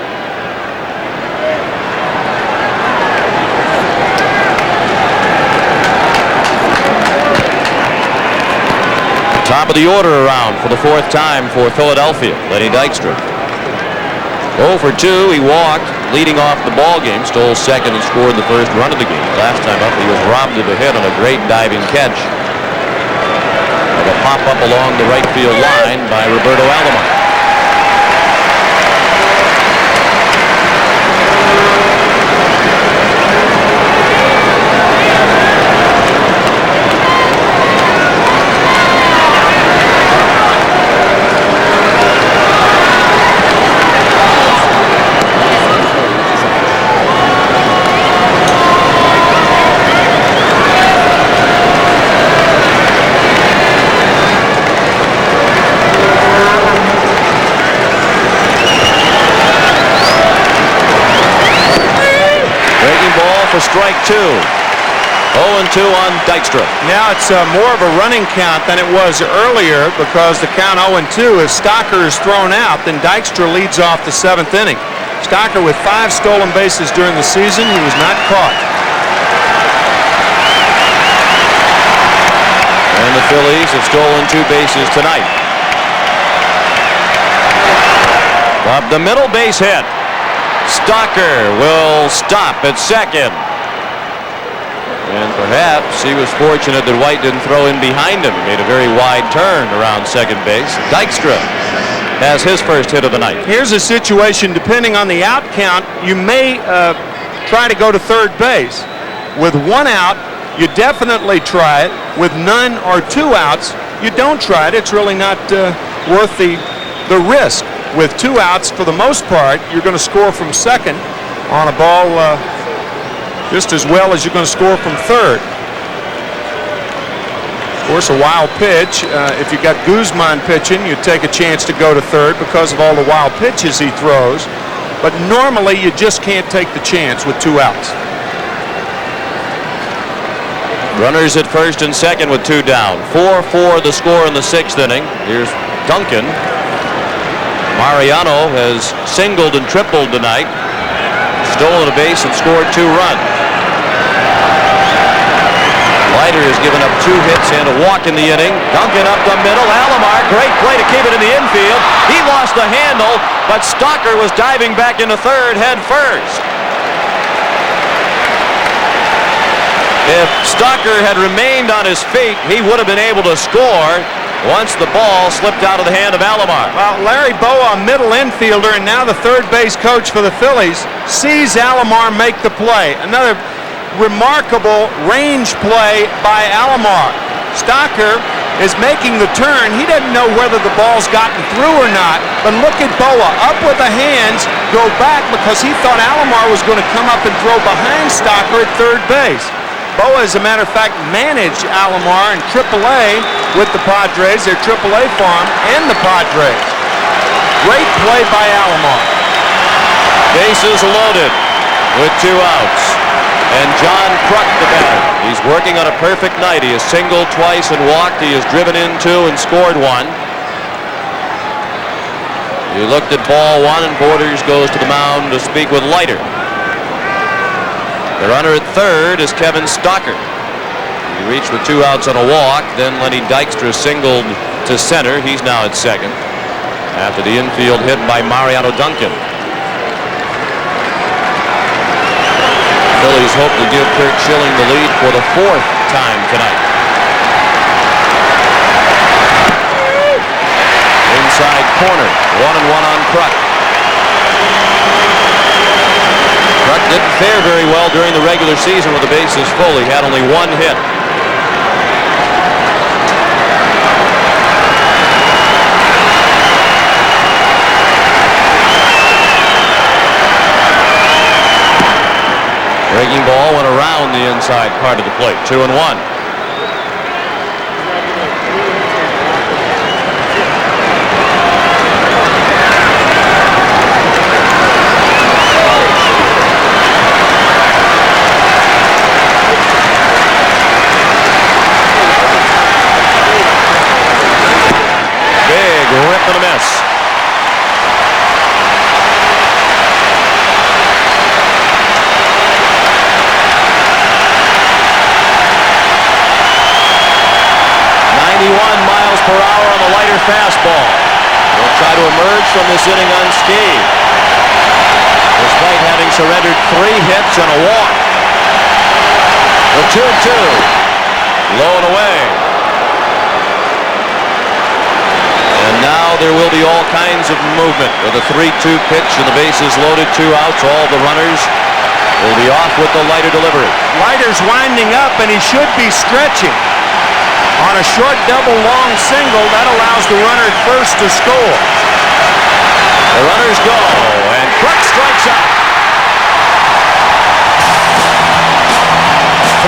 Top of the order around for the 4th time for Philadelphia, Lenny Dykstra. 0 for 2, he walked, leading off the ball game, stole second and scored the first run of the game. Last time up, he was robbed of a hit on a great diving catch of a pop-up along the right field line by Roberto Alomar. Strike 2. 0-2 on Dykstra. Now it's more of a running count than it was earlier because the count 0-2 as Stockard is thrown out. Then Dykstra leads off the 7th inning. Stockard with 5 stolen bases during the season. He was not caught. And the Phillies have stolen 2 bases tonight. Up the middle, base hit. Stockard will stop at second. And perhaps he was fortunate that White didn't throw in behind him. He made a very wide turn around second base. Dykstra has his first hit of the night. Here's a situation, depending on the out count, you may try to go to third base. With 1 out, you definitely try it. With none or 2 outs, you don't try it. It's really not worth the risk. With 2 outs, for the most part, you're going to score from second on a ball just as well as you're going to score from third. Of course, a wild pitch. If you got Guzman pitching, you take a chance to go to third because of all the wild pitches he throws. But normally, you just can't take the chance with 2 outs. Runners at first and second with 2 down. 4-4 the score in the 6th inning. Here's Duncan. Mariano has singled and tripled tonight. Stolen a base and scored 2 runs. Leiter has given up 2 hits and a walk in the inning. Duncan up the middle. Alomar, great play to keep it in the infield. He lost the handle, but Stockard was diving back into third head first. If Stockard had remained on his feet, he would have been able to score once the ball slipped out of the hand of Alomar. Well, Larry Boa, middle infielder, and now the third base coach for the Phillies, sees Alomar make the play. Another remarkable range play by Alomar. Stockard is making the turn. He doesn't know whether the ball's gotten through or not, but look at Boa, up with the hands, go back because he thought Alomar was going to come up and throw behind Stockard at third base. Boa, as a matter of fact, managed Alomar in AAA with the Padres, their AAA farm, and the Padres. Great play by Alomar. Bases loaded with 2 outs. And John Kruk, the batter. He's working on a perfect night. He has singled twice and walked. He has driven in 2 and scored 1. He looked at ball 1, and Borders goes to the mound to speak with Leiter. The runner at third is Kevin Stockard. He reached with 2 outs on a walk. Then Lenny Dykstra singled to center. He's now at second after the infield hit by Mariano Duncan. Phillies hope to give Kurt Schilling the lead for the 4th time tonight. Inside corner, 1-1 on Kruk. Kruk didn't fare very well during the regular season with the bases full. He had only 1 hit. Breaking ball went around the inside part of the plate. 2-1. Big rip and a miss. Per hour on the Leiter fastball. He'll try to emerge from this inning unscathed, despite having surrendered 3 hits and a walk. The 2-2, low and away. And now there will be all kinds of movement with a 3-2 pitch and the bases loaded, 2 outs. All the runners will be off with the Leiter delivery. Leiter's winding up, and he should be stretching. On a short double long single, that allows the runner at first to score. The runners go, and Kruk strikes out.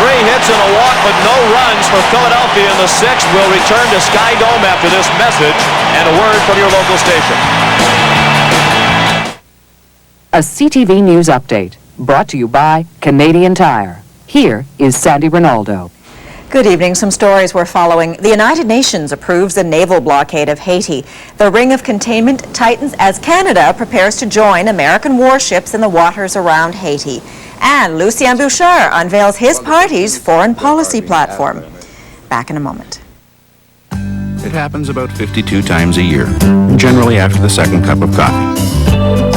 3 hits and a walk, but no runs for Philadelphia in the 6th. We'll return to Sky Dome after this message and a word from your local station. A CTV News Update, brought to you by Canadian Tire. Here is Sandy Ronaldo. Good evening. Some stories we're following. The United Nations approves the naval blockade of Haiti. The ring of containment tightens as Canada prepares to join American warships in the waters around Haiti. And Lucien Bouchard unveils his party's foreign policy platform. Back in a moment. It happens about 52 times a year, generally after the second cup of coffee.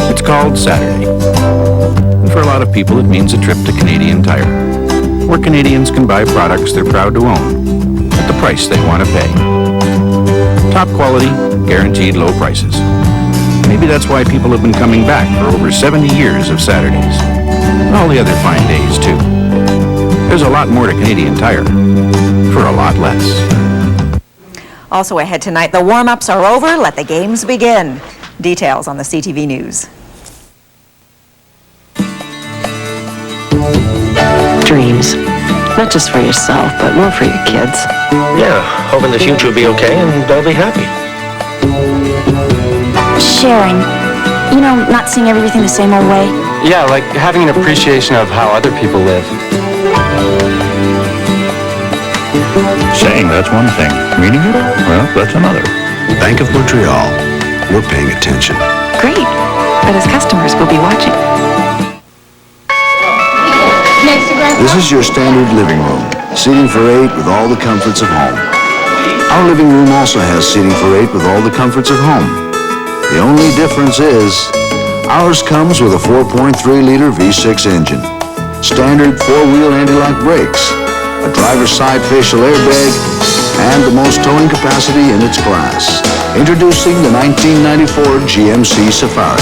It's called Saturday. And for a lot of people, it means a trip to Canadian Tire, where Canadians can buy products they're proud to own at the price they want to pay. Top quality, guaranteed low prices. Maybe that's why people have been coming back for over 70 years of Saturdays. And all the other fine days, too. There's a lot more to Canadian Tire for a lot less. Also ahead tonight, the warm-ups are over. Let the games begin. Details on the CTV News. Dreams. Not just for yourself, but more for your kids. Yeah, hoping the future will be okay and they'll be happy. Sharing. You know, not seeing everything the same old way. Yeah, like having an appreciation of how other people live. Saying that's one thing. Meaning it? Well, that's another. Bank of Montreal. We're paying attention. Great. But as customers, we'll be watching. This is your standard living room. Seating for 8 with all the comforts of home. Our living room also has seating for 8 with all the comforts of home. The only difference is, ours comes with a 4.3-liter V6 engine, standard 4-wheel anti-lock brakes, a driver's side facial airbag, and the most towing capacity in its class. Introducing the 1994 GMC Safari.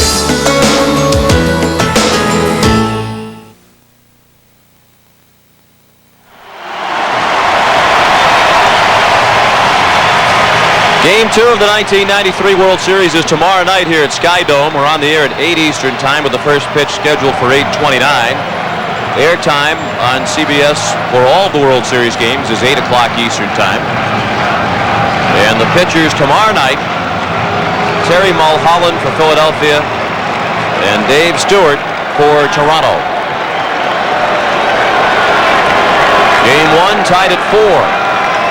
Game 2 of the 1993 World Series is tomorrow night here at Sky Dome. We're on the air at 8 Eastern Time with the first pitch scheduled for 8:29. Airtime on CBS for all the World Series games is 8 o'clock Eastern Time. And the pitchers tomorrow night, Terry Mulholland for Philadelphia and Dave Stewart for Toronto. Game 1 tied at 4.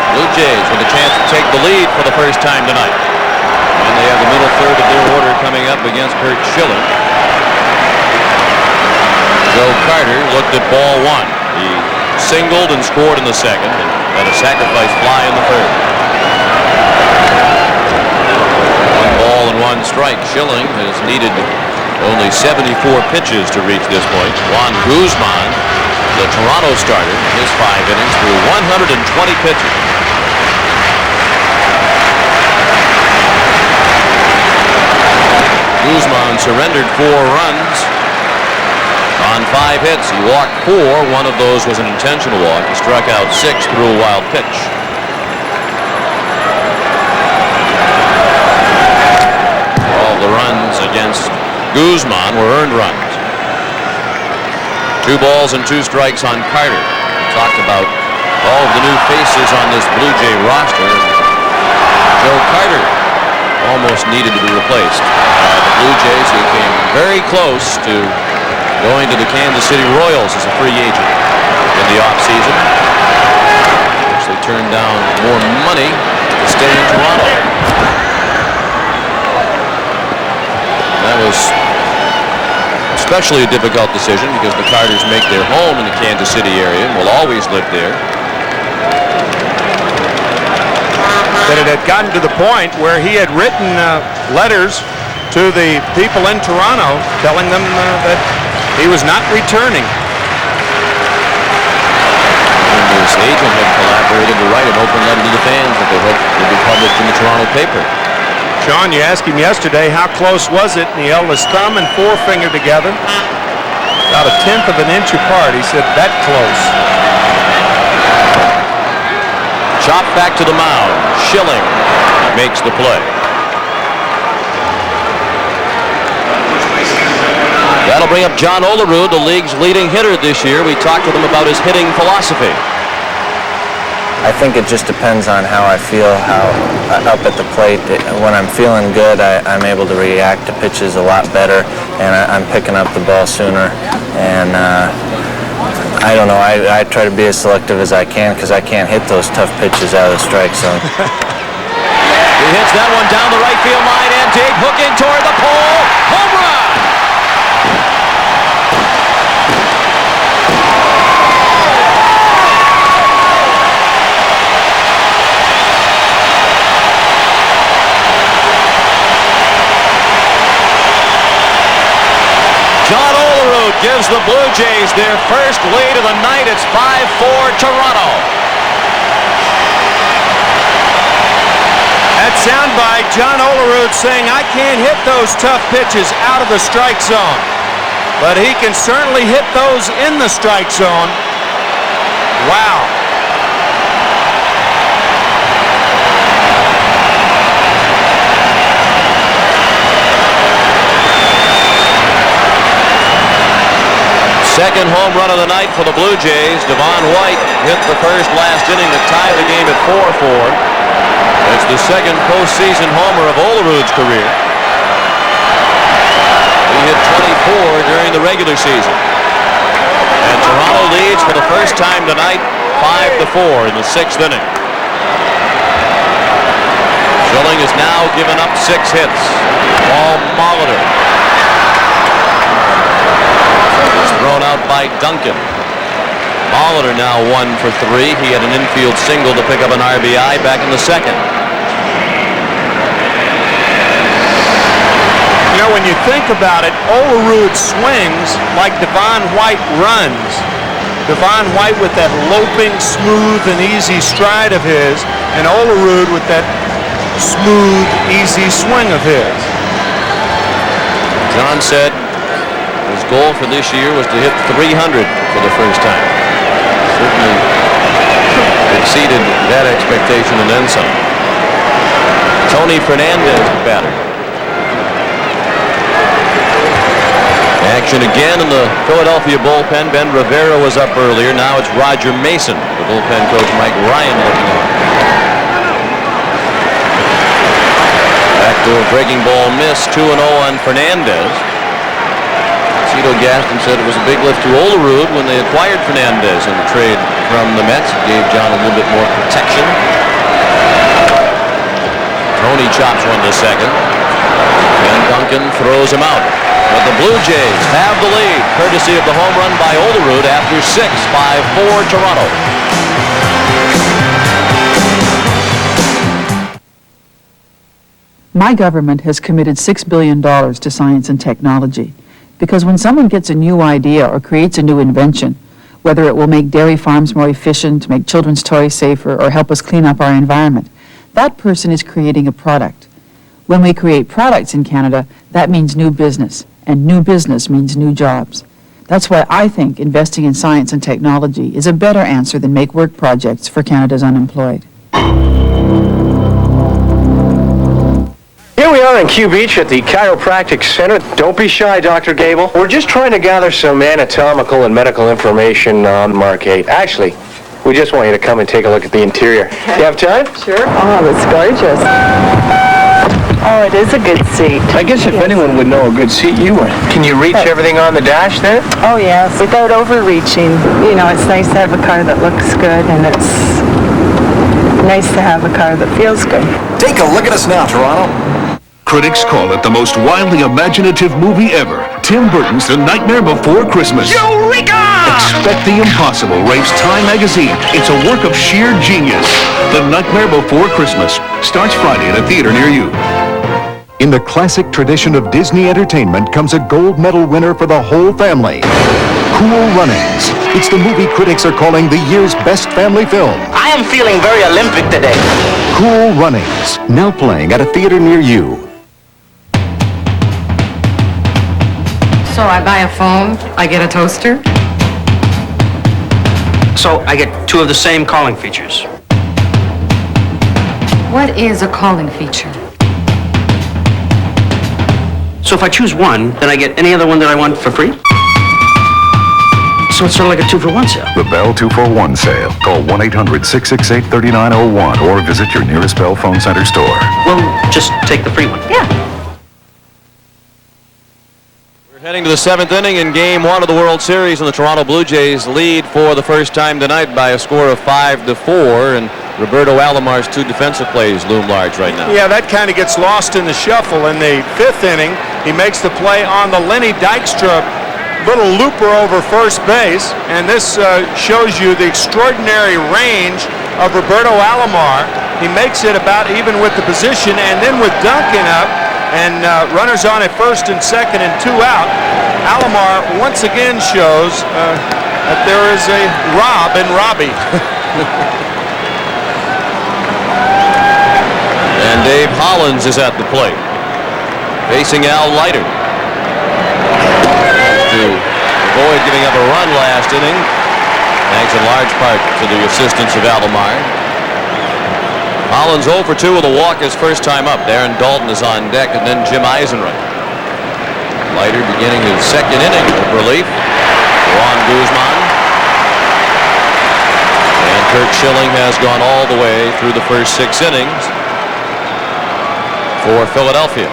Blue Jays with a chance to take the lead for the first time tonight. And they have the middle third of their order coming up against Kurt Schilling. Joe Carter looked at ball 1. He singled and scored in the second and had a sacrifice fly in the third. 1 ball and 1 strike. Schilling has needed only 74 pitches to reach this point. Juan Guzman, the Toronto starter, his 5 innings through 120 pitches. Guzman surrendered 4 runs on 5 hits. He walked 4. One of those was an intentional walk. He struck out 6 through a wild pitch. All the runs against Guzman were earned runs. 2 balls and 2 strikes on Carter. We talked about all of the new faces on this Blue Jay roster. Joe Carter almost needed to be replaced. The Blue Jays, he came very close to going to the Kansas City Royals as a free agent in the offseason. Actually turned down more money to stay in Toronto. That was especially a difficult decision because the Carters make their home in the Kansas City area and will always live there. That it had gotten to the point where he had written letters to the people in Toronto telling them that he was not returning. And his agent had collaborated to write an open letter to the fans that they hoped would be published in the Toronto paper. Sean, you asked him yesterday how close was it, and he held his thumb and forefinger together, about 1/10 of an inch apart. He said, that close. Chopped back to the mound. Schilling makes the play. That'll bring up John Olerud, the league's leading hitter this year. We talked with him about his hitting philosophy. I think it just depends on how I feel, how up at the plate. When I'm feeling good, I'm able to react to pitches a lot better, and I'm picking up the ball sooner. And I don't know, I try to be as selective as I can because I can't hit those tough pitches out of the strike zone. He hits that one down the right field line and deep, hooking toward the pole. Home run! John Olerud gives the Blue Jays their first lead of the night. It's 5-4 Toronto. That soundbite, John Olerud saying, I can't hit those tough pitches out of the strike zone. But he can certainly hit those in the strike zone. Wow. Second home run of the night for the Blue Jays. Devon White hit the first last inning to tie the game at 4-4. It's the second postseason homer of Olerud's career. He hit 24 during the regular season. And Toronto leads for the first time tonight, 5-4 in the 6th inning. Schilling has now given up 6 hits. Paul Molitor thrown out by Duncan. Molitor now 1 for 3. He had an infield single to pick up an RBI back in the second. You know, when you think about it, Olerud swings like Devon White runs. Devon White with that loping, smooth, and easy stride of his, and Olerud with that smooth, easy swing of his. John said his goal for this year was to hit 300 for the first time. Certainly exceeded that expectation and then some. Tony Fernandez, the batter. Action again in the Philadelphia bullpen. Ben Rivera was up earlier. Now it's Roger Mason. The bullpen coach Mike Ryan looking on. Back to a breaking ball miss. 2-0 on Fernandez. Cito Gaston said it was a big lift to Olerud when they acquired Fernandez in the trade from the Mets. It gave John a little bit more protection. Tony chops one to second. And Duncan throws him out. But the Blue Jays have the lead, courtesy of the home run by Olerud after 6, 5-4 Toronto. My government has committed $6 billion to science and technology because when someone gets a new idea or creates a new invention, whether it will make dairy farms more efficient, make children's toys safer, or help us clean up our environment, that person is creating a product. When we create products in Canada, that means new business, and new business means new jobs. That's why I think investing in science and technology is a better answer than make work projects for Canada's unemployed. Here we are in Q Beach at the Chiropractic Center. Don't be shy, Dr. Gable. We're just trying to gather some anatomical and medical information on Mark 8. Actually, we just want you to come and take a look at the interior. You have time? Sure. Oh, that's gorgeous. Oh, it is a good seat. I guess if anyone would know a good seat, you would. Can you reach everything on the dash then? Oh, yes, without overreaching. You know, it's nice to have a car that looks good, and it's nice to have a car that feels good. Take a look at us now, Toronto. Critics call it the most wildly imaginative movie ever. Tim Burton's The Nightmare Before Christmas. Eureka! Expect the impossible, raves Time magazine. It's a work of sheer genius. The Nightmare Before Christmas starts Friday at a theater near you. In the classic tradition of Disney entertainment comes a gold medal winner for the whole family. Cool Runnings. It's the movie critics are calling the year's best family film. I am feeling very Olympic today. Cool Runnings. Now playing at a theater near you. So I buy a phone, I get a toaster. So I get 2 of the same calling features. What is a calling feature? So if I choose one, then I get any other one that I want for free? So it's sort of like a 2-for-1 sale. The Bell 2-for-1 sale. Call 1-800-668-3901 or visit your nearest Bell Phone Center store. Well, just take the free one. Yeah. Heading to the 7th inning in Game 1 of the World Series, and the Toronto Blue Jays lead for the first time tonight by a score of 5-4, and Roberto Alomar's 2 defensive plays loom large right now. Yeah, that kind of gets lost in the shuffle. In the 5th inning, he makes the play on the Lenny Dykstra little looper over first base, and this shows you the extraordinary range of Roberto Alomar. He makes it about even with the position, and then with Duncan up, and runners on at first and second and 2 out, Alomar once again shows that there is a Rob in Robbie. And Dave Hollins is at the plate, facing Al Leiter. To avoid giving up a run last inning, thanks in large part to the assistance of Alomar. Hollins 0 for 2 with a walk his first time up. Darren Dalton is on deck, and then Jim Eisenreich. Leiter beginning his 2nd inning of relief. Juan Guzman. And Kurt Schilling has gone all the way through the first 6 innings for Philadelphia.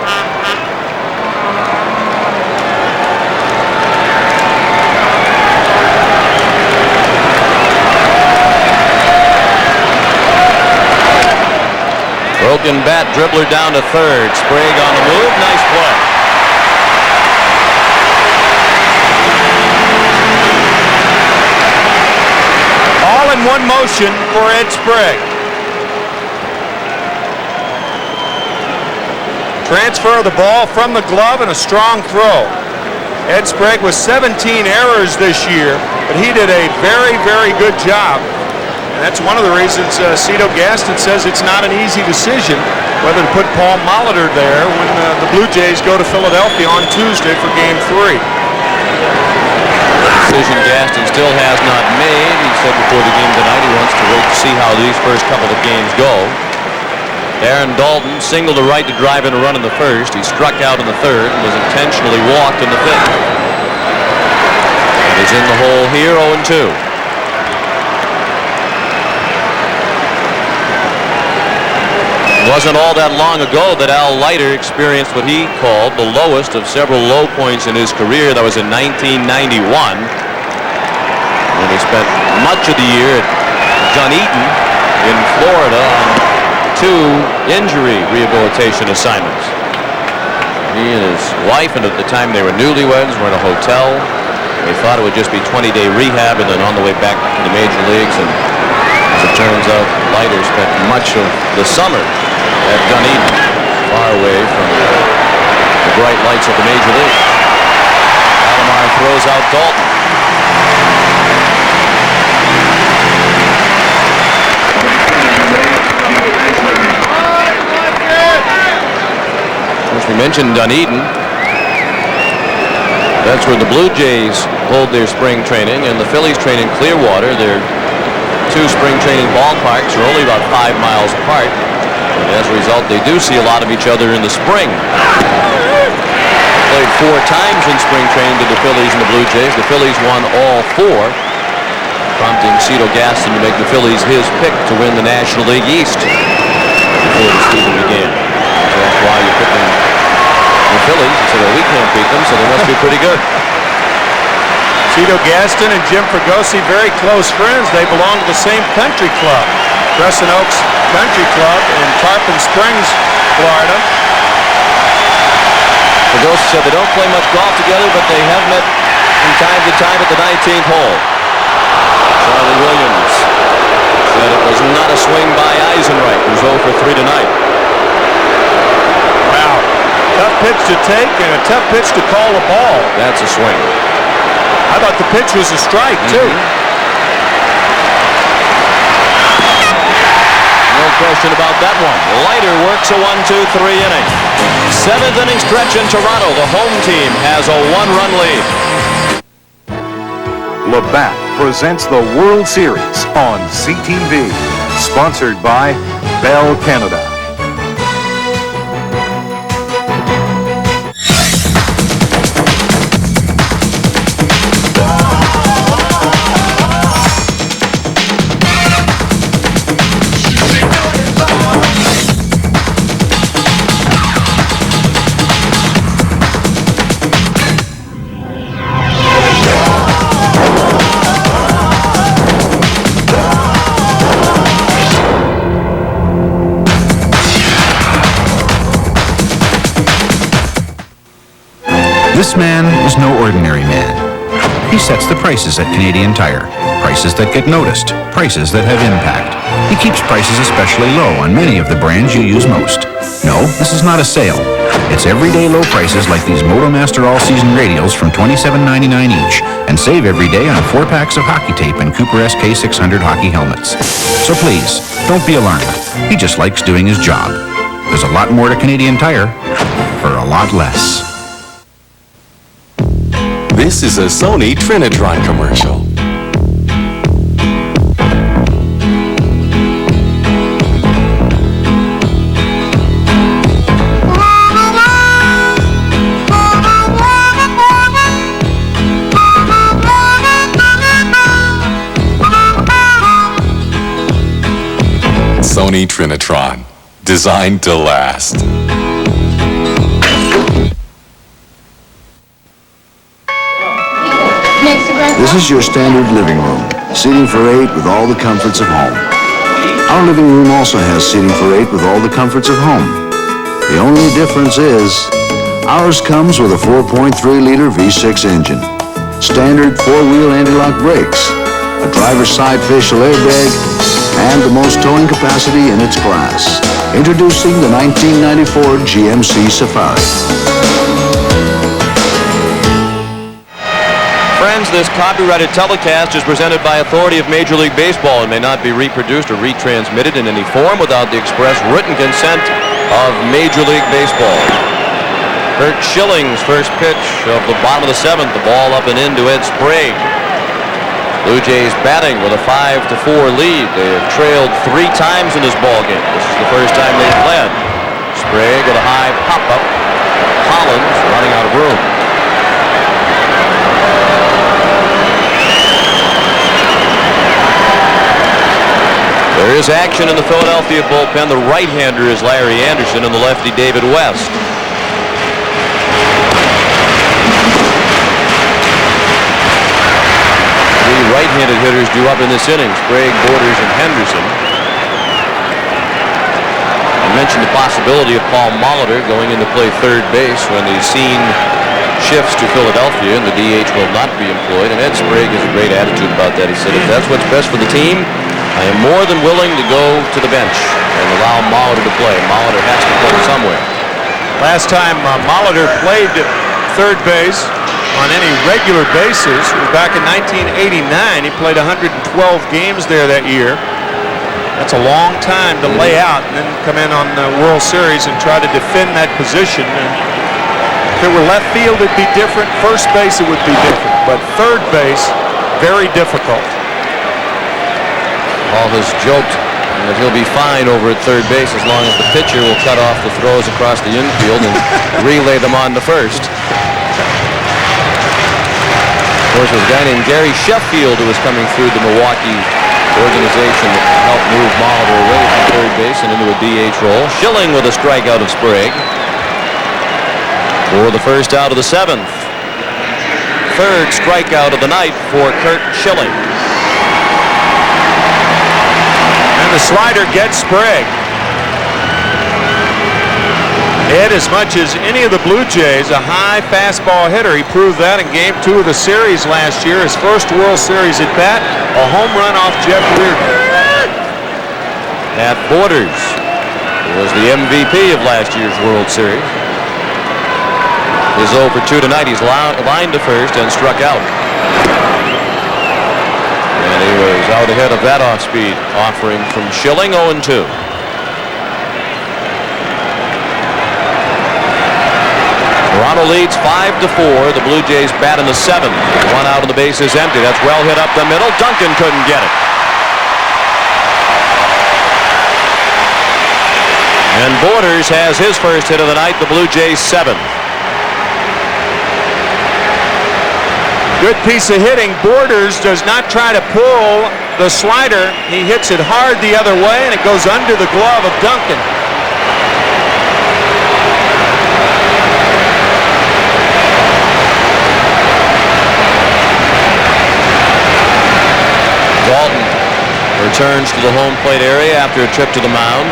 Broken bat, dribbler down to third. Sprague on the move. Nice play. All in one motion for Ed Sprague. Transfer of the ball from the glove and a strong throw. Ed Sprague with 17 errors this year, but he did a very, very good job. And that's one of the reasons Cito Gaston says it's not an easy decision whether to put Paul Molitor there when the Blue Jays go to Philadelphia on Tuesday for Game 3. Decision Gaston still has not made. He said before the game tonight he wants to wait to see how these first couple of games go. Darren Dalton singled to right to drive in a run in the first. He struck out in the third and was intentionally walked in the fifth. And is in the hole here, 0-2. It wasn't all that long ago that Al Leiter experienced what he called the lowest of several low points in his career. That was in 1991. And he spent much of the year at Dunedin in Florida on 2 injury rehabilitation assignments. He and his wife, and at the time they were newlyweds, were in a hotel. They thought it would just be 20-day rehab and then on the way back to the major leagues. And as it turns out, Leiter spent much of the summer at Dunedin, far away from the bright lights of the major league. Alomar throws out Dalton. As we mentioned Dunedin, that's where the Blue Jays hold their spring training, and the Phillies train in Clearwater. Their 2 spring training ballparks are only about 5 miles apart. And as a result, they do see a lot of each other in the spring. Played 4 times in spring training to the Phillies and the Blue Jays. The Phillies won all 4, prompting Cito Gaston to make the Phillies his pick to win the National League East before the season began. So that's why you're picking the Phillies. He said, well, we can't beat them, so they must be pretty good. Cito Gaston and Jim Fregosi, very close friends. They belong to the same country club, Crescent Oaks Country Club in Tarpon Springs, Florida. Fregosi said they don't play much golf together, but they have met from time to time at the 19th hole. Charlie Williams said it was not a swing by Eisenreich, who's 0 for 3 tonight. Wow. Tough pitch to take and a tough pitch to call a ball. That's a swing. I thought the pitch was a strike, too. No question about that one. Leiter works a 1-2-3 inning. 7th inning stretch in Toronto. The home team has a 1-run lead. Labatt presents the World Series on CTV. Sponsored by Bell Canada. This man is no ordinary man. He sets the prices at Canadian Tire. Prices that get noticed. Prices that have impact. He keeps prices especially low on many of the brands you use most. No, this is not a sale. It's everyday low prices like these MotoMaster all-season radials from $27.99 each, and save every day on 4 packs of hockey tape and Cooper SK600 hockey helmets. So please, don't be alarmed. He just likes doing his job. There's a lot more to Canadian Tire for a lot less. This is a Sony Trinitron commercial. Sony Trinitron, designed to last. This is your standard living room, seating for 8 with all the comforts of home. Our living room also has seating for 8 with all the comforts of home. The only difference is, ours comes with a 4.3-liter V6 engine, standard 4-wheel anti-lock brakes, a driver's side facial airbag, and the most towing capacity in its class. Introducing the 1994 GMC Safari. Friends, this copyrighted telecast is presented by authority of Major League Baseball and may not be reproduced or retransmitted in any form without the express written consent of Major League Baseball. Kurt Schilling's first pitch of the bottom of the 7th, the ball up and into Ed Sprague. Blue Jays batting with a 5-4 lead. They have trailed 3 times in this ballgame. This is the first time they've led. Sprague with a high pop-up. Collins running out of room. There is action in the Philadelphia bullpen. The right-hander is Larry Anderson and the lefty David West. Right-handed hitters due up in this inning. Sprague, Borders, and Henderson. I mentioned the possibility of Paul Molitor going in to play third base when the scene shifts to Philadelphia and the DH will not be employed. And Ed Sprague has a great attitude about that. He said, if that's what's best for the team, I am more than willing to go to the bench and allow Molitor to play. Molitor has to play somewhere. Last time Molitor played third base on any regular basis was back in 1989. He played 112 games there that year. That's a long time to lay out and then come in on the World Series and try to defend that position. And if it were left field, it'd be different. First base, it would be different. But third base, very difficult. Hall has joked that he'll be fine over at third base as long as the pitcher will cut off the throws across the infield and relay them on to first. Of course, there's a guy named Gary Sheffield who was coming through the Milwaukee organization that helped move Molitor away from third base and into a DH role. Schilling with a strikeout of Sprague for the first out of the 7th. Third strikeout of the night for Curt Schilling. And the slider gets Sprague. Ed, as much as any of the Blue Jays, a high fastball hitter. He proved that in Game 2 of the series last year. His first World Series at bat, a home run off Jeff Reardon. Pat Borders was the MVP of last year's World Series. Is 0 for 2 tonight. He's lined to first and struck out. And he was out ahead of that off-speed offering from Schilling, 0-2. Toronto leads 5-4. The Blue Jays bat in the 7th. 1 out and the base is empty. That's well hit up the middle. Duncan couldn't get it. And Borders has his first hit of the night. The Blue Jays 7th. Good piece of hitting. Borders does not try to pull the slider. He hits it hard the other way, and it goes under the glove of Duncan. Dalton returns to the home plate area after a trip to the mound.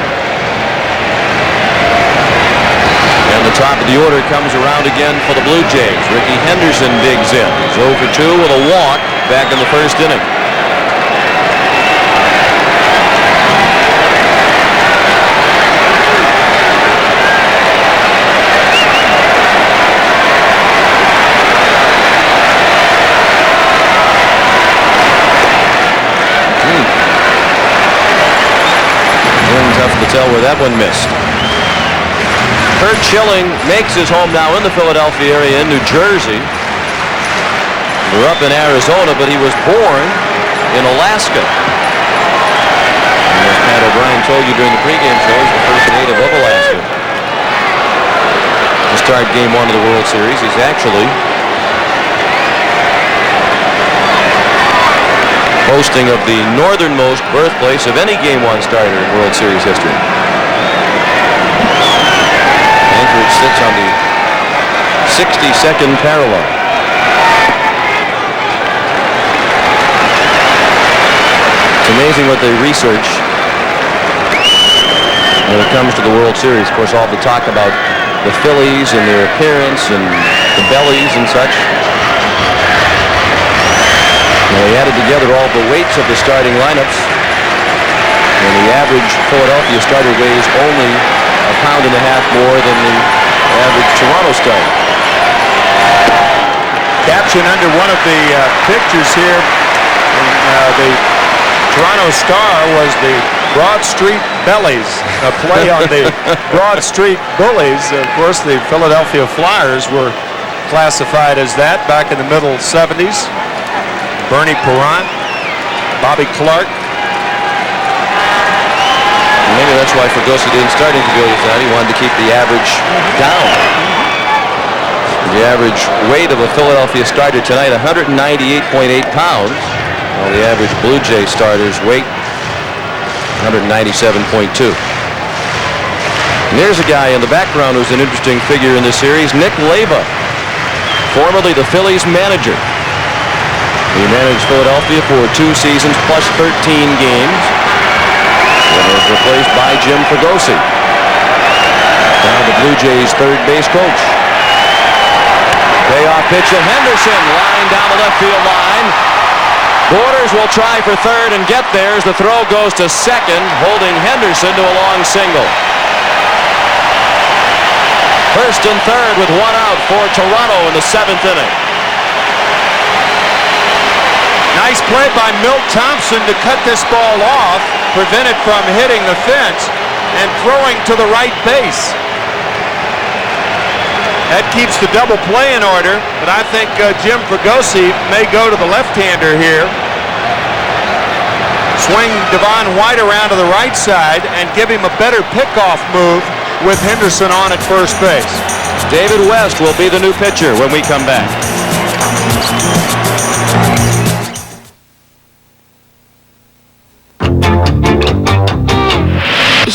And the top of the order comes around again for the Blue Jays. Ricky Henderson digs in. He's 0 for 2 with a walk back in the first inning. Tough to tell where that one missed. Curt Schilling makes his home now in the Philadelphia area in New Jersey. We're up in Arizona, but he was born in Alaska. And as Pat O'Brien told you during the pregame show, he's the first native of Alaska to start Game 1 of the World Series. He's actually boasting of the northernmost birthplace of any Game 1 starter in World Series history. Anchorage sits on the 62nd parallel. It's amazing what they research when it comes to the World Series. Of course, all the talk about the Phillies and their appearance and the bellies and such. They added together all the weights of the starting lineups, and the average Philadelphia starter weighs only 1.5 pounds more than the average Toronto starter. Caption under one of the pictures here, the Toronto Star was the Broad Street Bellies, a play on the Broad Street Bullies. Of course, the Philadelphia Flyers were classified as that back in the middle 70s. Bernie Perrant Bobby Clark. Maybe that's why Fregosi didn't start in Pagolia tonight. He wanted to keep the average down. The average weight of a Philadelphia starter tonight, 198.8 pounds. While the average Blue Jay starter's weight, 197.2. And there's a guy in the background who's an interesting figure in this series, Nick Leyba, formerly the Phillies manager. He managed Philadelphia for 2 seasons plus 13 games. And was replaced by Jim Fregosi. Now the Blue Jays' third base coach. Payoff pitch to Henderson, line down the left field line. Borders will try for third and get there as the throw goes to second, holding Henderson to a long single. First and third with one out for Toronto in the 7th inning. Nice play by Milt Thompson to cut this ball off, prevent it from hitting the fence, and throwing to the right base. That keeps the double play in order, but I think Jim Fregosi may go to the left-hander here. Swing Devon White around to the right side and give him a better pickoff move with Henderson on at first base. David West will be the new pitcher when we come back.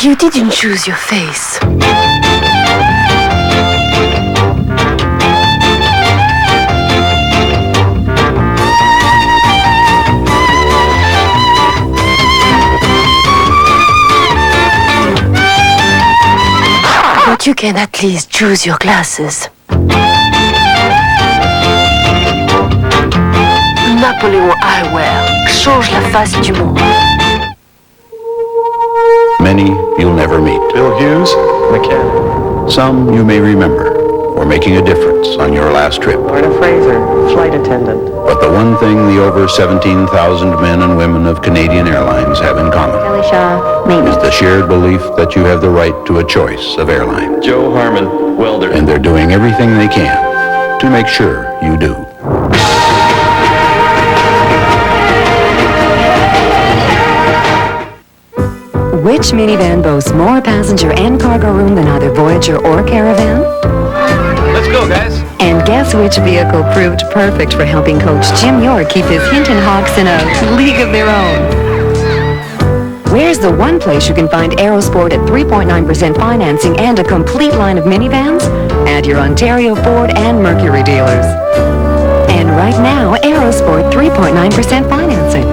You didn't choose your face. But you can at least choose your glasses. Napoléon Eyewear change la face du monde. Many you'll never meet. Bill Hughes, mechanic. Some you may remember for making a difference on your last trip. Lorna Fraser, flight attendant. But the one thing the over 17,000 men and women of Canadian Airlines have in common is the shared belief that you have the right to a choice of airline. Joe Harmon, welder. And they're doing everything they can to make sure you do. Which minivan boasts more passenger and cargo room than either Voyager or Caravan? Let's go, guys. And guess which vehicle proved perfect for helping Coach Jim York keep his Hinton Hawks in a league of their own? Where's the one place you can find Aerosport at 3.9% financing and a complete line of minivans? At your Ontario Ford and Mercury dealers. And right now, Aerosport 3.9% financing.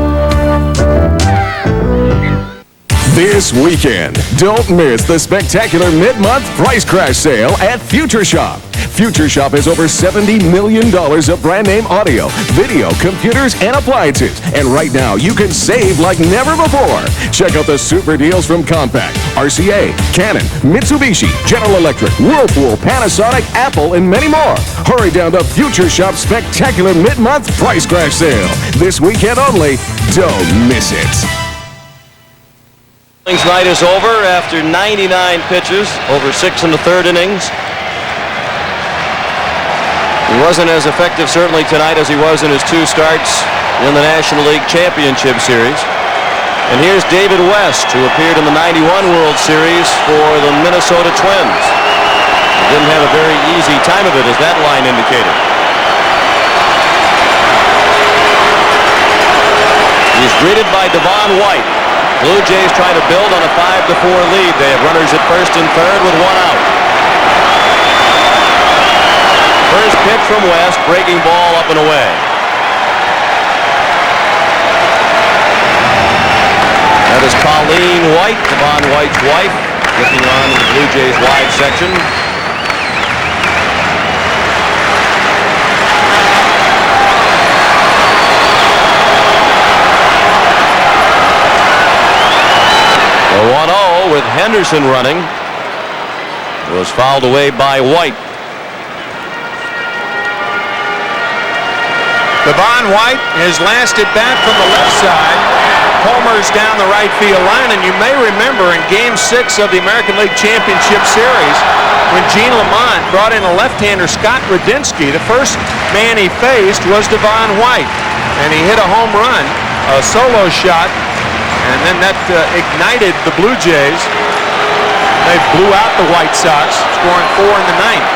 This weekend, don't miss the spectacular mid-month price crash sale at Future Shop. Future Shop has over $70 million of brand name audio, video, computers, and appliances. And right now, you can save like never before. Check out the super deals from Compaq, RCA, Canon, Mitsubishi, General Electric, Whirlpool, Panasonic, Apple, and many more. Hurry down to Future Shop's spectacular mid-month price crash sale. This weekend only. Don't miss it. Night is over after 99 pitches, over 6 in the 3rd innings. He wasn't as effective certainly tonight as he was in his 2 starts in the National League Championship Series. And here's David West, who appeared in the 91 World Series for the Minnesota Twins. He didn't have a very easy time of it, as that line indicated. He's greeted by Devon White. Blue Jays trying to build on a 5-4 lead. They have runners at first and third with one out. First pitch from West, breaking ball up and away. That is Colleen White, Devon White's wife, looking on in the Blue Jays live section. The 1-0 with Henderson running was fouled away by White. Devon White, his last at bat from the left side, homers down the right field line, and you may remember in Game 6 of the American League Championship Series when Gene Lamont brought in a left-hander, Scott Radinsky, the first man he faced was Devon White, and he hit a home run a solo shot, and then that ignited the Blue Jays. They blew out the White Sox, scoring 4 in the ninth.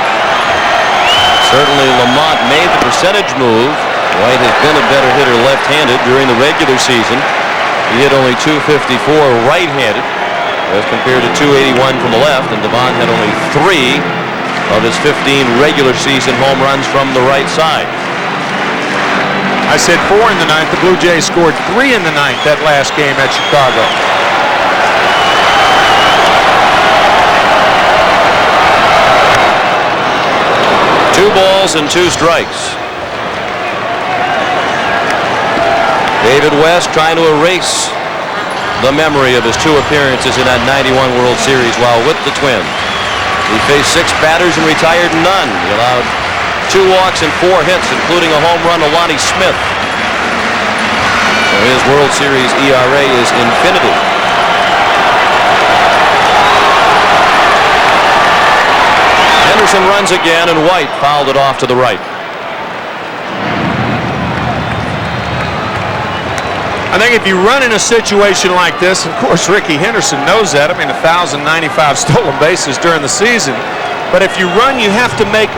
Certainly Lamont made the percentage move. White has been a better hitter left-handed during the regular season. He hit only .254 right-handed as compared to .281 from the left, and Devon had only 3 of his 15 regular season home runs from the right side. I said 4 in the ninth. The Blue Jays scored 3 in the ninth that last game at Chicago. Two balls and 2 strikes. David West trying to erase the memory of his 2 appearances in that '91 World Series while with the Twins. He faced 6 batters and retired none. He allowed 2 walks and 4 hits, including a home run to Lonnie Smith. So his World Series ERA is infinity. Henderson runs again, and White fouled it off to the right. I think if you run in a situation like this, of course Ricky Henderson knows that. I mean, 1,095 stolen bases during the season. But if you run, you have to make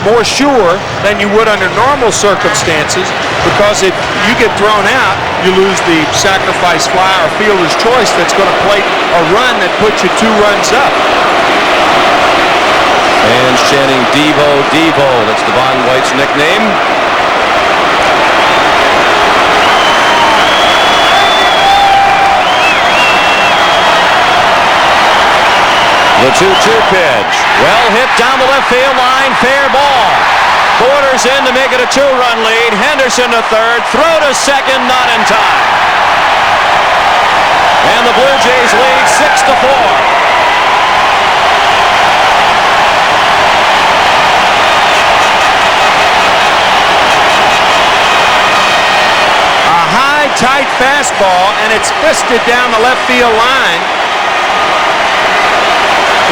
more sure than you would under normal circumstances, because if you get thrown out, you lose the sacrifice fly or fielder's choice that's going to plate a run that puts you 2 runs up. Fans chanting Devo, Devo. That's Devon White's nickname. The 2-2 pitch. Well hit down the left field line. Fair ball. Borders in to make it a 2-run lead. Henderson to third. Throw to second. Not in time. And the Blue Jays lead 6-4. Tight fastball, and it's fisted down the left field line.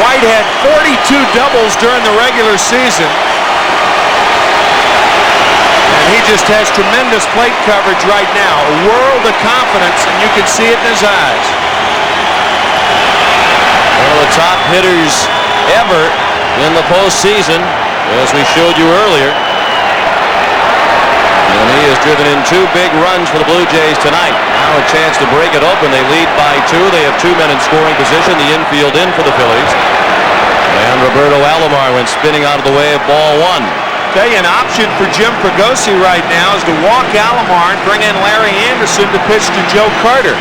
White had 42 doubles during the regular season, and he just has tremendous plate coverage right now. A world of confidence, and you can see it in his eyes. One of the top hitters ever in the postseason, as we showed you earlier. And he has driven in 2 big runs for the Blue Jays tonight. Now a chance to break it open. They lead by 2. They have 2 men in scoring position. The infield in for the Phillies. And Roberto Alomar went spinning out of the way of ball 1. Tell you, an option for Jim Fregosi right now is to walk Alomar and bring in Larry Anderson to pitch to Joe Carter.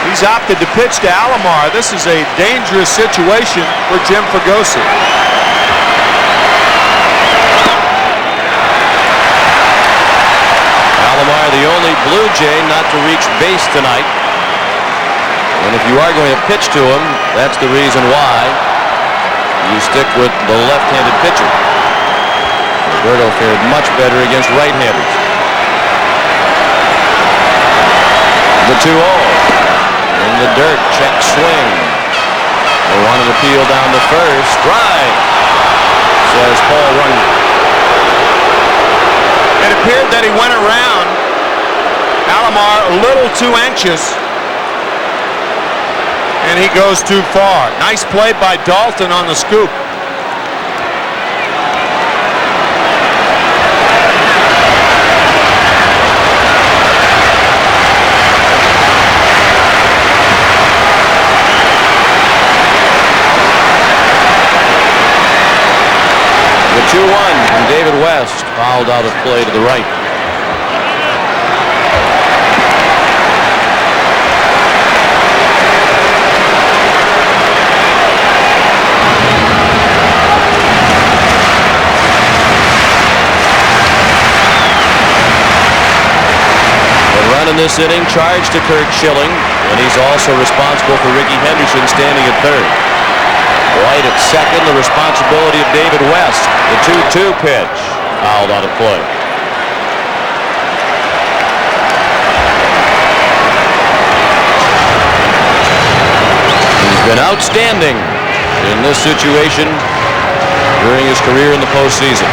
He's opted to pitch to Alomar. This is a dangerous situation for Jim Fregosi. Alomar, the only Blue Jay not to reach base tonight. And if you are going to pitch to him, that's the reason why you stick with the left-handed pitcher. Roberto fared much better against right-handers. The 2-0. In the dirt, check swing. They wanted to peel down to first. Strike, says Paul Runge. It appeared that he went around Alomar a little too anxious, and he goes too far. Nice play by Dalton on the scoop. The 2-1 from David West, fouled out of play to the right. The run in this inning charged to Kirk Schilling, and he's also responsible for Ricky Henderson standing at third. White at second, the responsibility of David West. The 2-2 pitch, fouled out of play. He's been outstanding in this situation during his career in the postseason.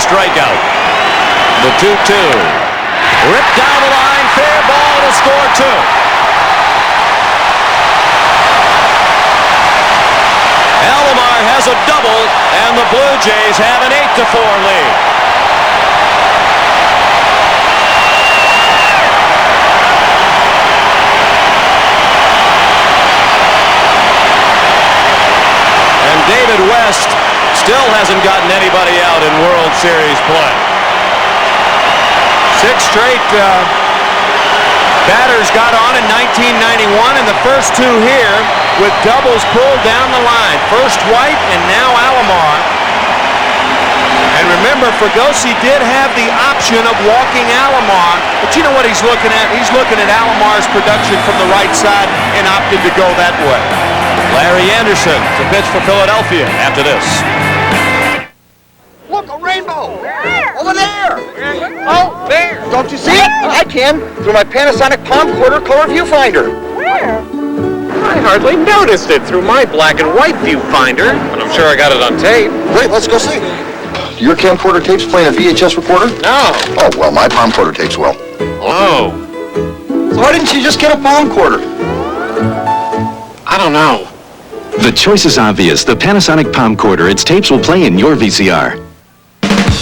the strikeout. The 2-2. Ripped down the line, fair ball to score 2. Alomar has a double, and the Blue Jays have an 8-4 lead. And David West still hasn't gotten anybody out in World Series play. 6 straight batters got on in 1991, and the first 2 here with doubles pulled down the line. First White and now Alomar. And remember, Fregosi did have the option of walking Alomar, but you know what he's looking at? He's looking at Alomar's production from the right side and opted to go that way. Larry Anderson to pitch for Philadelphia after this. Look, a rainbow! Over there! Oh, there! Don't you see it? I can, through my Panasonic Palm Quarter color viewfinder. Where? I hardly noticed it through my black and white viewfinder, but I'm sure I got it on tape. Wait, let's go see. Your camcorder tapes playing a VHS recorder? No. Oh, well, my palm quarter tapes will. Oh. So why didn't you just get a palm quarter? I don't know. The choice is obvious. The Panasonic Palm Quarter. Its tapes will play in your VCR.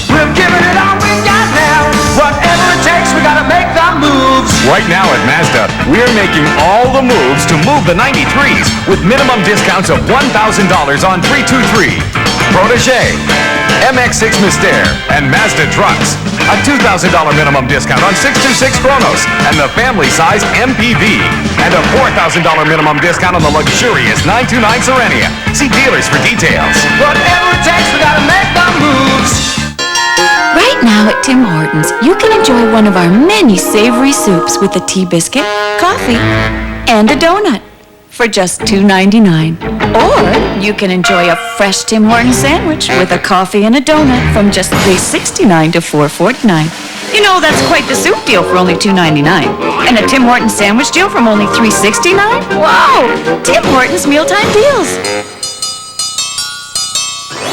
We're giving it all we got now. Whatever it takes, we gotta make the moves. Right now at Mazda, we're making all the moves to move the 93s with minimum discounts of $1,000 on 323, Protégé, MX-6 Mystère, and Mazda trucks. A $2,000 minimum discount on 626 Chronos and the family-size MPV. And a $4,000 minimum discount on the luxurious 929 Serenia. See dealers for details. Whatever it takes, we gotta make the moves. Right now at Tim Hortons, you can enjoy one of our many savory soups with a tea biscuit, coffee, and a donut for just $2.99. Or you can enjoy a fresh Tim Hortons sandwich with a coffee and a donut from just $3.69 to $4.49. You know, that's quite the soup deal for only $2.99. And a Tim Hortons sandwich deal from only $3.69? Wow! Tim Hortons mealtime deals.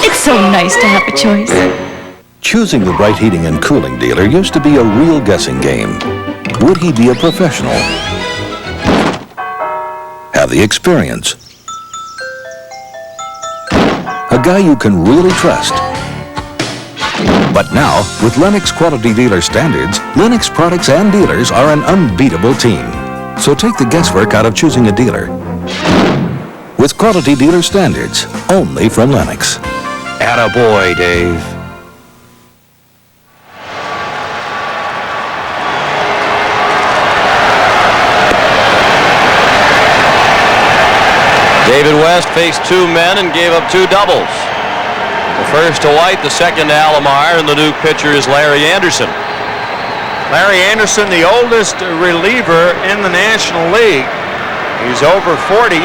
It's so nice to have a choice. Choosing the right heating and cooling dealer used to be a real guessing game. Would he be a professional? Have the experience? A guy you can really trust? But now, with Lennox Quality Dealer Standards, Lennox products and dealers are an unbeatable team. So take the guesswork out of choosing a dealer. With Quality Dealer Standards, only from Lennox. Attaboy, Dave. David West faced 2 men and gave up 2 doubles. The first to White, the second to Alomar, and the new pitcher is Larry Anderson. Larry Anderson, the oldest reliever in the National League. He's over 40.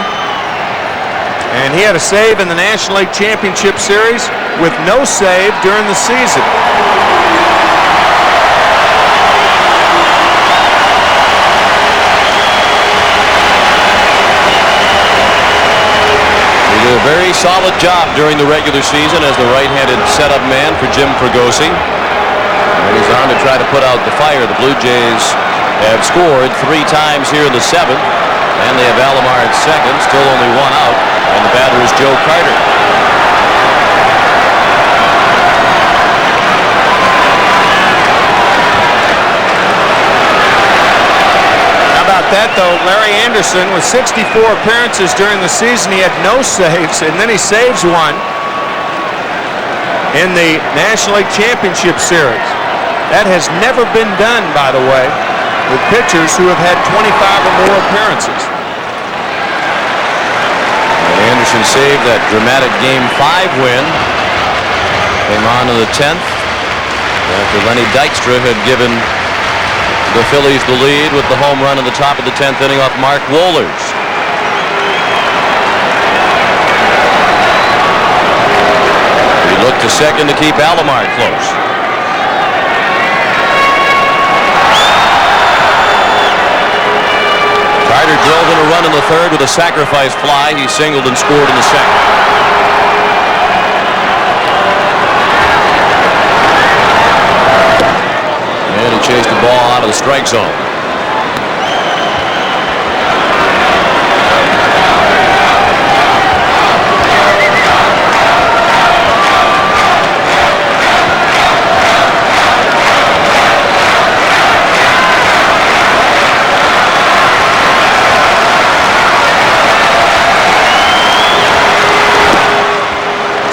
And he had a save in the National League Championship Series with no save during the season. He did a very solid job during the regular season as the right-handed setup man for Jim Fregosi. And he's on to try to put out the fire. The Blue Jays have scored 3 times here in the 7th, and they have Alomar at second, still only 1 out, and the batter is Joe Carter. That though, Larry Anderson with 64 appearances during the season, he had no saves, and then he saves 1 in the National League Championship Series. That has never been done, by the way, with pitchers who have had 25 or more appearances. And Anderson saved that dramatic Game 5 win. Came on in the 10th after Lenny Dykstra had given the Phillies the lead with the home run in the top of the 10th inning off Mark Wohlers. He looked to second to keep Alomar close. Carter drove in a run in the 3rd with a sacrifice fly. He singled and scored in the 2nd. the strike zone.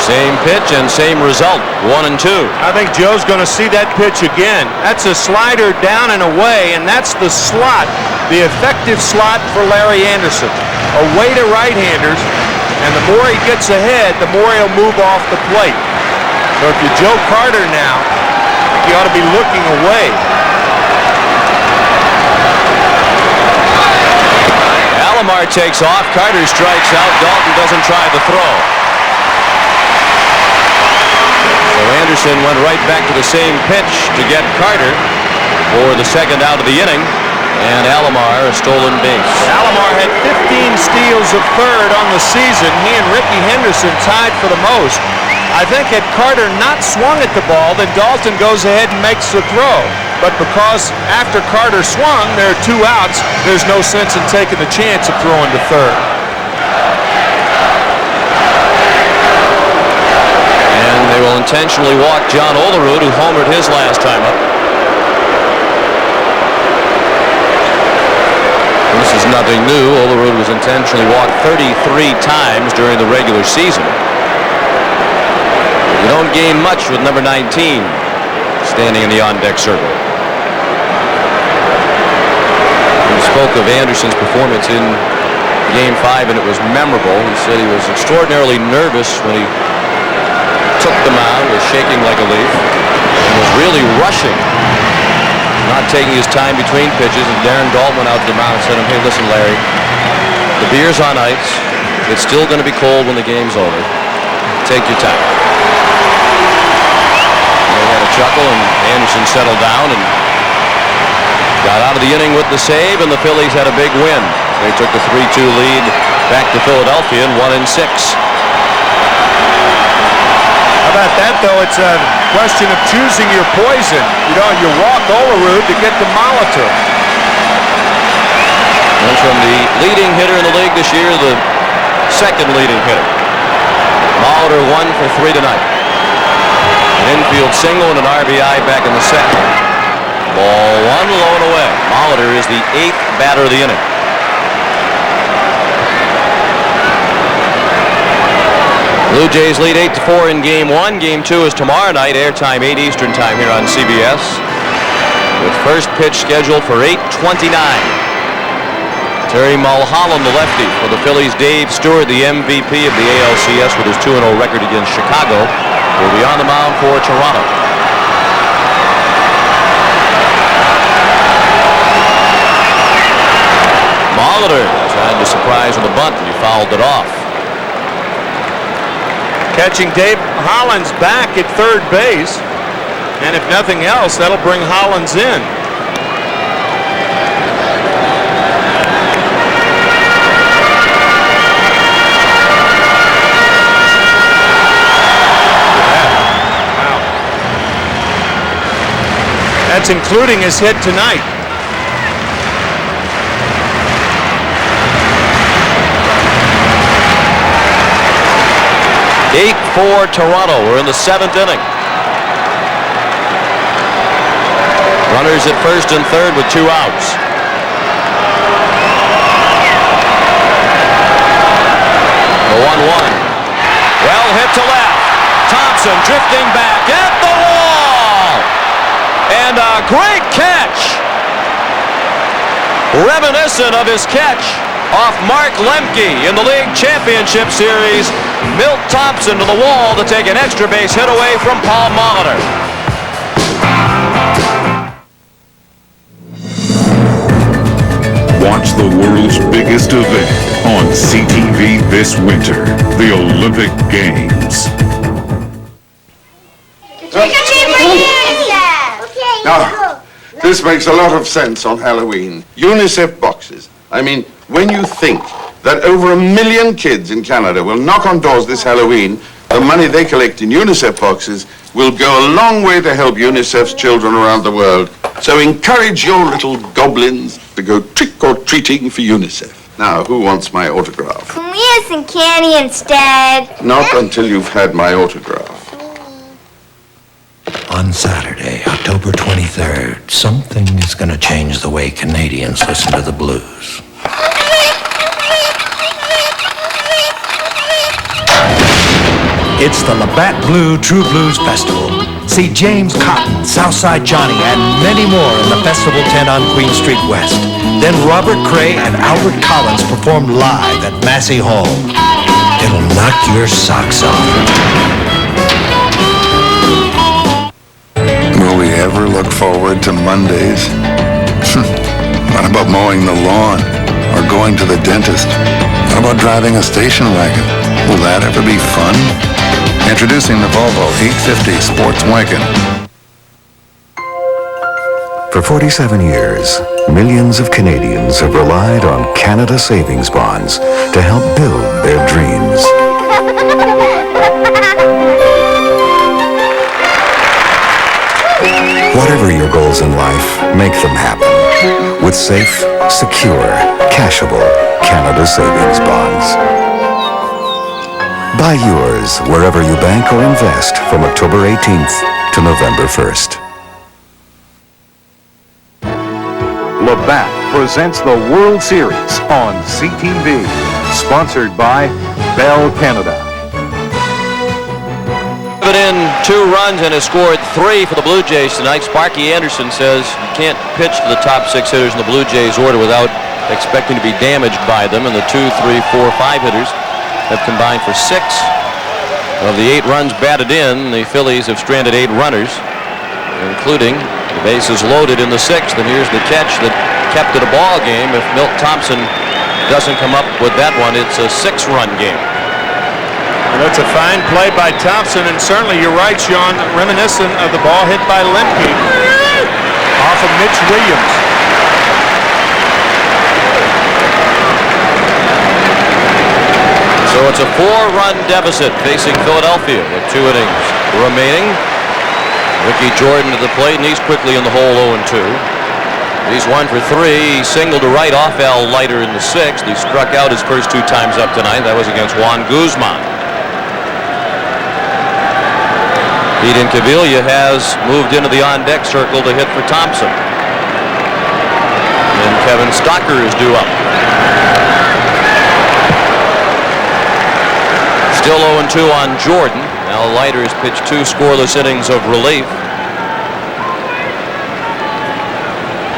Same pitch and same result, 1-2. I think Joe's going to see that pitch again. That's a slider down and away, and that's the slot, the effective slot for Larry Anderson. Away to right-handers, and the more he gets ahead, the more he'll move off the plate. So if you're Joe Carter now, you ought to be looking away. Alomar takes off, Carter strikes out, Dalton doesn't try the throw. So Anderson went right back to the same pitch to get Carter for the second out of the inning, and Alomar a stolen base. Alomar had 15 steals of third on the season. He and Ricky Henderson tied for the most. I think had Carter not swung at the ball, then Dalton goes ahead and makes the throw. But because after Carter swung, there are 2 outs, there's no sense in taking the chance of throwing to third. They will intentionally walk John Olerud, who homered his last time up. This is nothing new. Olerud was intentionally walked 33 times during the regular season. But you don't gain much with number 19 standing in the on-deck circle. We spoke of Anderson's performance in Game 5, and it was memorable. He said he was extraordinarily nervous when he took the mound, was shaking like a leaf, and was really rushing, not taking his time between pitches. And Darren Dalton went out to the mound and said to him, "Hey, listen, Larry, the beer's on ice. It's still going to be cold when the game's over. Take your time." And they had a chuckle, and Anderson settled down and got out of the inning with the save, and the Phillies had a big win. They took the 3-2 lead back to Philadelphia in 1-6. How about that, though? It's a question of choosing your poison. You know, you walk Olerud to get to Molitor. And from the leading hitter in the league this year, the second leading hitter. Molitor 1 for 3 tonight. An infield single and an RBI back in the second. Ball 1 low and away. Molitor is the 8th batter of the inning. Blue Jays lead 8-4 in Game 1. Game 2 is tomorrow night, airtime 8 Eastern time here on CBS, with first pitch scheduled for 8:29. Terry Mulholland, the lefty, for the Phillies. Dave Stewart, the MVP of the ALCS with his 2-0 record against Chicago, will be on the mound for Toronto. Molitor tried to surprise with a bunt, and he fouled it off. Catching Dave Hollins back at third base, and if nothing else, that'll bring Hollins in. Wow. That's including his hit tonight. For Toronto. We're in the 7th inning. Runners at first and third with 2 outs. The 1-1. Well hit to left. Thompson drifting back at the wall. And a great catch. Reminiscent of his catch off Mark Lemke in the League Championship Series. Milt Thompson to the wall to take an extra base hit away from Paul Molitor. Watch the world's biggest event on CTV this winter, the Olympic Games. Now, this makes a lot of sense on Halloween. UNICEF boxes. I mean, when you think that over 1 million kids in Canada will knock on doors this Halloween, the money they collect in UNICEF boxes will go a long way to help UNICEF's children around the world. So encourage your little goblins to go trick-or-treating for UNICEF. Now, who wants my autograph? Can we have some candy instead? Not until you've had my autograph. On Saturday, October 23rd, something is going to change the way Canadians listen to the blues. It's the Labatt Blue True Blues Festival. See James Cotton, Southside Johnny, and many more in the festival tent on Queen Street West. Then Robert Cray and Albert Collins perform live at Massey Hall. It'll knock your socks off. Will we ever look forward to Mondays? What about mowing the lawn or going to the dentist? What about driving a station wagon? Will that ever be fun? Introducing the Volvo 850 Sports Wagon. For 47 years, millions of Canadians have relied on Canada Savings Bonds to help build their dreams. Whatever your goals in life, make them happen with safe, secure, cashable Canada Savings Bonds. Buy yours wherever you bank or invest from October 18th to November 1st. Labatt presents the World Series on CTV, sponsored by Bell Canada. Put in 2 runs and has scored 3 for the Blue Jays tonight. Sparky Anderson says you can't pitch to the top 6 hitters in the Blue Jays order without expecting to be damaged by them, and the 2, 3, 4, 5 hitters have combined for 6 of the 8 runs batted in. The Phillies have stranded 8 runners, including the bases loaded in the 6th, and here's the catch that kept it a ball game. If Milt Thompson doesn't come up with that one, it's a 6-run game. Well, that's a fine play by Thompson, and certainly you're right, Sean, reminiscent of the ball hit by Lemke off of Mitch Williams. So it's a 4-run deficit facing Philadelphia with 2 innings remaining. Ricky Jordan to the plate, and he's quickly in the hole 0-2. He's 1 for 3. He singled to right off Al Leiter in the 6th. He struck out his first 2 times up tonight. That was against Juan Guzman. Pete Incaviglia has moved into the on-deck circle to hit for Thompson. And Kevin Stockard is due up. Still 0-2 on Jordan. Al Leiter has pitched 2 scoreless innings of relief.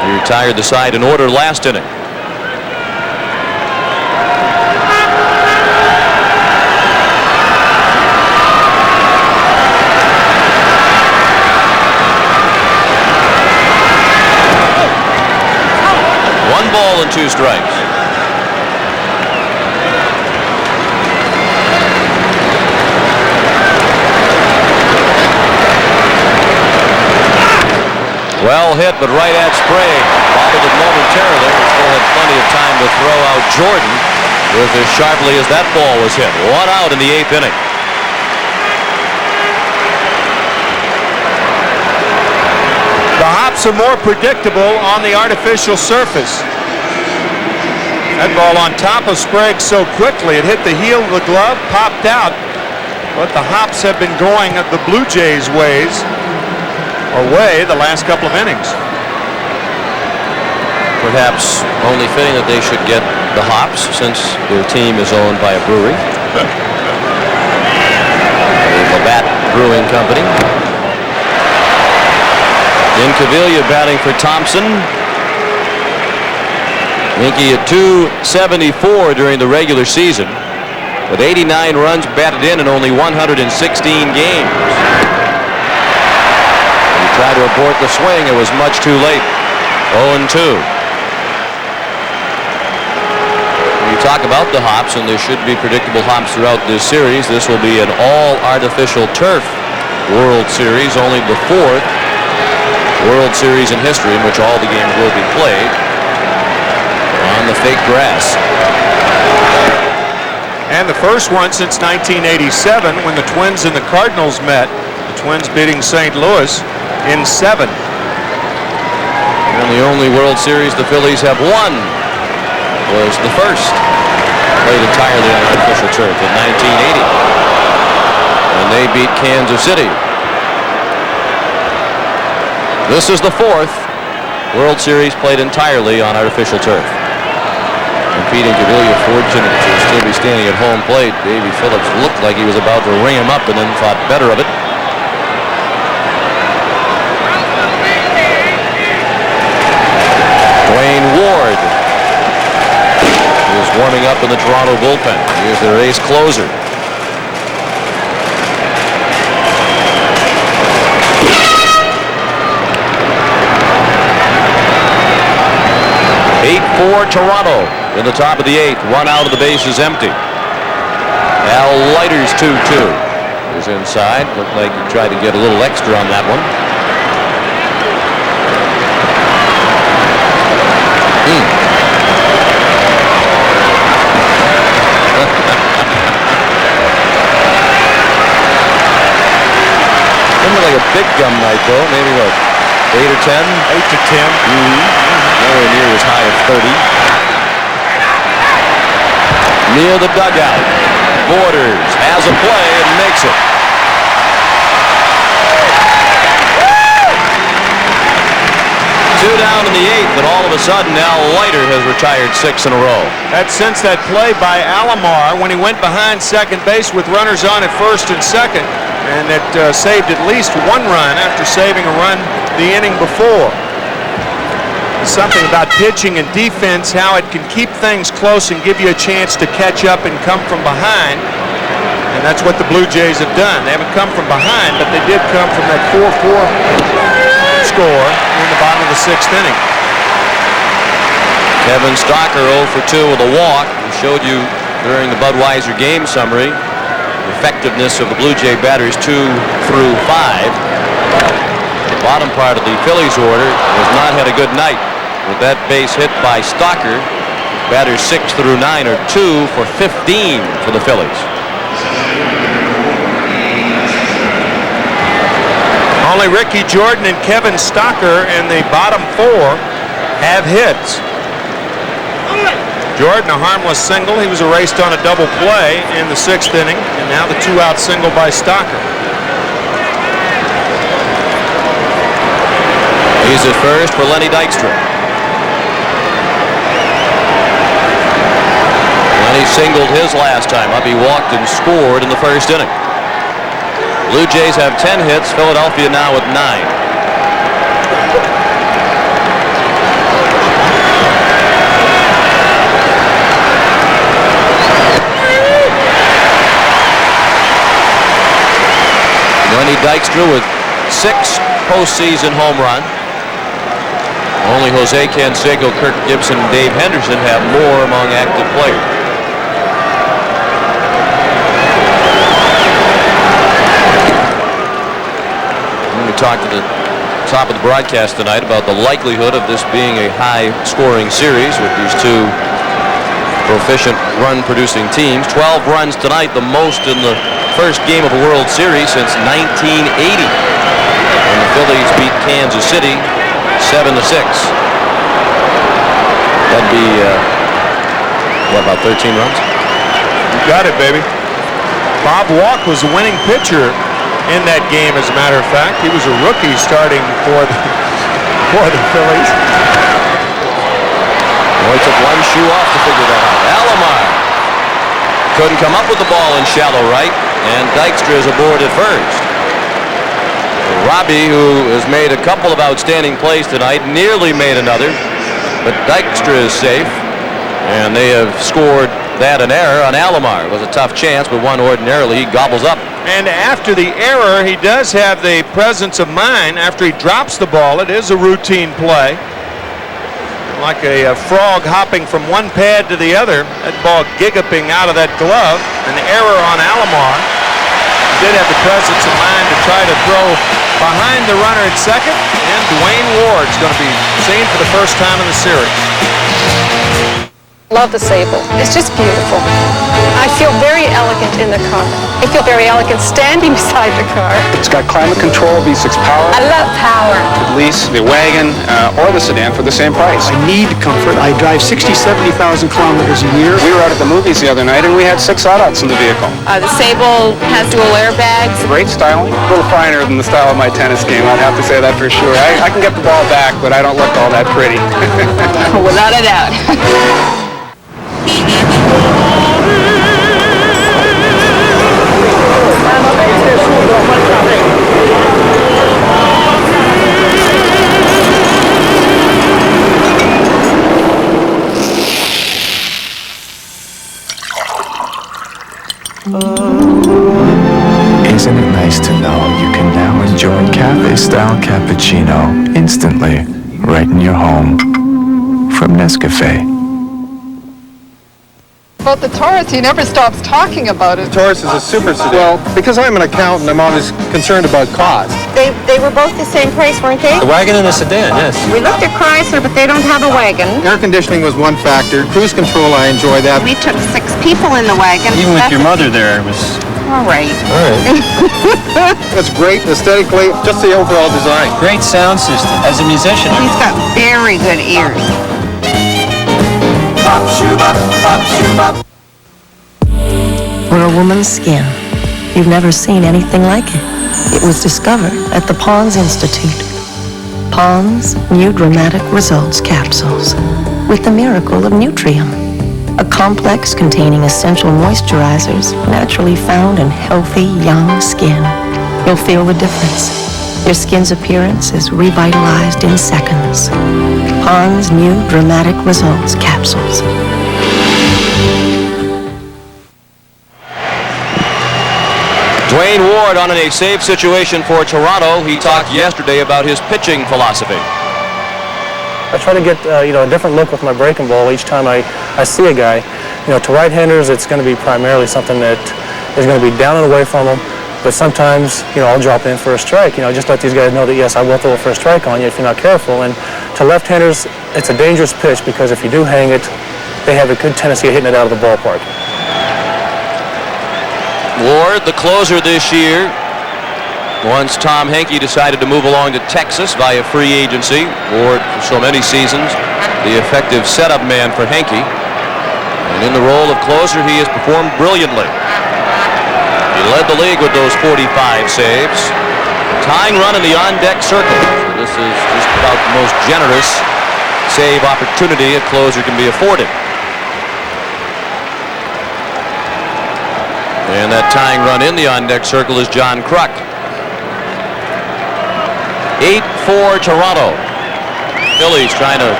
He retired the side in order last inning. Ball and 2 strikes. Well hit, but right at Sprague. Bobbled it momentarily. We still had plenty of time to throw out Jordan with as sharply as that ball was hit. 1 out in the 8th inning. The hops are more predictable on the artificial surface. That ball on top of Sprague so quickly, it hit the heel of the glove, popped out. But the hops have been going the Blue Jays' way the last couple of innings. Perhaps only fitting that they should get the hops since their team is owned by a brewery. The Labatt Brewing Company. Incaviglia batting for Thompson. Minky at .274 during the regular season, with 89 runs batted in only 116 games. He tried to abort the swing. It was much too late. 0-2. When you talk about the hops, and there should be predictable hops throughout this series, this will be an all-artificial turf World Series, only the 4th World Series in history in which all the games will be played on the fake grass. And the first one since 1987 when the Twins and the Cardinals met. The Twins beating St. Louis in 7. And the only World Series the Phillies have won was the first, played entirely on artificial turf in 1980. And they beat Kansas City. This is the fourth World Series played entirely on artificial turf. Competing to really fortunate to still be standing at home plate. Davy Phillips looked like he was about to ring him up and then thought better of it. Dwayne Ward is warming up in the Toronto bullpen. Here's their ace closer. For Toronto in the top of the eighth. One out of the base is empty. Al Leiter's 2-2 is inside. Looked like he tried to get a little extra on that one. Didn't look like a big gum night though. Maybe what? 8 or 10? 8 to 10. Nowhere near as high as 30. Near the dugout. Borders has a play and makes it. Two down in the eighth, and all of a sudden Al Leiter has retired 6 in a row. That's since that play by Alomar when he went behind second base with runners on at first and second, and it saved at least one run after saving a run the inning before. Something about pitching and defense, how it can keep things close and give you a chance to catch up and come from behind. And that's what the Blue Jays have done. They haven't come from behind, but they did come from that 4-4 score in the bottom of the sixth inning. Kevin Stockard 0 for 2 with a walk. We showed you during the Budweiser game summary the effectiveness of the Blue Jay batters 2 through 5. The bottom part of the Phillies order has not had a good night. With that base hit by Stockard, batters 6 through 9 are 2 for 15 for the Phillies. Only Ricky Jordan and Kevin Stockard in the bottom 4 have hits. Jordan a harmless single. He was erased on a double play in the 6th inning, and now the 2-out single by Stockard. He's at first for Lenny Dykstra. Lenny singled his last time up. He walked and scored in the first inning. Blue Jays have 10 hits. Philadelphia now with 9. Lenny Dykstra with 6 postseason home runs. Only Jose Canseco, Kirk Gibson, and Dave Henderson have more among active players. We talked at the top of the broadcast tonight about the likelihood of this being a high-scoring series with these two proficient run-producing teams. 12 runs tonight, the most in the first game of a World Series since 1980. When the Phillies beat Kansas City 7-6. That'd be, what, about 13 runs? You got it, baby. Bob Walk was the winning pitcher in that game, as a matter of fact. He was a rookie starting for the Phillies. Well, he took one shoe off to figure that out. Alomar couldn't come up with the ball in shallow right, and Dykstra is aboard at first. Robbie, who has made a couple of outstanding plays tonight, nearly made another, but Dykstra is safe, and they have scored that an error on Alomar. It was a tough chance, but one ordinarily he gobbles up. And after the error, he does have the presence of mind. After he drops the ball, it is a routine play. Like a frog hopping from one pad to the other. That ball gigaping out of that glove. An error on Alomar. He did have the presence of mind to try to throw behind the runner at second. And Dwayne Ward's going to be seen for the first time in the series. Love the sable. It's just beautiful. I feel very elegant in the car. I feel very elegant standing beside the car. It's got climate control, V6 power. I love power. Could lease the wagon or the sedan for the same price. I need comfort. I drive 60,000, 70,000 kilometers a year. We were out at the movies the other night and we had 6 adults in the vehicle. The Sable has dual airbags. Great styling. A little finer than the style of my tennis game, I'd have to say that for sure. I can get the ball back, but I don't look all that pretty. Without a doubt. Isn't it nice to know you can now enjoy cafe-style cappuccino instantly, right in your home, from Nescafe. About the Taurus, he never stops talking about it. The Taurus is a super sedan. Well, because I'm an accountant, I'm always concerned about cost. They were both the same price, weren't they? The wagon and the sedan, yes. We looked at Chrysler, but they don't have a wagon. Air conditioning was one factor. Cruise control, I enjoy that. We took 6 people in the wagon. Even with your mother there, it was... All right. All right. That's great aesthetically, just the overall design. Great sound system. As a musician, He's got very good ears. For a woman's skin, you've never seen anything like it. It was discovered at the Pond's Institute. Pond's New Dramatic Results capsules with the miracle of Nutrium, a complex containing essential moisturizers naturally found in healthy, young skin. You'll feel the difference. Your skin's appearance is revitalized in seconds. Pond's New Dramatic Results capsules. Dwayne Ward on a save situation for Toronto. He talked yesterday about his pitching philosophy. I try to get a different look with my breaking ball each time I see a guy. To right-handers, it's going to be primarily something that is going to be down and away from them. But sometimes, I'll drop in for a strike. Just let these guys know that, yes, I will throw it for a strike on you if you're not careful. And to left-handers, it's a dangerous pitch because if you do hang it, they have a good tendency of hitting it out of the ballpark. Ward, the closer this year, once Tom Henke decided to move along to Texas via free agency. Ward, for so many seasons, the effective setup man for Henke. And in the role of closer, he has performed brilliantly. He led the league with those 45 saves. Tying run in the on-deck circle. So this is just about the most generous save opportunity a closer can be afforded. And that tying run in the on-deck circle is John Kruk. 8-4 Toronto. Phillies trying to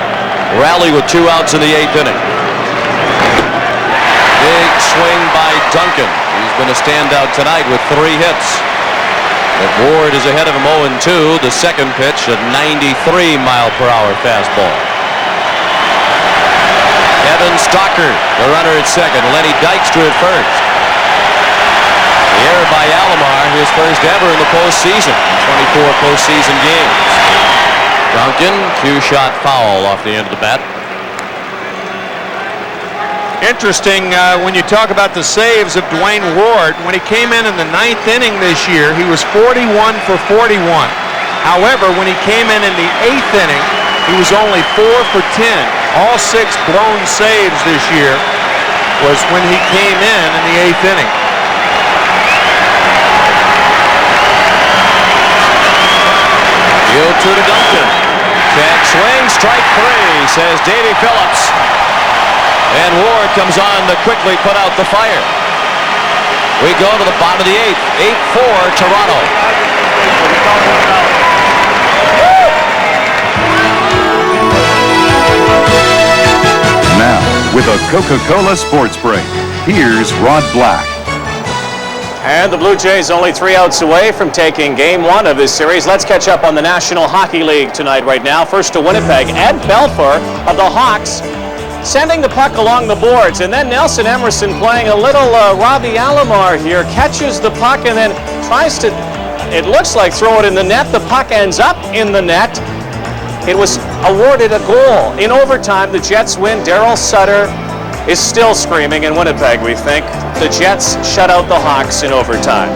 rally with 2 outs in the 8th inning. Big swing by Duncan. He's been a standout tonight with 3 hits. But Ward is ahead of him 0-2. The second pitch, a 93-mile-per-hour fastball. Evan Stockard, the runner at second. Lenny Dykstra at first. The error by Alomar, his first ever in the postseason. 24 postseason games. Duncan, cue shot foul off the end of the bat. Interesting when you talk about the saves of Dwayne Ward. When he came in the 9th inning this year, he was 41 for 41. However, when he came in the 8th inning, he was only 4 for 10. All 6 blown saves this year was when he came in the 8th inning. Deal 2 to Duncan. Check swing, strike 3, says Davey Phillips. And Ward comes on to quickly put out the fire. We go to the bottom of the 8th. 8-4 Toronto. Now, with a Coca-Cola sports break, here's Rod Black. And the Blue Jays only 3 outs away from taking Game 1 of this series. Let's catch up on the National Hockey League tonight right now. First to Winnipeg, Ed Belfour of the Hawks sending the puck along the boards. And then Nelson Emerson playing a little Robbie Alomar here. Catches the puck and then tries to, it looks like, throw it in the net. The puck ends up in the net. It was awarded a goal. In overtime, the Jets win. Darryl Sutter is still screaming in Winnipeg, we think. The Jets shut out the Hawks in overtime.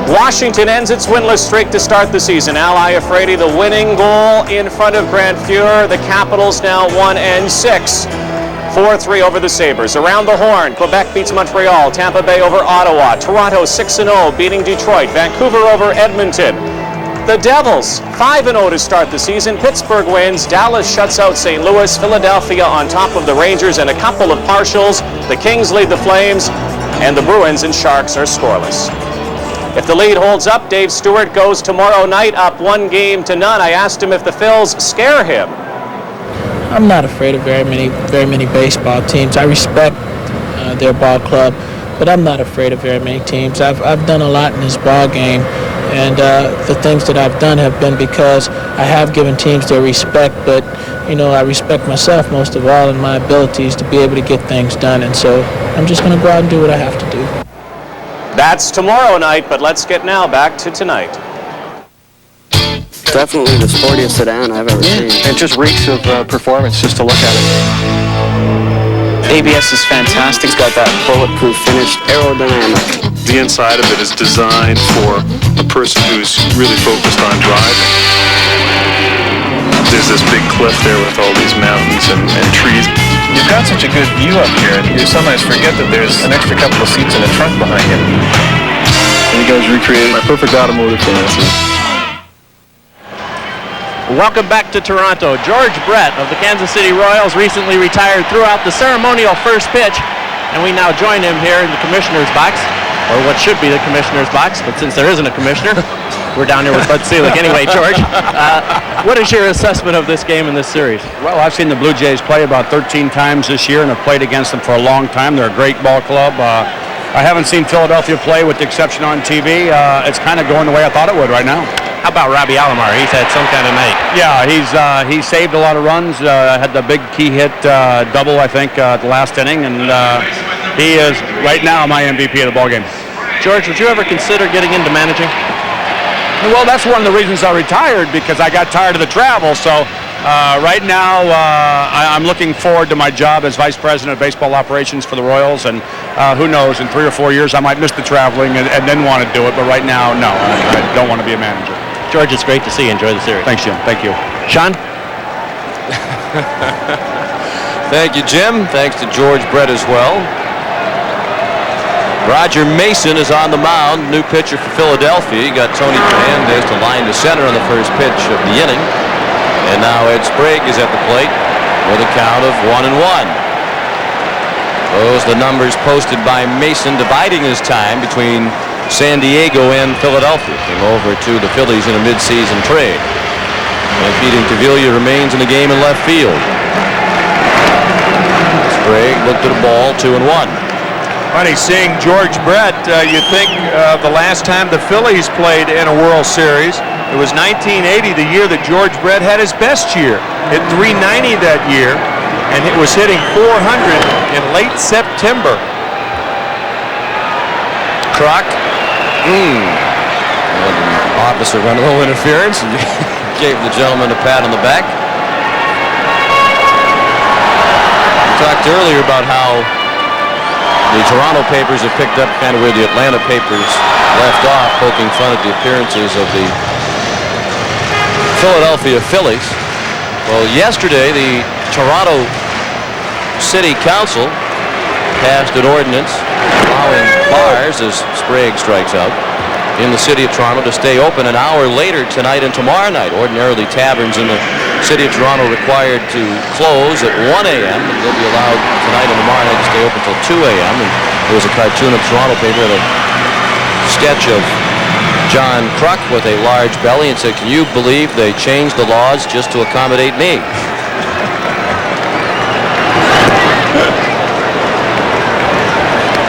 Washington ends its winless streak to start the season. Al Iafrate, the winning goal in front of Grant Fuhrer. The Capitals now 1-6. 4-3 over the Sabres. Around the horn, Quebec beats Montreal. Tampa Bay over Ottawa. Toronto 6-0, beating Detroit. Vancouver over Edmonton. The Devils 5-0 to start the season. Pittsburgh wins. Dallas shuts out St. Louis. Philadelphia on top of the Rangers and a couple of partials. The Kings lead the Flames, and the Bruins and Sharks are scoreless. If the lead holds up, Dave Stewart goes tomorrow night up 1-0. I asked him if the Phils scare him. I'm not afraid of very many baseball teams. I respect their ball club, but I'm not afraid of very many teams. I've done a lot in this ball game, and the things that I've done have been because I have given teams their respect, but I respect myself most of all and my abilities to be able to get things done, and so I'm just going to go out and do what I have to do. That's tomorrow night, but let's get now back to tonight. Definitely the sportiest sedan I've ever seen. It just reeks of performance just to look at it. ABS is fantastic. It's got that bulletproof finish, aerodynamic. The inside of it is designed for a person who's really focused on driving. There's this big cliff there with all these mountains and trees. You've got such a good view up here, you sometimes forget that there's an extra couple of seats in the trunk behind you. And you guys recreated my perfect automotive fantasy. Welcome back to Toronto. George Brett of the Kansas City Royals recently retired, threw out the ceremonial first pitch, and we now join him here in the commissioner's box, or what should be the commissioner's box, but since there isn't a commissioner, we're down here with Bud Selig. Anyway, George, what is your assessment of this game in this series? Well, I've seen the Blue Jays play about 13 times this year and have played against them for a long time. They're a great ball club. I haven't seen Philadelphia play with the exception on TV. It's kind of going the way I thought it would right now. How about Robbie Alomar? He's had some kind of night. Yeah, he saved a lot of runs. Had the big key hit double, I think, the last inning, and he is right now my MVP of the ballgame. George, would you ever consider getting into managing? Well, that's one of the reasons I retired, because I got tired of the travel. So right now I'm looking forward to my job as Vice President of Baseball Operations for the Royals, and who knows, in 3 or 4 years I might miss the traveling and then want to do it, but right now, no, I don't want to be a manager. George, it's great to see you. Enjoy the series. Thanks, Jim. Thank you. Sean? Thank you, Jim. Thanks to George Brett as well. Roger Mason is on the mound, new pitcher for Philadelphia. He got Tony Fernandez to line to center on the first pitch of the inning. And now Ed Sprague is at the plate with a count of 1-1. Those are the numbers posted by Mason, dividing his time between San Diego and Philadelphia. Came over to the Phillies in a mid-season trade. And Pete Incaviglia remains in the game in left field. Sprague looked at the ball, 2-1. Funny seeing George Brett. You think the last time the Phillies played in a World Series, it was 1980, the year that George Brett had his best year. Hit .390 that year, and it was hitting .400 in late September. Croc. Officer run a little interference and gave the gentleman a pat on the back. We talked earlier about how the Toronto papers have picked up kind of where the Atlanta papers left off, poking fun at the appearances of the Philadelphia Phillies. Well, yesterday the Toronto City Council passed an ordinance allowing bars, as Sprague strikes out, in the city of Toronto to stay open an hour later tonight and tomorrow night. Ordinarily, taverns in the city of Toronto required to close at 1 a.m. and they'll be allowed tonight and tomorrow night to stay open until 2 a.m. And there was a cartoon of Toronto paper with a sketch of John Kruk with a large belly and said, "Can you believe they changed the laws just to accommodate me?"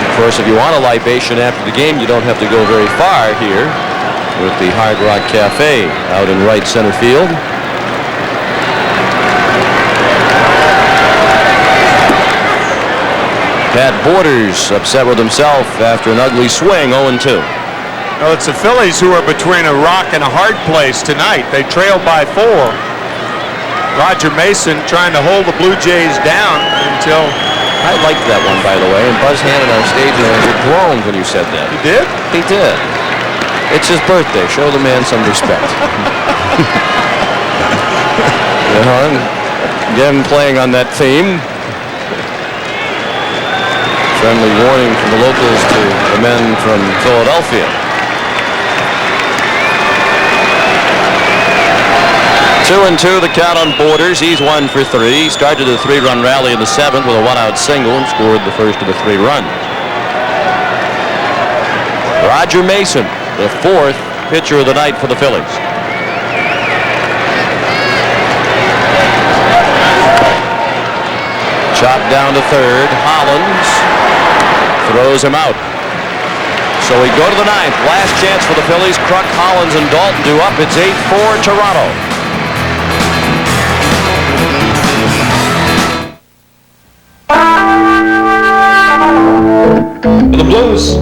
Of course, if you want a libation after the game, you don't have to go very far here with the Hard Rock Cafe out in right center field. Pat Borders upset with himself after an ugly swing, 0-2. Well, it's the Phillies who are between a rock and a hard place tonight. They trail by 4. Roger Mason trying to hold the Blue Jays down until I liked that one, by the way, and Buzz Hannon, our stage manager, groaned when you said that. You did? He did. It's his birthday. Show the man some respect. You know, and again, playing on that theme. Friendly warning from the locals to the men from Philadelphia. 2-2, the count on Borders. He's 1 for 3. He started a 3-run rally in the 7th with a 1-out single and scored the first of the 3 runs. Roger Mason, the 4th pitcher of the night for the Phillies. Chopped down to third. Hollins throws him out. So we go to the 9th. Last chance for the Phillies. Kruk, Hollins, and Dalton do up. It's 8-4 Toronto. The Blues,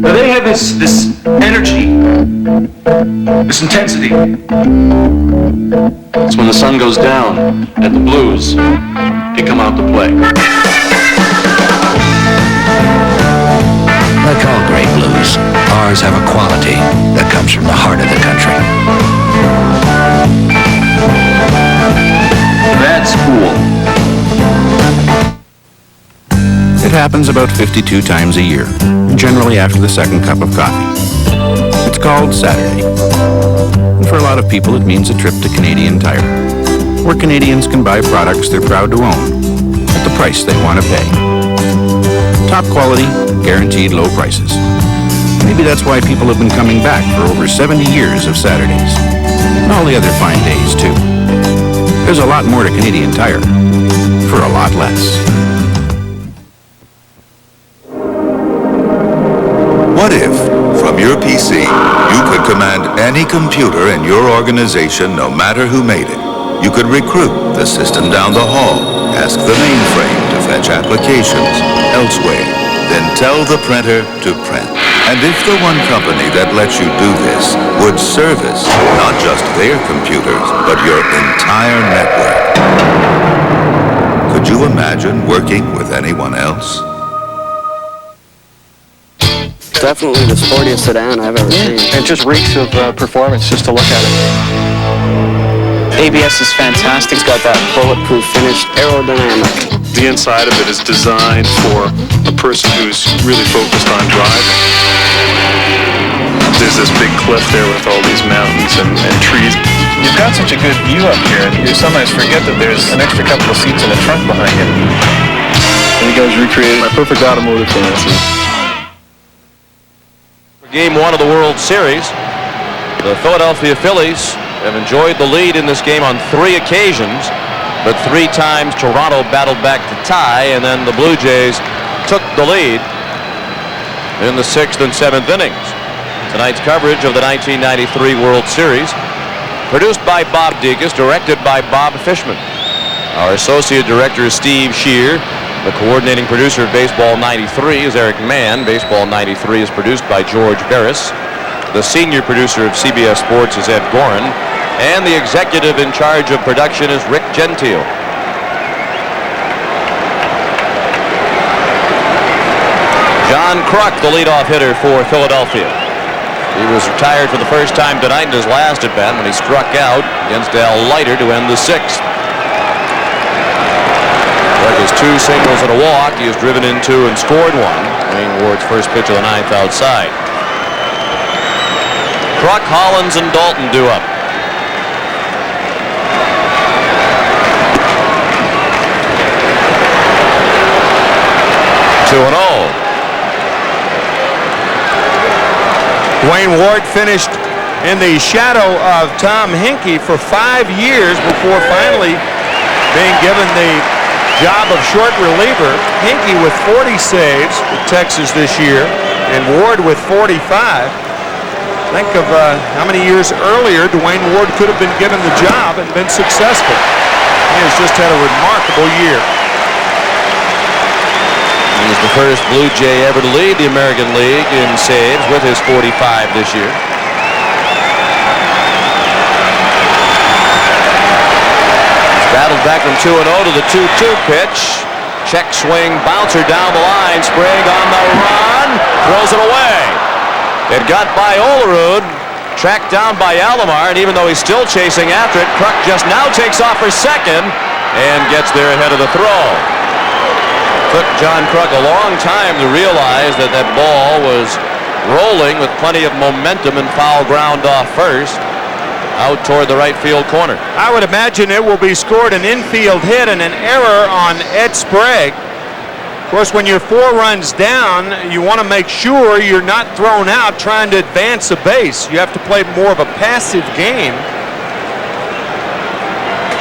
they have this energy, this intensity. It's when the sun goes down and the Blues can come out to play. Like all great blues, ours have a quality that comes from the heart of the country. That's cool. It happens about 52 times a year, generally after the second cup of coffee. It's called Saturday. And for a lot of people, it means a trip to Canadian Tire, where Canadians can buy products they're proud to own at the price they want to pay. Top quality, guaranteed low prices. Maybe that's why people have been coming back for over 70 years of Saturdays. And all the other fine days, too. There's a lot more to Canadian Tire for a lot less. What if, from your PC, you could command any computer in your organization, no matter who made it? You could recruit the system down the hall, ask the mainframe to fetch applications elsewhere, then tell the printer to print. And if the one company that lets you do this would service not just their computers, but your entire network, could you imagine working with anyone else? Definitely the sportiest sedan I've ever seen. It just reeks of performance just to look at it. ABS is fantastic. It's got that bulletproof finish, aerodynamic. The inside of it is designed for a person who's really focused on driving. There's this big cliff there with all these mountains and trees. You've got such a good view up here, you sometimes forget that there's an extra couple of seats in the trunk behind you. And you guys recreated my perfect automotive fantasy. Game 1 of the World Series. The Philadelphia Phillies have enjoyed the lead in this game on 3 occasions, but 3 times Toronto battled back to tie, and then the Blue Jays took the lead in the 6th and 7th innings. Tonight's coverage of the 1993 World Series, produced by Bob Degas, directed by Bob Fishman. Our associate director is Steve Shear. The coordinating producer of Baseball 93 is Eric Mann. Baseball 93 is produced by George Barris. The senior producer of CBS Sports is Ed Gorin. And the executive in charge of production is Rick Gentile. John Kruk, the leadoff hitter for Philadelphia. He was retired for the first time tonight in his last at-bat when he struck out against Al Leiter to end the 6th. His 2 singles and a walk. He has driven in 2 and scored 1. Wayne Ward's first pitch of the 9th outside. Kruk, Hollins, and Dalton do up. Two and 0. Dwayne Ward finished in the shadow of Tom Hinkie for 5 years before finally being given the job of short reliever. Hinkie with 40 saves with Texas this year, and Ward with 45. Think of how many years earlier Dwayne Ward could have been given the job and been successful. He has just had a remarkable year. He is the first Blue Jay ever to lead the American League in saves with his 45 this year. Battled back from 2-0 to the 2-2 pitch. Check swing, bouncer down the line. Sprague on the run, throws it away. It got by Olerud, tracked down by Alomar, and even though he's still chasing after it, Kruk just now takes off for second and gets there ahead of the throw. Took John Kruk a long time to realize that that ball was rolling with plenty of momentum and foul ground off first, out toward the right field corner. I would imagine it will be scored an infield hit and an error on Ed Sprague. Of course, when you're 4 runs down, you want to make sure you're not thrown out trying to advance a base. You have to play more of a passive game.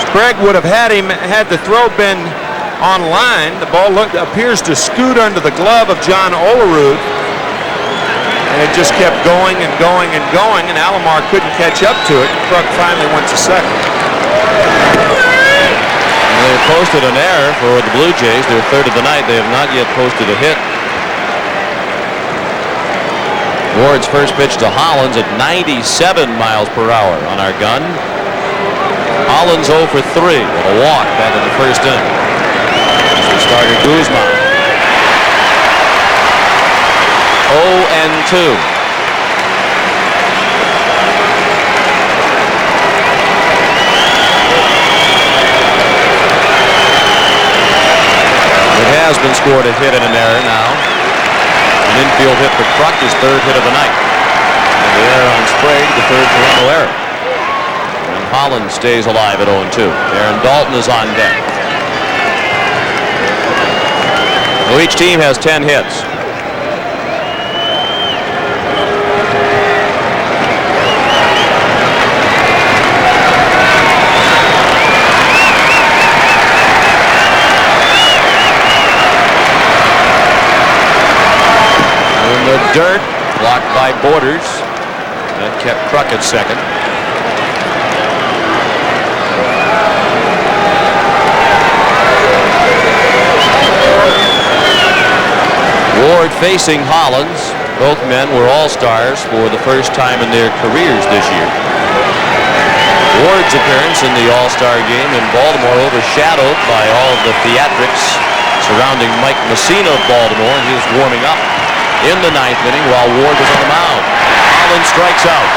Sprague would have had the throw been on line. The ball appears to scoot under the glove of John Olerud. And it just kept going and going and going, and Alomar couldn't catch up to it. Kruk finally went to second. They have posted an error for the Blue Jays, their third of the night. They have not yet posted a hit. Ward's first pitch to Hollins at 97 miles per hour on our gun. Hollins 0 for 3 with a walk back in the first inning. Starter Guzman. 0-2. It has been scored a hit and an error now. An infield hit for Kruk, his third hit of the night. And the error on Sprague, the third Toronto error. And Hollins stays alive at 0-2. Darren Dalton is on deck. So each team has 10 hits. The dirt, blocked by Borders. That kept Kruk at second. Ward facing Hollins. Both men were all-stars for the first time in their careers this year. Ward's appearance in the all-star game in Baltimore overshadowed by all of the theatrics surrounding Mike Messina of Baltimore, and he was warming up in the ninth inning while Ward was on the mound. Hollins strikes out.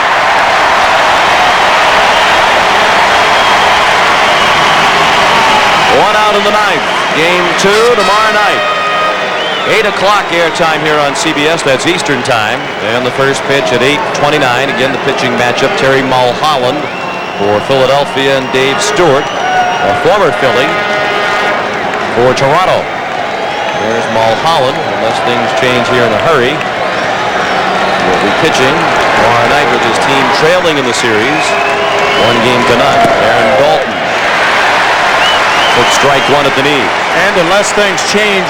One out in the ninth. Game 2 tomorrow night. 8 o'clock airtime here on CBS. That's Eastern time. And the first pitch at 8:29. Again, the pitching matchup, Terry Mulholland for Philadelphia and Dave Stewart, a former Philly, for Toronto. There's Mulholland, unless things change here in a hurry. Will be pitching tomorrow night with his team trailing in the series, 1-0. Darren Dalton took strike 1 at the knee. And unless things change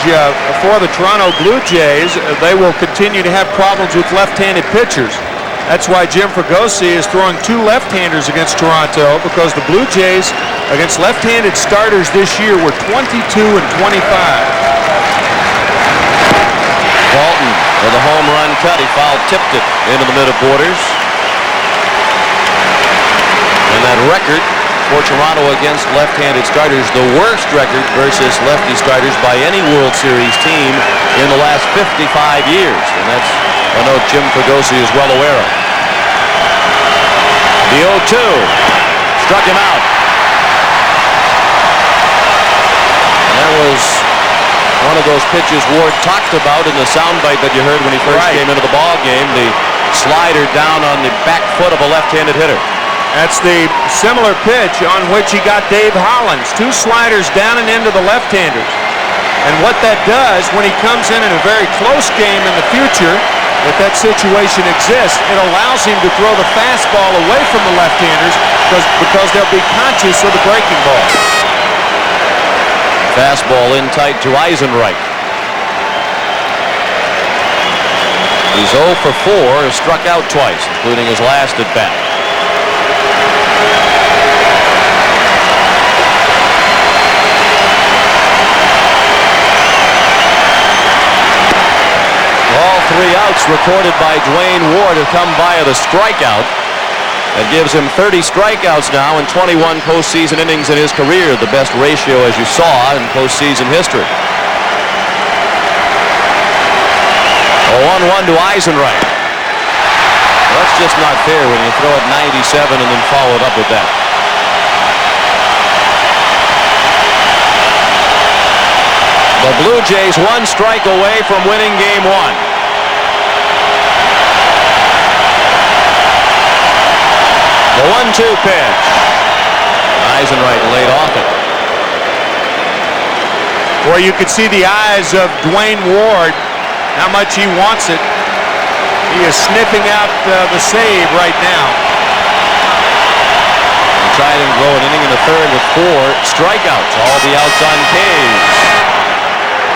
for the Toronto Blue Jays, they will continue to have problems with left-handed pitchers. That's why Jim Fregosi is throwing 2 left-handers against Toronto, because the Blue Jays against left-handed starters this year were 22 and 25. Dalton with a home run cut. He foul-tipped it into the mid of Borders. And that record for Toronto against left-handed starters, the worst record versus lefty starters by any World Series team in the last 55 years. And that's a note Jim Fregosi is well aware of. The 0-2 struck him out. And that was one of those pitches Ward talked about in the soundbite that you heard when he first came into the ball game, the slider down on the back foot of a left-handed hitter. That's the similar pitch on which he got Dave Hollins. 2 sliders down and into the left-handers. And what that does when he comes in a very close game in the future, if that situation exists, it allows him to throw the fastball away from the left-handers because they'll be conscious of the breaking ball. Fastball in tight to Eisenreich. He's 0 for 4, has struck out twice, including his last at bat. All 3 outs recorded by Dwayne Ward have come via the strikeout. That gives him 30 strikeouts now in 21 postseason innings in his career, the best ratio, as you saw, in postseason history. 1-1 to Eisenreich. That's just not fair when you throw it 97 and then follow it up with that. The Blue Jays one strike away from winning game one. The 1-2 pitch. Eisenreich laid off it. Where you could see the eyes of Dwayne Ward, how much he wants it. He is sniffing out the save right now. He tried and go an inning in the third with 4 strikeouts. All the outs on K's.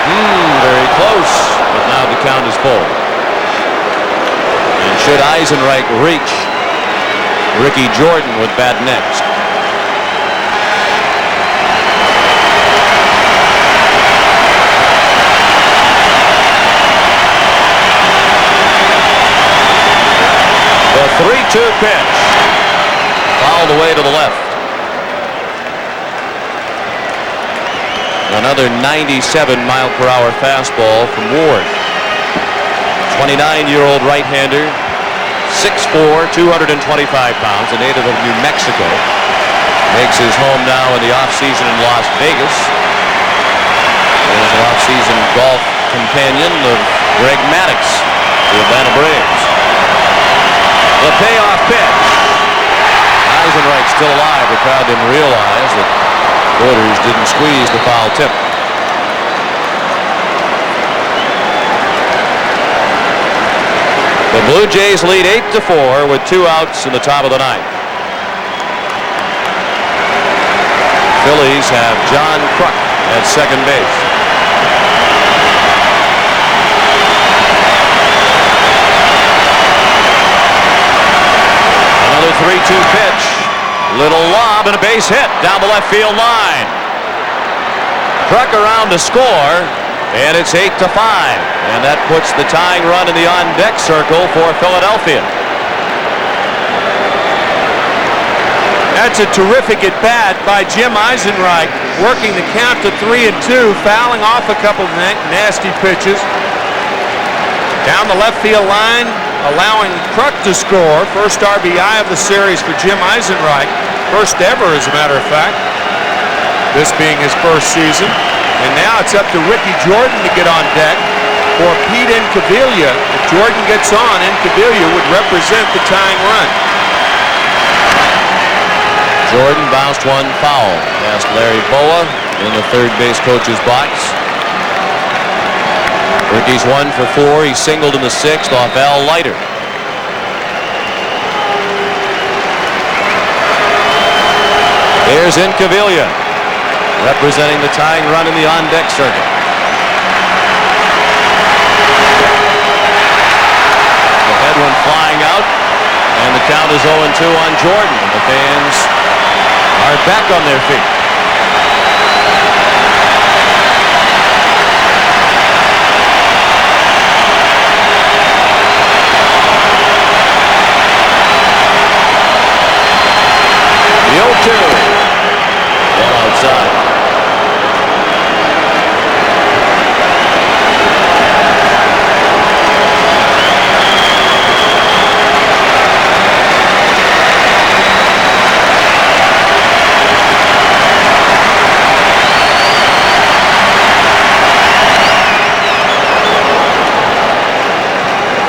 Very close, but now the count is full. And should Eisenreich reach, Ricky Jordan would bat next. The 3-2 pitch. Fouled away to the left. Another 97-mile-per-hour fastball from Ward. 29-year-old right-hander, 6'4", 225 pounds, a native of New Mexico. Makes his home now in the offseason in Las Vegas. He is an offseason golf companion of Greg Maddux, the Atlanta Braves. The payoff pitch. Eisenreich still alive. The crowd didn't realize that Borders didn't squeeze the foul tip. The Blue Jays lead 8-4 with 2 outs in the top of the ninth. Phillies have John Kruk at second base. Another 3-2 pitch. Little lob and a base hit down the left field line. Kruk around to score, and it's 8-5. And that puts the tying run in the on-deck circle for Philadelphia. That's a terrific at-bat by Jim Eisenreich, working the count to 3-2, fouling off a couple of nasty pitches. Down the left field line, allowing Kruk to score. First RBI of the series for Jim Eisenreich. First ever, as a matter of fact. This being his first season. And now it's up to Ricky Jordan to get on deck for Pete Incaviglia. If Jordan gets on, Incaviglia would represent the tying run. Jordan bounced one foul past Larry Boa in the third base coach's box. Ricky's 1 for 4. He singled in the 6th off Al Leiter. Here's Incaviglia, representing the tying run in the on-deck circle. The head went flying out, and the count is 0-2 on Jordan. The fans are back on their feet. The 0-2. Well outside.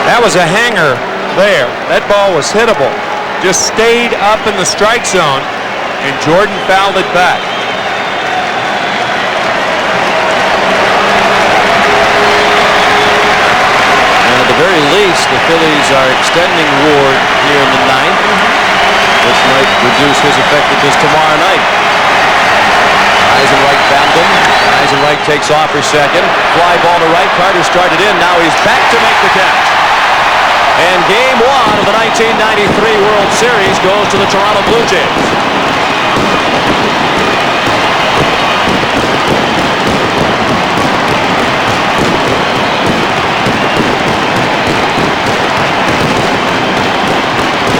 That was a hanger there. That ball was hittable. Just stayed up in the strike zone, and Jordan fouled it back. And at the very least, the Phillies are extending Ward here in the 9th, which might reduce his effectiveness tomorrow night. Eisenreich found him. Eisenreich takes off for second. Fly ball to right. Carter started in. Now he's back to make the catch. And game 1 of the 1993 World Series goes to the Toronto Blue Jays.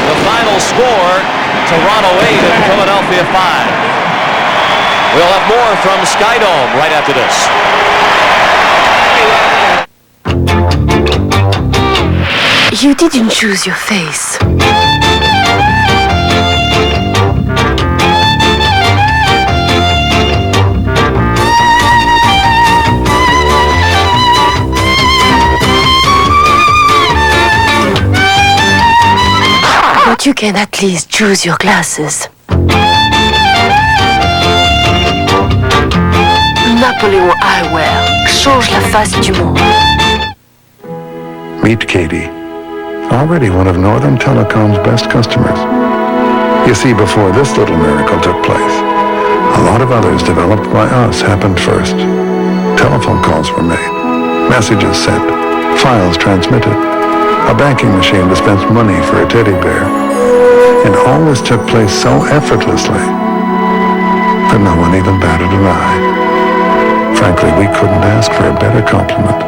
The final score, Toronto 8 and Philadelphia 5. We'll have more from Skydome right after this. You didn't choose your face. But you can at least choose your glasses. Napoléon Eyewear change la face du monde. Meet Katie, already one of Northern Telecom's best customers. You see, before this little miracle took place, a lot of others developed by us happened first. Telephone calls were made, messages sent, files transmitted. A banking machine dispensed money for a teddy bear. And all this took place so effortlessly that no one even batted an eye. Frankly, we couldn't ask for a better compliment.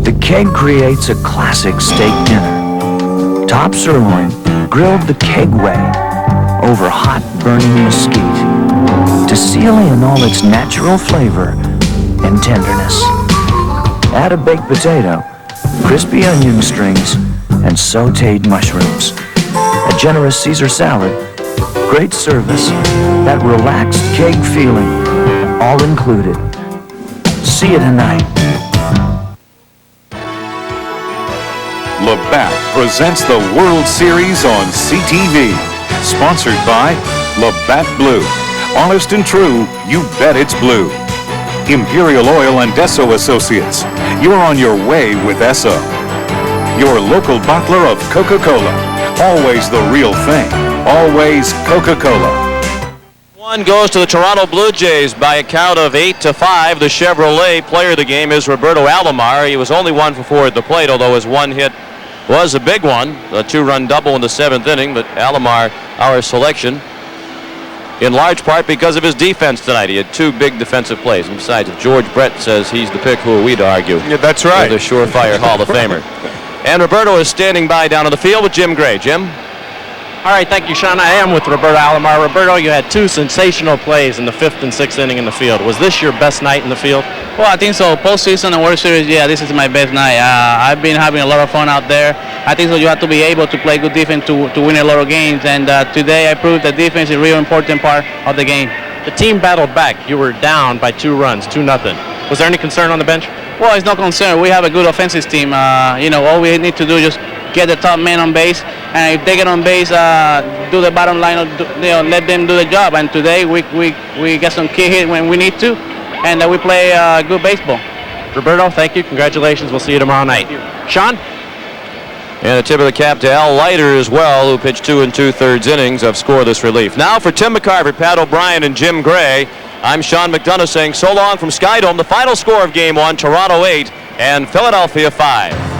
The Keg creates a classic steak dinner. Top sirloin, grilled the Keg way, over hot burning mesquite, to seal in all its natural flavor and tenderness. Add a baked potato, crispy onion strings, and sautéed mushrooms. A generous Caesar salad, great service, that relaxed Keg feeling, all included. See you tonight. Labatt presents the World Series on CTV. Sponsored by Labatt Blue. Honest and true, you bet it's blue. Imperial Oil and Esso Associates. You're on your way with Esso. Your local bottler of Coca-Cola. Always the real thing. Always Coca-Cola. One goes to the Toronto Blue Jays by a count of 8-5. The Chevrolet player of the game is Roberto Alomar. He was only 1 for 4 at the plate, although his one hit was a big one, a 2-run double in the 7th inning. But Alomar, our selection, in large part because of his defense tonight. He had 2 big defensive plays. And besides, if George Brett says he's the pick, who are we to argue? Yeah, that's right. The surefire Hall of Famer. And Roberto is standing by down on the field with Jim Gray. Jim? All right, thank you, Sean. I am with Roberto Alomar. Roberto, you had 2 sensational plays in the 5th and 6th inning in the field. Was this your best night in the field? Well, I think so. Postseason and World Series, yeah, this is my best night. I've been having a lot of fun out there. I think so. You have to be able to play good defense to win a lot of games. And today I proved that defense is a real important part of the game. The team battled back. You were down by 2 runs, 2-0. Was there any concern on the bench? Well, it's no concern. We have a good offensive team. All we need to do is just get the top man on base, and if they get on base, do the bottom line, let them do the job. And today we get some key hit when we need to, and we play good baseball. Roberto, thank you. Congratulations. We'll see you tomorrow night. Sean? And a tip of the cap to Al Leiter as well, who pitched 2 2/3 innings of scoreless relief. Now for Tim McCarver, Pat O'Brien, and Jim Gray, I'm Sean McDonough saying so long from Skydome. The final score of Game 1, Toronto 8 and Philadelphia 5.